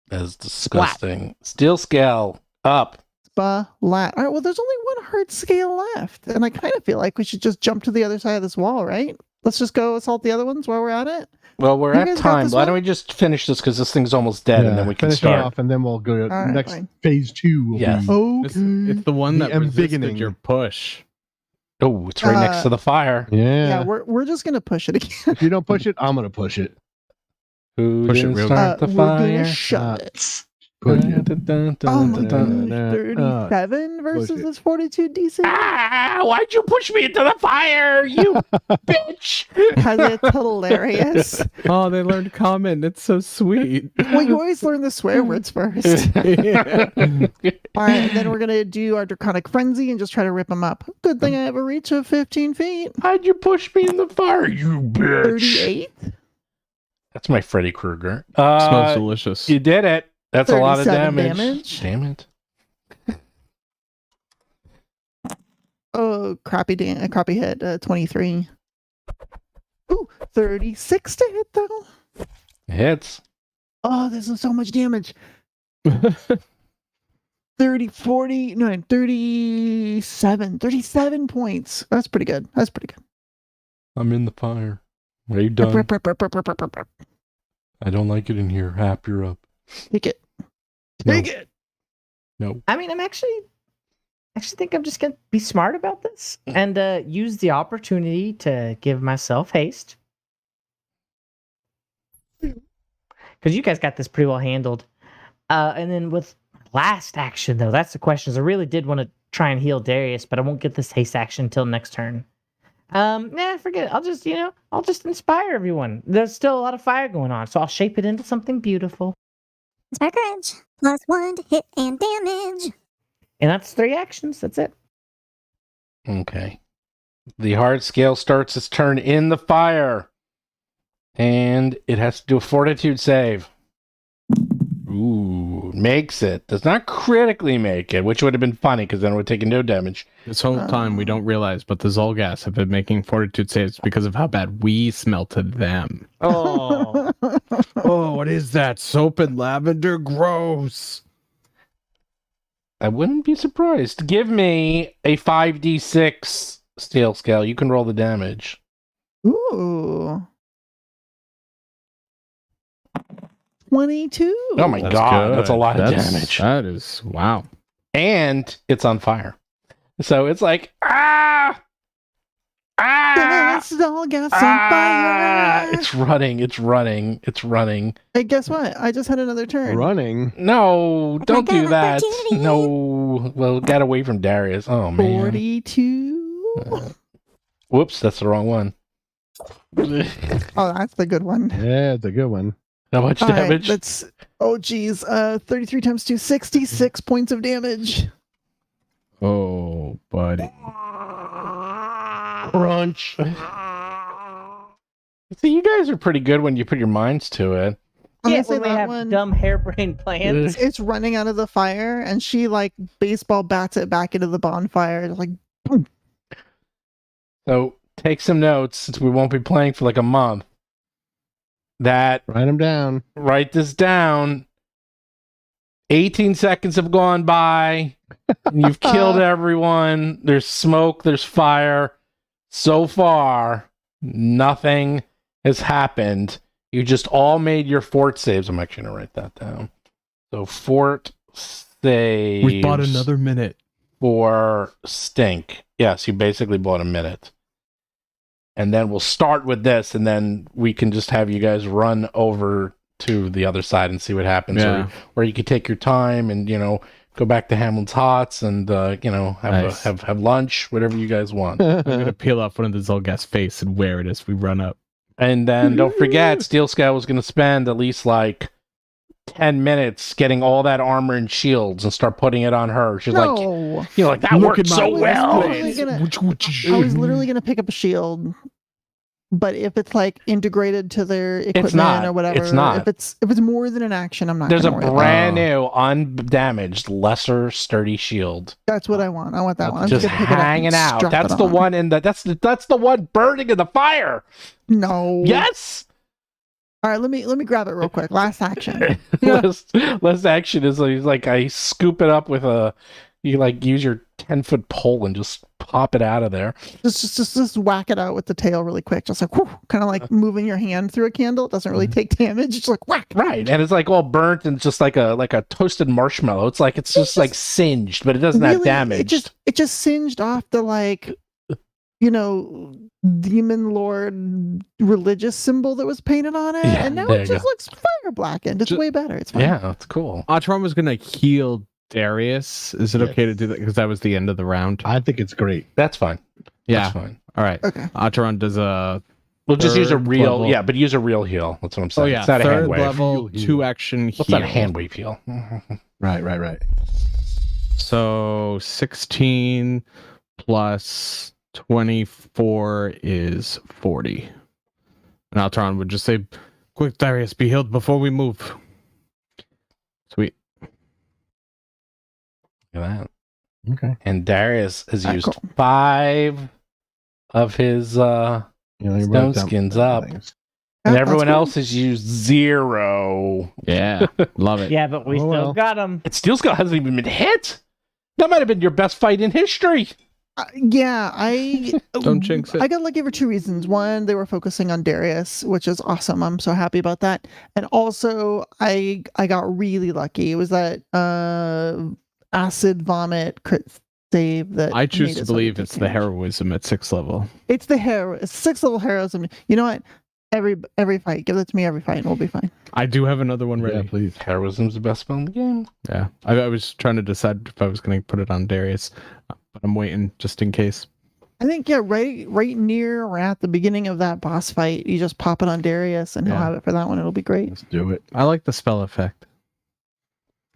That's disgusting. Steel scale up. All right, well, there's only one hard scale left, and I kind of feel like we should just jump to the other side of this wall, right? Let's just go assault the other ones while we're at it. Well, we're You at guys got time. this Why one? don't we just finish this because this thing's almost dead, and then we can finish it start. off, and then we'll go to All right, next fine. phase 2. Will Yes. be Okay. It's the one The that resisted embiggening. your push. Oh, it's right next to the fire. Yeah, yeah. we're just gonna push it again. If you don't push it, I'm gonna push it. Who Push it didn't real start the we're fire? gonna shove it. Push it. Oh my dun, gosh, dun, 37 versus push it. this 42 DC Ah! Why'd you push me into the fire, you bitch? because it's hilarious. Oh, they learned common. It's so sweet. Well, you always learn the swear words first. Yeah. All right, and then we're gonna do our Draconic Frenzy and just try to rip them up. Good thing I have a reach of 15 feet. Why'd you push me in the fire, you bitch? 38. That's my Freddy Krueger. Smells delicious. You did it. That's a lot of 37 damage. Damn it. Oh, crappy hit. 23. Ooh, 36 to hit though. Hits. Oh, this is so much damage. 30, 40, no, 37 points. That's pretty good. I'm in the fire. Are you done? Rip, rip, rip, rip, rip, rip, rip, rip. I don't like it in here. Hap, you're up. Take it. No. Take it. No. I mean, I actually think I'm just gonna be smart about this and use the opportunity to give myself haste. Because you guys got this pretty well handled. And then with last action, though, that's the question. I really did want to try and heal Darius, but I won't get this haste action until next turn. Forget it. I'll just inspire everyone. There's still a lot of fire going on, so I'll shape it into something beautiful. Inspire courage. +1 to hit and damage. And that's 3 actions. That's it. Okay. The hard scale starts its turn in the fire. And it has to do a fortitude save. Ooh, makes it. Does not critically make it, which would have been funny because then it would take no damage. This whole time we don't realize, but the Zolgas have been making fortitude saves because of how bad we smell to them. Oh. Oh, what is that? Soap and lavender? Gross. I wouldn't be surprised. Give me a 5d6 steel scale. You can roll the damage. Ooh. 22. Oh my god, that's a lot of damage. That is, wow. And it's on fire. So it's like, ah! This is all gas on fire. It's running. Hey, guess what? I just had another turn. Running. No, don't do that. opportunity. No. Well, got away from Darius. Oh, man. 42. Whoops, that's the wrong one. Oh, that's the good one. Yeah, it's a good one. How much All right, damage? that's 33 times 2, 66 points of damage. Oh, buddy. Crunch. See, you guys are pretty good when you put your minds to it. I'm Yeah, gonna say when we that have one. dumb harebrained plans. It's running out of the fire, and she like baseball bats it back into the bonfire. Like, boom. So take some notes since we won't be playing for like a month. Write them down. Write this down. 18 seconds have gone by. And you've killed everyone. There's smoke. There's fire. So far, nothing has happened. You just all made your fort saves. I'm actually going to write that down. So fort saves. We bought another minute. For stink. Yes, you basically bought a minute. And then we'll start with this, and then we can just have you guys run over to the other side and see what happens. Yeah. Or you could take your time and, go back to Hamlin's Hots and, Nice. have lunch, whatever you guys want. I'm gonna peel off one of the Zolgast face and wear it as we run up. And then don't forget, Steel Scout was going to spend at least like 10 minutes getting all that armor and shields and start putting it on her. She's like, that Look worked at my so weapons. well. I was literally gonna pick up a shield, but if it's like integrated to their equipment not. or whatever, It's not. If it's more than an action, I'm not. There's a gonna worry about brand new, undamaged, lesser sturdy shield. it. That's what I want. I want that one. I'm Just gonna pick it up and hanging out. strap That's it the on. one in the that's the one burning in the fire. No. Yes. All right. Let me grab it real quick. Last action. less action is like I scoop it up with you like use your 10-foot pole and just pop it out of there. Just whack it out with the tail really quick. Just like kind of like moving your hand through a candle. It doesn't really take damage. Just like whack. Right, and it's like all burnt and just like a toasted marshmallow. It's like it's just like singed, but it doesn't have damage. It just singed off the like, demon lord religious symbol that was painted on it, Yeah, and now there it you just looks fire blackened. It's way better. It's fine. Yeah, that's cool. Atron was gonna heal Darius. Is it okay to do that? Because that was the end of the round. I think it's great. That's fine. Yeah. That's fine. All right. Okay. Atron does a We'll just use a third real, level. yeah, but use a real heal. That's what I'm saying. Oh yeah, It's not a hand third wave. level, Heal. 2 action heal. What's not a hand wave heal? Right. So 16 plus 24 is 40. And Altron would just say, "Quick, Darius, be healed before we move." Sweet. Look at that. Okay. And Darius has Ah, used cool. 5 of his stone skins up. And Yeah, everyone that's cool. else has used 0. Yeah, love it. Yeah, but we Oh, still well. got him. And Steel Skull hasn't even been hit. That might have been your best fight in history. Yeah, I Don't jinx it. I got lucky for 2 reasons. One, they were focusing on Darius, which is awesome. I'm so happy about that. And also, I got really lucky. It was that acid vomit crit save that I choose made to it so I believe could it's take the damage. heroism at 6th level. It's the hero. It's 6th level heroism. You know what? Every fight, give it to me every fight, and we'll be fine. I do have another one Yeah, ready. please. Heroism's the best spell in the game. Yeah, I was trying to decide if I was going to put it on Darius, but I'm waiting just in case. I think right near or at the beginning of that boss fight, you just pop it on Darius, and he'll Yeah. have it for that one. It'll be great. Let's do it. I like the spell effect.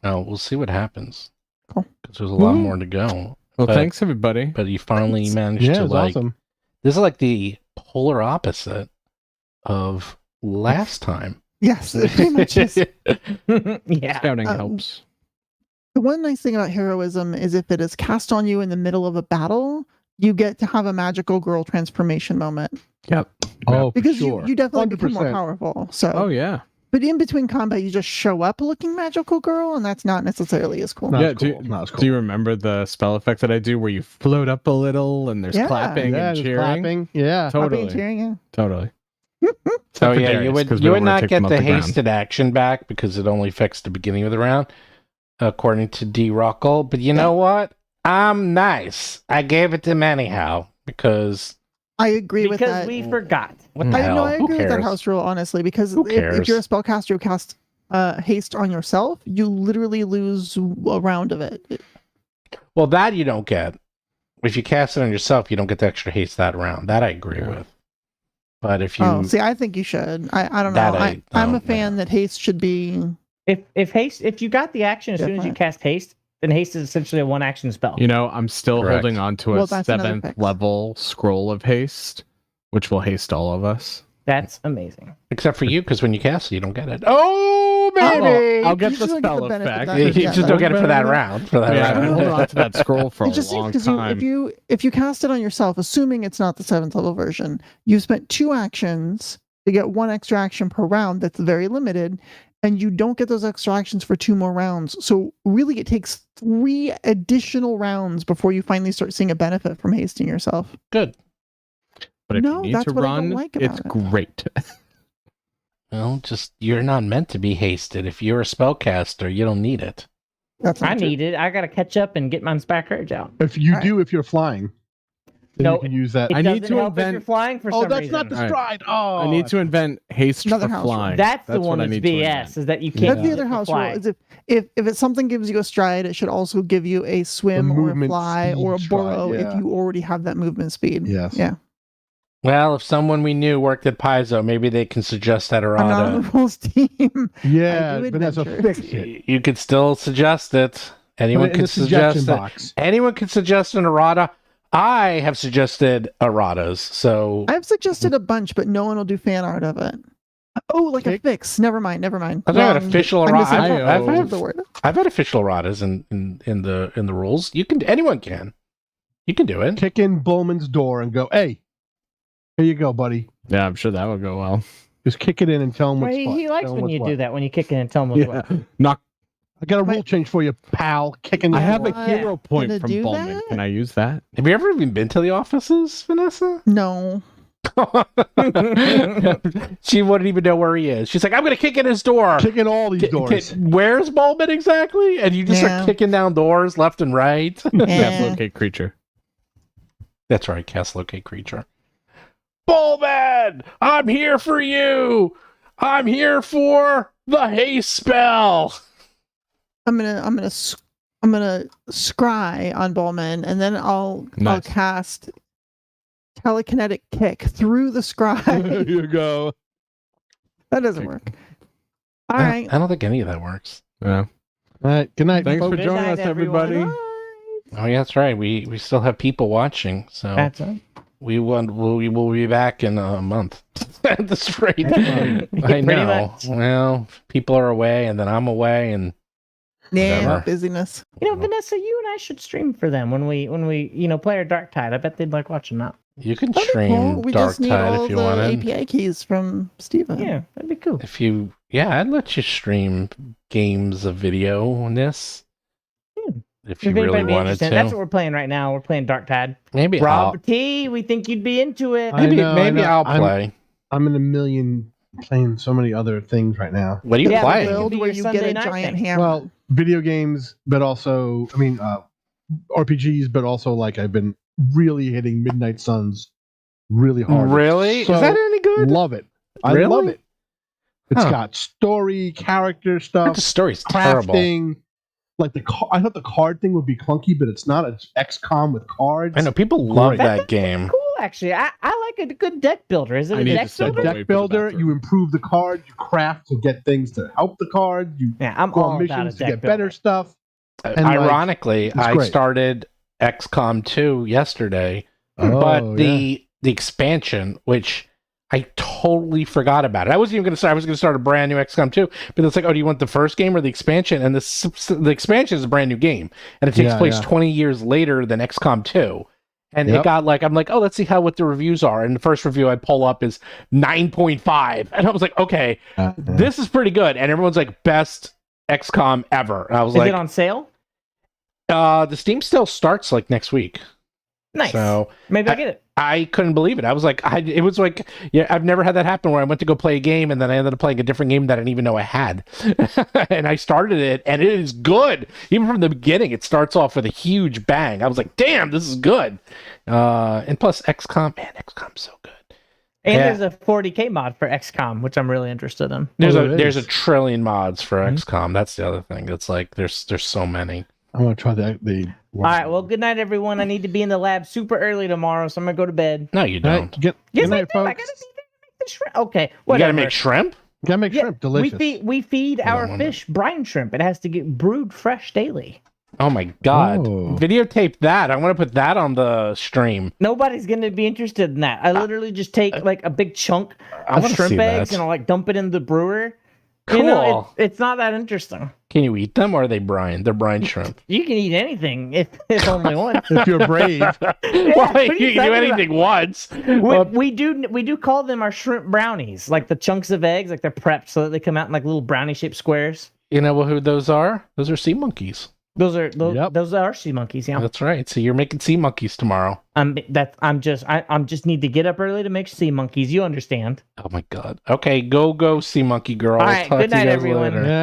Oh, we'll see what happens. Cool. Because there's a lot Woo. more to go. Well, But- thanks everybody. But he finally Thanks. managed Yeah, to it's like. awesome. This is like the polar opposite of last time. Yes, it pretty much is. Yeah. Scouting Um, helps. The one nice thing about heroism is if it is cast on you in the middle of a battle, you get to have a magical girl transformation moment Yep. Oh, because for sure. you definitely become more 100%. powerful. So, Oh yeah. but in between combat, you just show up looking magical girl, and that's not necessarily as cool. Not Yeah, as cool. Not as cool. Do you remember the spell effect that I do where you float up a little and there's Yeah. clapping yeah, and just cheering? clapping. Yeah. Clapping Totally. and cheering, yeah. Totally. Oh Except for yeah, Darius, you 'cause would we you would don't wanna not take get them off the the ground. hasted action back because it only affects the beginning of the round, according to D. Ruckle. But you know what? I'm nice. I gave it to him anyhow because I agree with Because that. we forgot. what the I hell? know I Who agree with that cares? house rule, honestly, because Who if cares? you're a spellcaster who casts haste on yourself, you literally lose a round of it. Well, that you don't get. If you cast it on yourself, you don't get the extra haste that round. That I agree Yeah. with. But if you Oh, see, I think you should. I don't know. That I'm oh, a fan that haste should be. If you got the action as soon as you Different. cast haste, and haste is essentially a one action spell. You know, I'm still Correct. holding on to a Well, that's another 7th fix. level scroll of haste, which will haste all of us. That's amazing. Except for you, because when you cast it, you don't get it. Oh, baby! I'll get You the just don't get spell the benefit effect. that You much. just Yeah, don't get it for that Yeah. round. For that Yeah, I've been round. holding on to that scroll for a It's just long because time. if you cast it on yourself, assuming it's not the 7th level version, you've spent 2 actions to get 1 extra action per round. That's very limited, and you don't get those extra actions for 2 more rounds. So really, it takes 3 additional rounds before you finally start seeing a benefit from hasting yourself. Good. But if No, you need that's to what I don't run, like it's about it. great. Well, just you're not meant to be hasted. If you're a spellcaster, you don't need it. That's not I true. need it. I gotta catch up and get my Inspire Courage out. If you Alright. do, if you're flying, then No, you can use that. It I need doesn't to help if invent- you're flying for Oh, some that's reason. not the Alright. stride. Oh, I need to invent haste Another for house rule. flying. That's the one what I that's need to BS. invent. Is that you Yeah. can't. That's the use other it for house rule. flying. Is if something gives you a stride, it should also give you a swim A or a movement fly speed or a stride, burrow yeah. if you already have that movement speed. Yes. Yeah. Well, if someone we knew worked at Paizo, maybe they can suggest that I'm not on errata. the rules team. Yeah, I do Vanessa, adventure. fix it. You could still suggest it. Put Anyone it in can the suggestion suggest it. box. Anyone can suggest an errata. I have suggested erratas, so I've suggested a bunch, but no one will do fan art of it. Oh, like a Kick? fix. Never mind. I've had Wrong. official I'm errata. misinformed. I've That's the word. I've had official erratas in the rules. Anyone can. You can do it. Kick in Bowman's door and go, hey, here you go, buddy. Yeah, I'm sure that would go well. Just kick it in and tell him Well, what's he, what. he likes Tell him when what's you what. do that. When you kick in and tell him what's Yeah. what. Knock. I got a My- rule change for you, pal. Kicking. I have a Yeah. hero point Gonna from do Bowman. that? Can I use that? Have you ever even been to the offices, Vanessa? No. She wouldn't even know where he is. She's like, I'm going to kick in his door. Kicking all these doors. Where's Bowman exactly? And you just Yeah. start kicking down doors left and right. Yeah, Eh. locate creature. That's right, cast locate creature. Bowman, I'm here for you. I'm here for the haste spell. I'm gonna scry on Bowman, and then I'll Nice. cast telekinetic kick through the There scry. you go. That doesn't work. All right. I don't think any of that works. Yeah. All right. Good night. Thanks for folks. Good joining night, us, everyone. everybody. Oh yeah, that's right. We still have people watching, so That's it. we will be back in a month. At this rate, I Pretty know. much. Well, people are away, and then I'm away, and Yeah, Whatever. busyness. Vanessa, you and I should stream for them when we play our Dark Tide. I bet they'd like watching that. you can That'd be stream cool. We Dark just need Tide all if you the wanted. API keys from Steven. Yeah, that'd be cool. I'd let you stream games of video on this. Yeah. If you If anybody really be wanted interested, to. that's what we're playing right now. We're playing Dark Tide. Maybe Rob T, we think you'd be into it. I know, I'll I'm- play. I'm in a million playing so many other things right now. What are you Yeah, but playing? Bill- Build be where your you Sunday get a night giant thing. hammer. Well, video games, but also, RPGs, but also like I've been really hitting Midnight Suns really hard. Really? So, Is that any good? Love it. I Really? love it. It's Huh. got story, character The stuff, story's terrible. crafting. Like I thought the card thing would be clunky, but it's not. It's XCOM with cards. I know people love Great. that game. Cool, actually. I like a good deck builder. Is it I a need deck to set builder? the- Deck Wait for the builder, bathroom. you improve the card, you craft to get things to help the card, you Yeah, I'm go all on about a missions to deck get better builder. stuff. And, like, Ironically, it's I great. started XCOM 2 yesterday, Oh, but the expansion, which I totally forgot about it. I wasn't even going to start. I was going to start a brand new XCOM 2, but it's like, oh, do you want the first game or the expansion? And the expansion is a brand new game, and it takes Yeah, place yeah. 20 years later than XCOM 2. And it Yep. got like, I'm like, oh, let's see what the reviews are. And the first review I pull up is 9.5, and I was like, okay, this is pretty good. And everyone's like, best XCOM ever. And I was Is like, it on sale? the Steam sale starts like next week. Nice. So Maybe I'll get it. I couldn't believe it. I was like, it was like, yeah, I've never had that happen where I went to go play a game and then I ended up playing a different game that I didn't even know I had. And I started it and it is good. Even from the beginning, it starts off with a huge bang. I was like, damn, this is good. And plus XCOM, man, XCOM's so good. And Yeah. there's a 40K mod for XCOM, which I'm really interested in. There's there there's a is. trillion mods for Mhm. XCOM. That's the other thing. It's like there's so many. I want to try the All right. Well, good night, everyone. I need to be in the lab super early tomorrow, so I'm gonna go to bed. No, you All don't. right, good Yes, night, I do. I folks. gotta be there to make the shrimp. Okay, You whatever. gotta make shrimp. Gotta make Yeah, shrimp delicious. We feed I don't our want it. fish brine shrimp. It has to get brewed fresh daily. Oh my god. Oh. Videotape that. I want to put that on the stream. Nobody's gonna be interested in that. I literally just take like a big chunk I of wanna shrimp see eggs that. and I'll like dump it in the brewer. Cool. You know, it's not that interesting. Can you eat them or are they brine? They're brine shrimp. You can eat anything if only one. If you're brave. Well, what are you you can do talking anything once. We do call them our shrimp brownies, like the chunks of eggs, like they're prepped so that they come out in like little brownie shaped squares. You know who those are? Those are sea monkeys. Those are Yep. those are sea monkeys. Yeah, That's right. So you're making sea monkeys tomorrow. I'm just need to get up early to make sea monkeys. You understand? Oh my god. Okay, go sea monkey girl. All I'll right, talk good to you night, guys everyone. later.